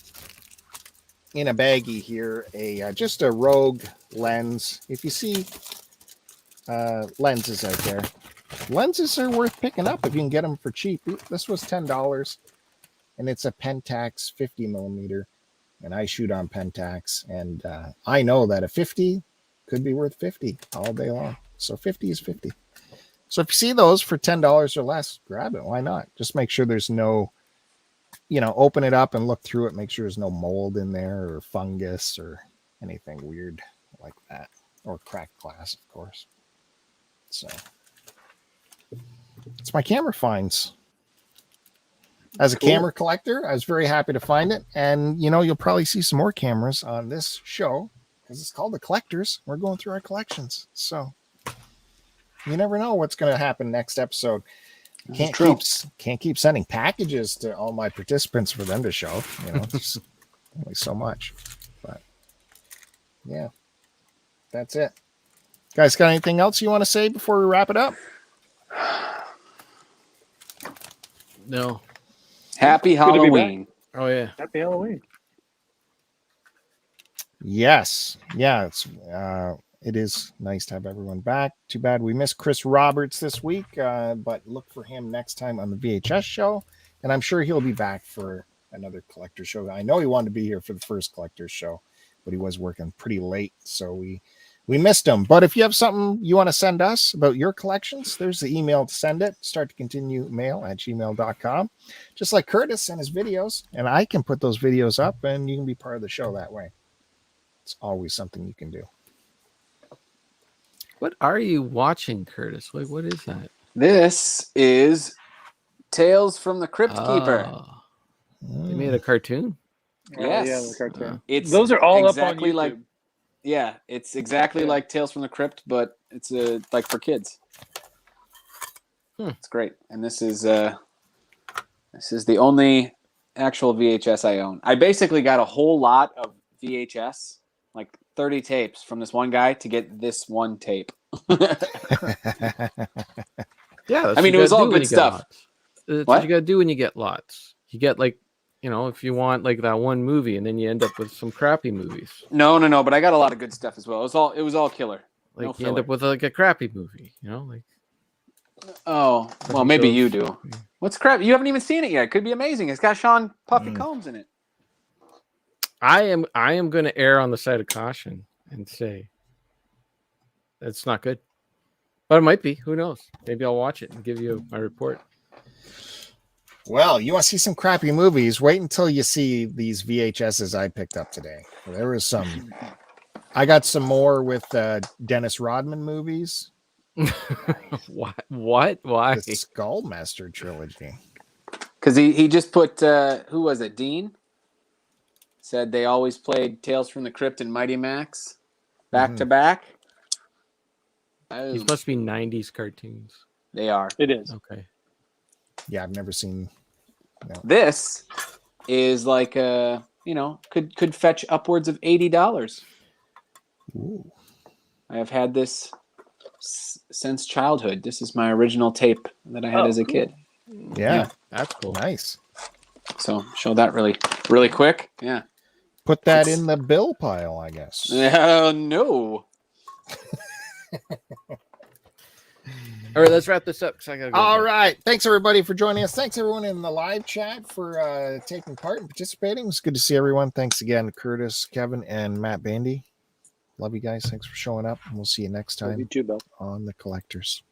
in a baggie here just a Rogue lens. If you see lenses out there, lenses are worth picking up if you can get them for cheap. This was $10, and it's a Pentax 50mm, and I shoot on Pentax, and I know that a 50 could be worth 50 all day long. So 50 is 50. So if you see those for $10 or less, grab it. Why not? Just make sure there's no, open it up and look through it. Make sure there's no mold in there or fungus or anything weird like that, or cracked glass, of course. So it's my camera finds. As a Cool. camera collector, I was very happy to find it. And, you know, you'll probably see some more cameras on this show because it's called The Collectors. We're going through our collections. So you never know what's going to happen next episode. Can't keep sending packages to all my participants for them to show. You know, there's only so much. But yeah, that's it. Guys, got anything else you want to say before we wrap it up? No. Happy Good to be back. Halloween. Oh yeah. Happy Halloween. Yes. Yeah, it is nice to have everyone back. Too bad we missed Chris Roberts this week, but look for him next time on the VHS show. And I'm sure he'll be back for another collector show. I know he wanted to be here for the first collector show, but he was working pretty late, so we missed him. But if you have something you want to send us about your collections, there's the email to send it. Start to continue mail@gmail.com. Just like Curtis and his videos. And I can put those videos up and you can be part of the show that way. It's always something you can do. What are you watching, Curtis? Wait, what is that? This is Tales from the Crypt Keeper. They made a cartoon. Yes. Yeah, the cartoon. It's Those are all exactly up on YouTube. Yeah, it's exactly like Tales from the Crypt, but it's like for kids. It's great, and this is the only actual VHS I own. I basically got a whole lot of VHS, like 30 tapes from this one guy to get this one tape. Yeah, that's I mean, what it was you gotta all do when good you get stuff. lots. That's What? what you got to do when you get lots. You get like, you know, if you want like that one movie, and then you end up with some crappy movies. No, but I got a lot of good stuff as well. It was all killer. Like No you end filler. up with like a crappy movie, you know, like. Oh, well, maybe you do. What's crap? You haven't even seen it yet. It could be amazing. It's got Sean Puffy Combs in it. I am going to err on the side of caution and say it's not good, but it might be. Who knows? Maybe I'll watch it and give you my report. Well, you want to see some crappy movies? Wait until you see these VHSs I picked up today. There was some. I got some more with Dennis Rodman movies. What? Why? The Skullmaster trilogy. Because he just put who was it? Dean said they always played Tales from the Crypt and Mighty Max back to back. These must be 90s cartoons. They are. It is. Okay. Yeah, I've never seen. No. This is like could fetch upwards of $80. Ooh. I have had this since childhood. This is my original tape that I had as a kid. Yeah, that's cool. Nice. So show that really, really quick. Yeah. Put that in the bill pile, I guess. No. All right, let's wrap this up. 'Cause I gotta go All again. right. Thanks, everybody, for joining us. Thanks, everyone in the live chat for taking part and participating. It's good to see everyone. Thanks again, Curtis, Kevin, and Matt Bandy. Love you guys. Thanks for showing up. And we'll see you next time You too, Bill. on The Collectors.